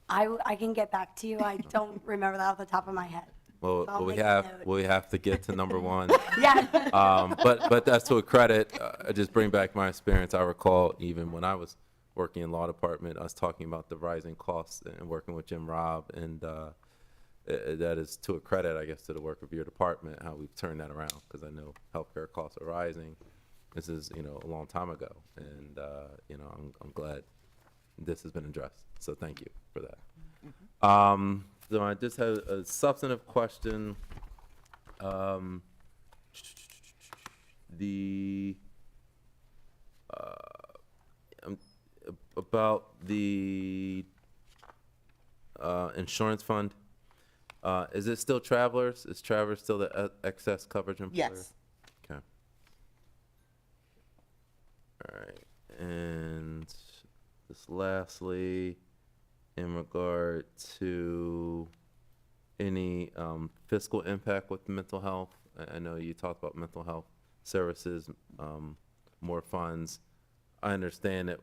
I can get back to you. I don't remember that off the top of my head. Well, I'll we make a have note. we have to get to number 1. Yeah. But that's to a credit. I just bring back my experience. I recall even when I was working in law department, us talking about the rising costs and working with Jim Robb, and that is to a credit, I guess, to the work of your department, how we've turned that around, because I know healthcare costs are rising. This is, a long time ago, and, I'm glad this has been addressed, so thank you for that. So I just had a substantive question. About the insurance fund. Is it still Travelers? Is Travelers still the excess coverage employer? Yes. Okay. All right. And just lastly, in regard to any fiscal impact with mental health, I know you talked about mental health services, more funds. I understand that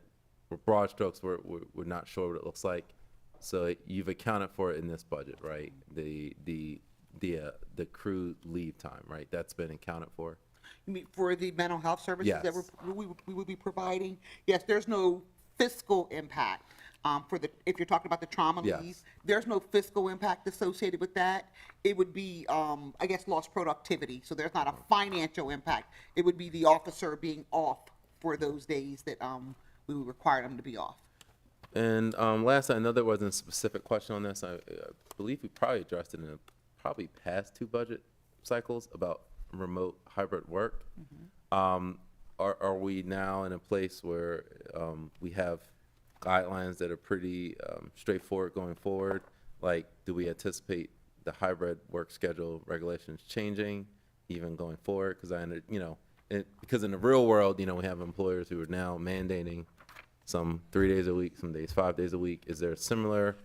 with broad strokes, we're not sure what it looks like. So you've accounted for it in this budget, right? The accrued leave time, right? That's been accounted for? You mean for the mental health services that Yes. we would be providing? Yes, there's no fiscal impact if you're talking about the trauma Yes. leave. There's no fiscal impact associated with that. It would be, I guess, lost productivity. So there's not a financial impact. It would be the officer being off for those days that we would require them to be off. And last, I know there wasn't a specific question on this. I believe we probably addressed it in probably past 2 budget cycles about remote hybrid work. Are we now in a place where we have guidelines that are pretty straightforward going forward? Like, do we anticipate the hybrid work schedule regulations changing even going forward? Because because in the real world, we have employers who are now mandating some 3 days a week, some days 5 days a week. Is there a similar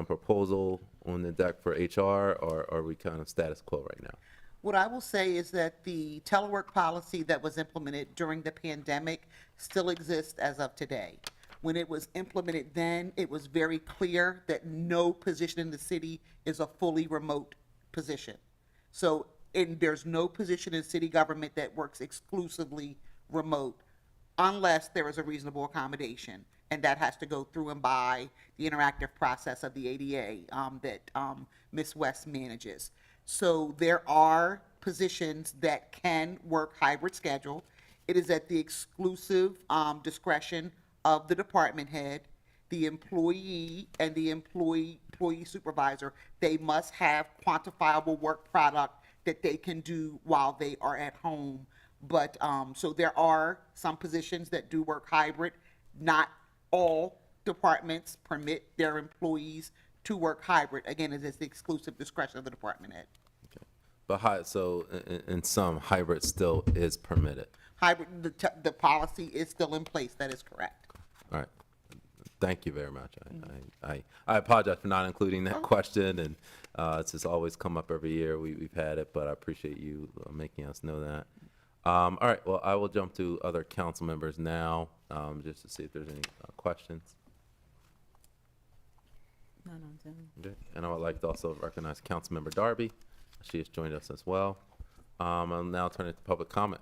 proposal on the deck for HR, or are we kind of status quo right now? What I will say is that the telework policy that was implemented during the pandemic still exists as of today. When it was implemented then, it was very clear that no position in the city is a fully remote position. So, and there's no position in city government that works exclusively remote unless there is a reasonable accommodation. And that has to go through and by the interactive process of the ADA that Ms. West manages. So there are positions that can work hybrid schedule. It is at the exclusive discretion of the department head, the employee, and the employee supervisor. They must have quantifiable work product that they can do while they are at home. But so there are some positions that do work hybrid. Not all departments permit their employees to work hybrid. Again, it is the exclusive discretion of the department head. Okay. But so in some, hybrid still is permitted. Hybrid, the policy is still in place. That is correct. All right. Thank you very much. I apologize for not including that question, and it's just always come up every year. We've had it, but I appreciate you making us know that. All right. Well, I will jump to other council members now, just to see if there's any questions. None on Zoom. Okay. And I would like to also recognize Councilmember Darby. She has joined us as well. I'll now turn it to public comment.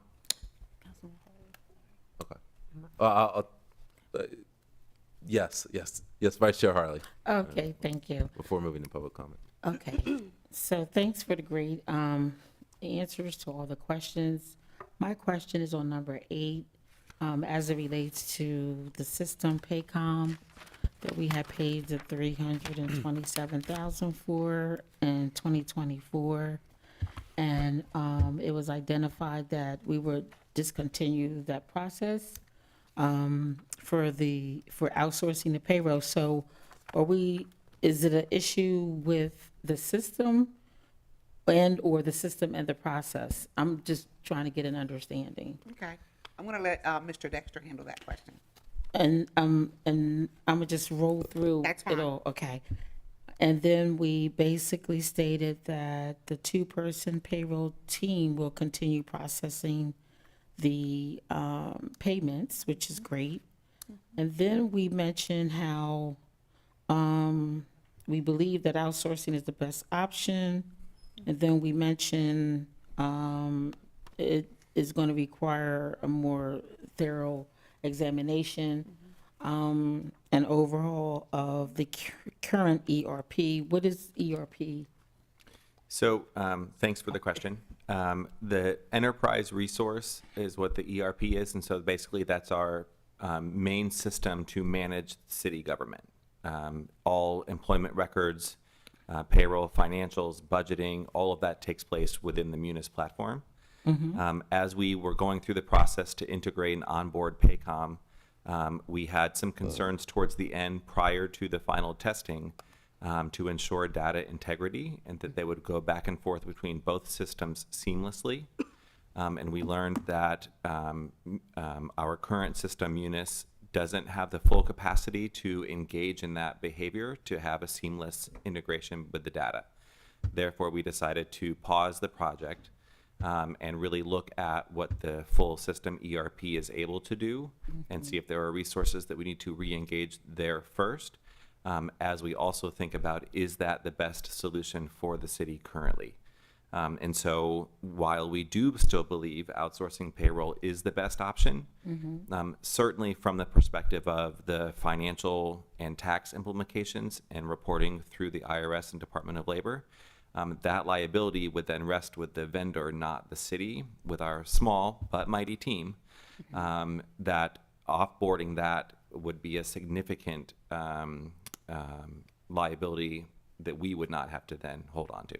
Okay. Yes, Vice Chair Harley. Okay, thank you. Before moving to public comment. Okay, so thanks for the great answers to all the questions. My question is on number 8, as it relates to the system Paycom that we had paid the $327,000 for in 2024. And it was identified that we would discontinue that process for outsourcing the payroll. So is it an issue with the system or the system and the process? I'm just trying to get an understanding. Okay. I'm going to let Mr. Dexter handle that question. And I'm gonna just roll through That's it fine. all, okay. And then we basically stated that the 2-person payroll team will continue processing the payments, which is great. And then we mentioned how we believe that outsourcing is the best option. And then we mentioned it is going to require a more thorough examination and overhaul of the current ERP. What is ERP? So thanks for the question. The enterprise resource is what the ERP is, and so basically that's our main system to manage city government. All employment records, payroll, financials, budgeting, all of that takes place within the Munis platform. As we were going through the process to integrate and onboard Paycom, we had some concerns towards the end prior to the final testing to ensure data integrity and that they would go back and forth between both systems seamlessly. And we learned that our current system, Munis, doesn't have the full capacity to engage in that behavior to have a seamless integration with the data. Therefore, we decided to pause the project and really look at what the full system ERP is able to do and see if there are resources that we need to re-engage there first, as we also think about, is that the best solution for the city currently? And so while we do still believe outsourcing payroll is the best option, certainly from the perspective of the financial and tax implications and reporting through the IRS and Department of Labor, that liability would then rest with the vendor, not the city, with our small but mighty team. That offboarding that would be a significant liability that we would not have to then hold on to.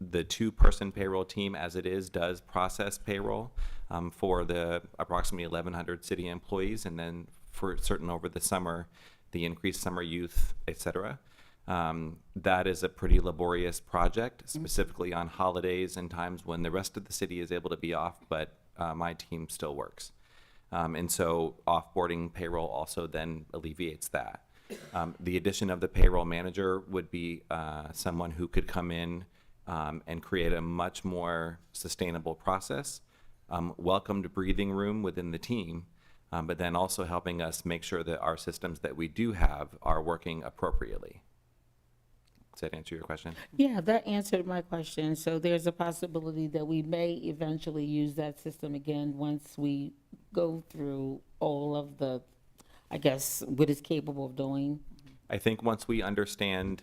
The 2-person payroll team, as it is, does process payroll for the approximately 1,100 city employees, and then for certain over the summer, the increased summer youth, et cetera. That is a pretty laborious project, specifically on holidays and times when the rest of the city is able to be off, but my team still works. And so offboarding payroll also then alleviates that. The addition of the payroll manager would be someone who could come in and create a much more sustainable process, welcomed breathing room within the team, but then also helping us make sure that our systems that we do have are working appropriately. Does that answer your question? Yeah, that answered my question. So there's a possibility that we may eventually use that system again once we go through all of the, I guess, what it's capable of doing. I think once we understand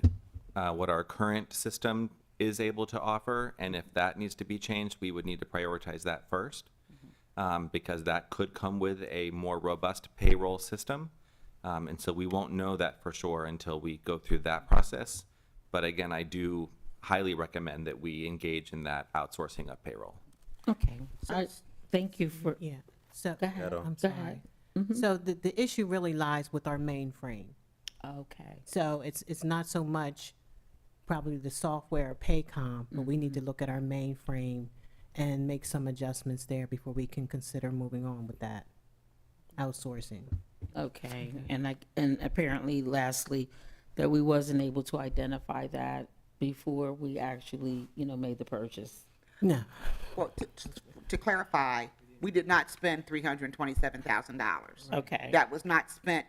what our current system is able to offer, and if that needs to be changed, we would need to prioritize that first, because that could come with a more robust payroll system. And so we won't know that for sure until we go through that process. But again, I do highly recommend that we engage in that outsourcing of payroll. Okay, thank you for, Yeah, so, go ahead. I'm Go sorry. ahead. So the issue really lies with our mainframe. Okay. So it's not so much probably the software or Paycom, but we need to look at our mainframe and make some adjustments there before we can consider moving on with that outsourcing. Okay, and apparently lastly, that we wasn't able to identify that before we actually, made the purchase. No. Well, to clarify, we did not spend $327,000. Okay. That was not spent.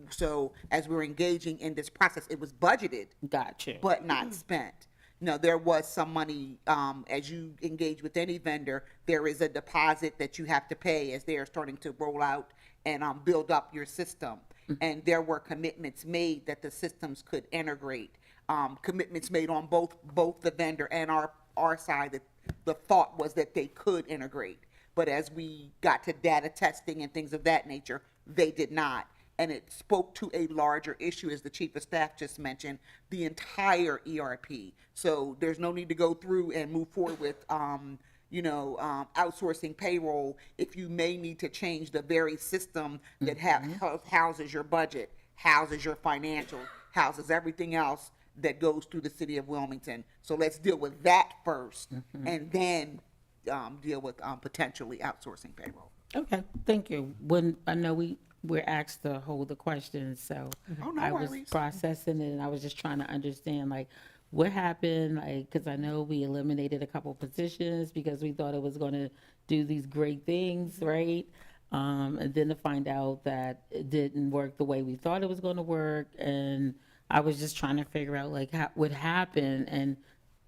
So as we're engaging in this process, it was budgeted, Gotcha. but not spent. No, there was some money, as you engage with any vendor, there is a deposit that you have to pay as they are starting to roll out and build up your system. And there were commitments made that the systems could integrate. Commitments made on both the vendor and our side, that the thought was that they could integrate. But as we got to data testing and things of that nature, they did not. And it spoke to a larger issue, as the chief of staff just mentioned, the entire ERP. So there's no need to go through and move forward with, outsourcing payroll if you may need to change the very system that houses your budget, houses your financial, houses everything else that goes through the city of Wilmington. So let's deal with that first, and then deal with potentially outsourcing payroll. Okay, thank you. When, I know we're asked to hold the questions, so Oh, no I was worries. processing it, and I was just trying to understand, like, what happened, like, because I know we eliminated a couple positions because we thought it was going to do these great things, right? And then to find out that it didn't work the way we thought it was going to work, and I was just trying to figure out, like, what happened, and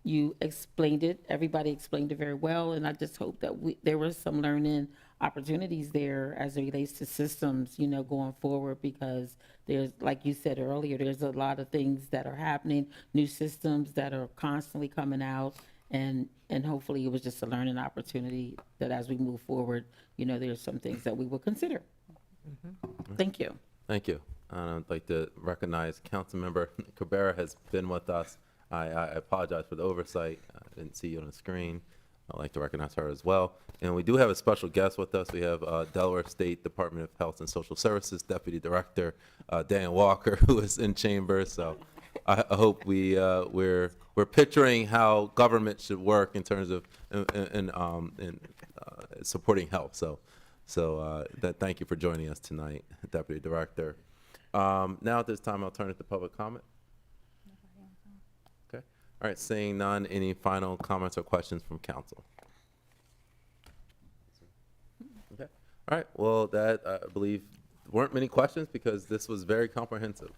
you explained it, everybody explained it very well, and I just hope that there was some learning opportunities there as it relates to systems, going forward, because there's, like you said earlier, there's a lot of things that are happening, new systems that are constantly coming out, and hopefully it was just a learning opportunity that as we move forward, there's some things that we will consider. Thank you. Thank you. I'd like to recognize Councilmember Cabrera has been with us. I apologize for the oversight. I didn't see you on the screen. I'd like to recognize her as well. And we do have a special guest with us. We have Delaware State Department of Health and Social Services Deputy Director Dan Walker, who is in chambers. So I hope we're picturing how government should work in terms of supporting health. So thank you for joining us tonight, Deputy Director. Now at this time, I'll turn it to public comment. Okay. All right. Seeing none, any final comments or questions from council? Okay. All right. Well, that I believe weren't many questions because this was very comprehensive.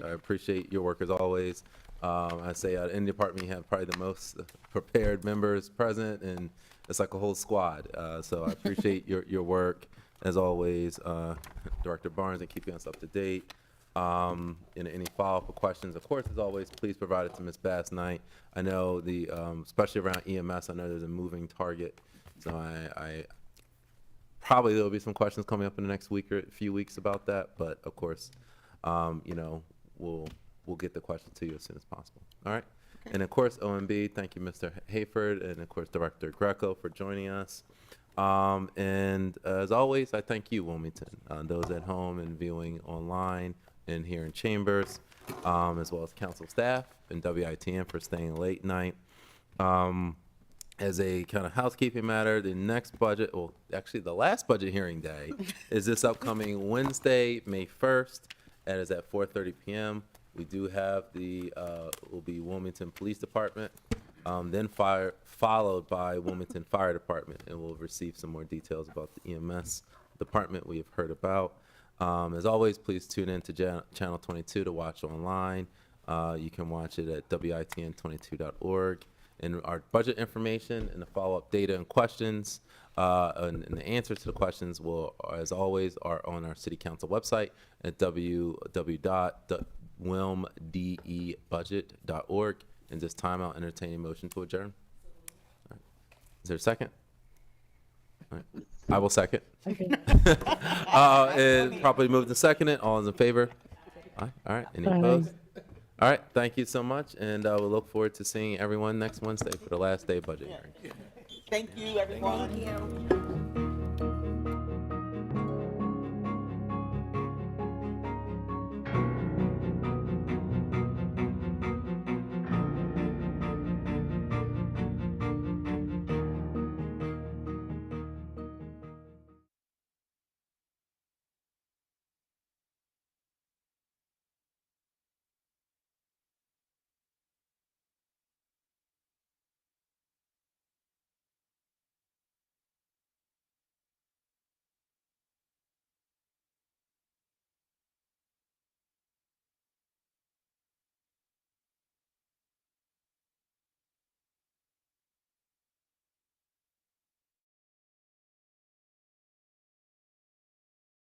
I appreciate your work as always. I say in the department you have probably the most prepared members present, and it's like a whole squad. So I appreciate your work as always, Director Barnes, and keeping us up to date. Any follow-up questions, of course, as always, please provide it to Ms. Bass Knight. I know especially around EMS, I know there's a moving target. So I probably there'll be some questions coming up in the next week or a few weeks about that. But of course, we'll get the question to you as soon as possible. All right. Okay. And of course, OMB, thank you, Mr. Hayford, and of course, Director Greco for joining us. And as always, I thank you, Wilmington, those at home and viewing online and here in chambers, as well as council staff and WITN for staying late night. As a kind of housekeeping matter, the next budget, well, actually the last budget hearing day is this upcoming Wednesday, May 1st. That is at 4:30 p.m. We do have will be Wilmington Police Department, then followed by Wilmington Fire Department, and we'll receive some more details about the EMS department we have heard about. As always, please tune in to Channel 22 to watch online. You can watch it at WITN22.org. And our budget information and the follow-up data and questions and the answers to the questions will, as always, are on our City Council website at www.wilmdebudget.org. And this time, I'll entertain a motion to adjourn. All right. Is there a second? All right. I will second. And properly moved and seconded. All is in favor? All right. Any opposed? All right. Thank you so much. And we'll look forward to seeing everyone next Wednesday for the last day budget hearing. Thank you, everyone. Thank you.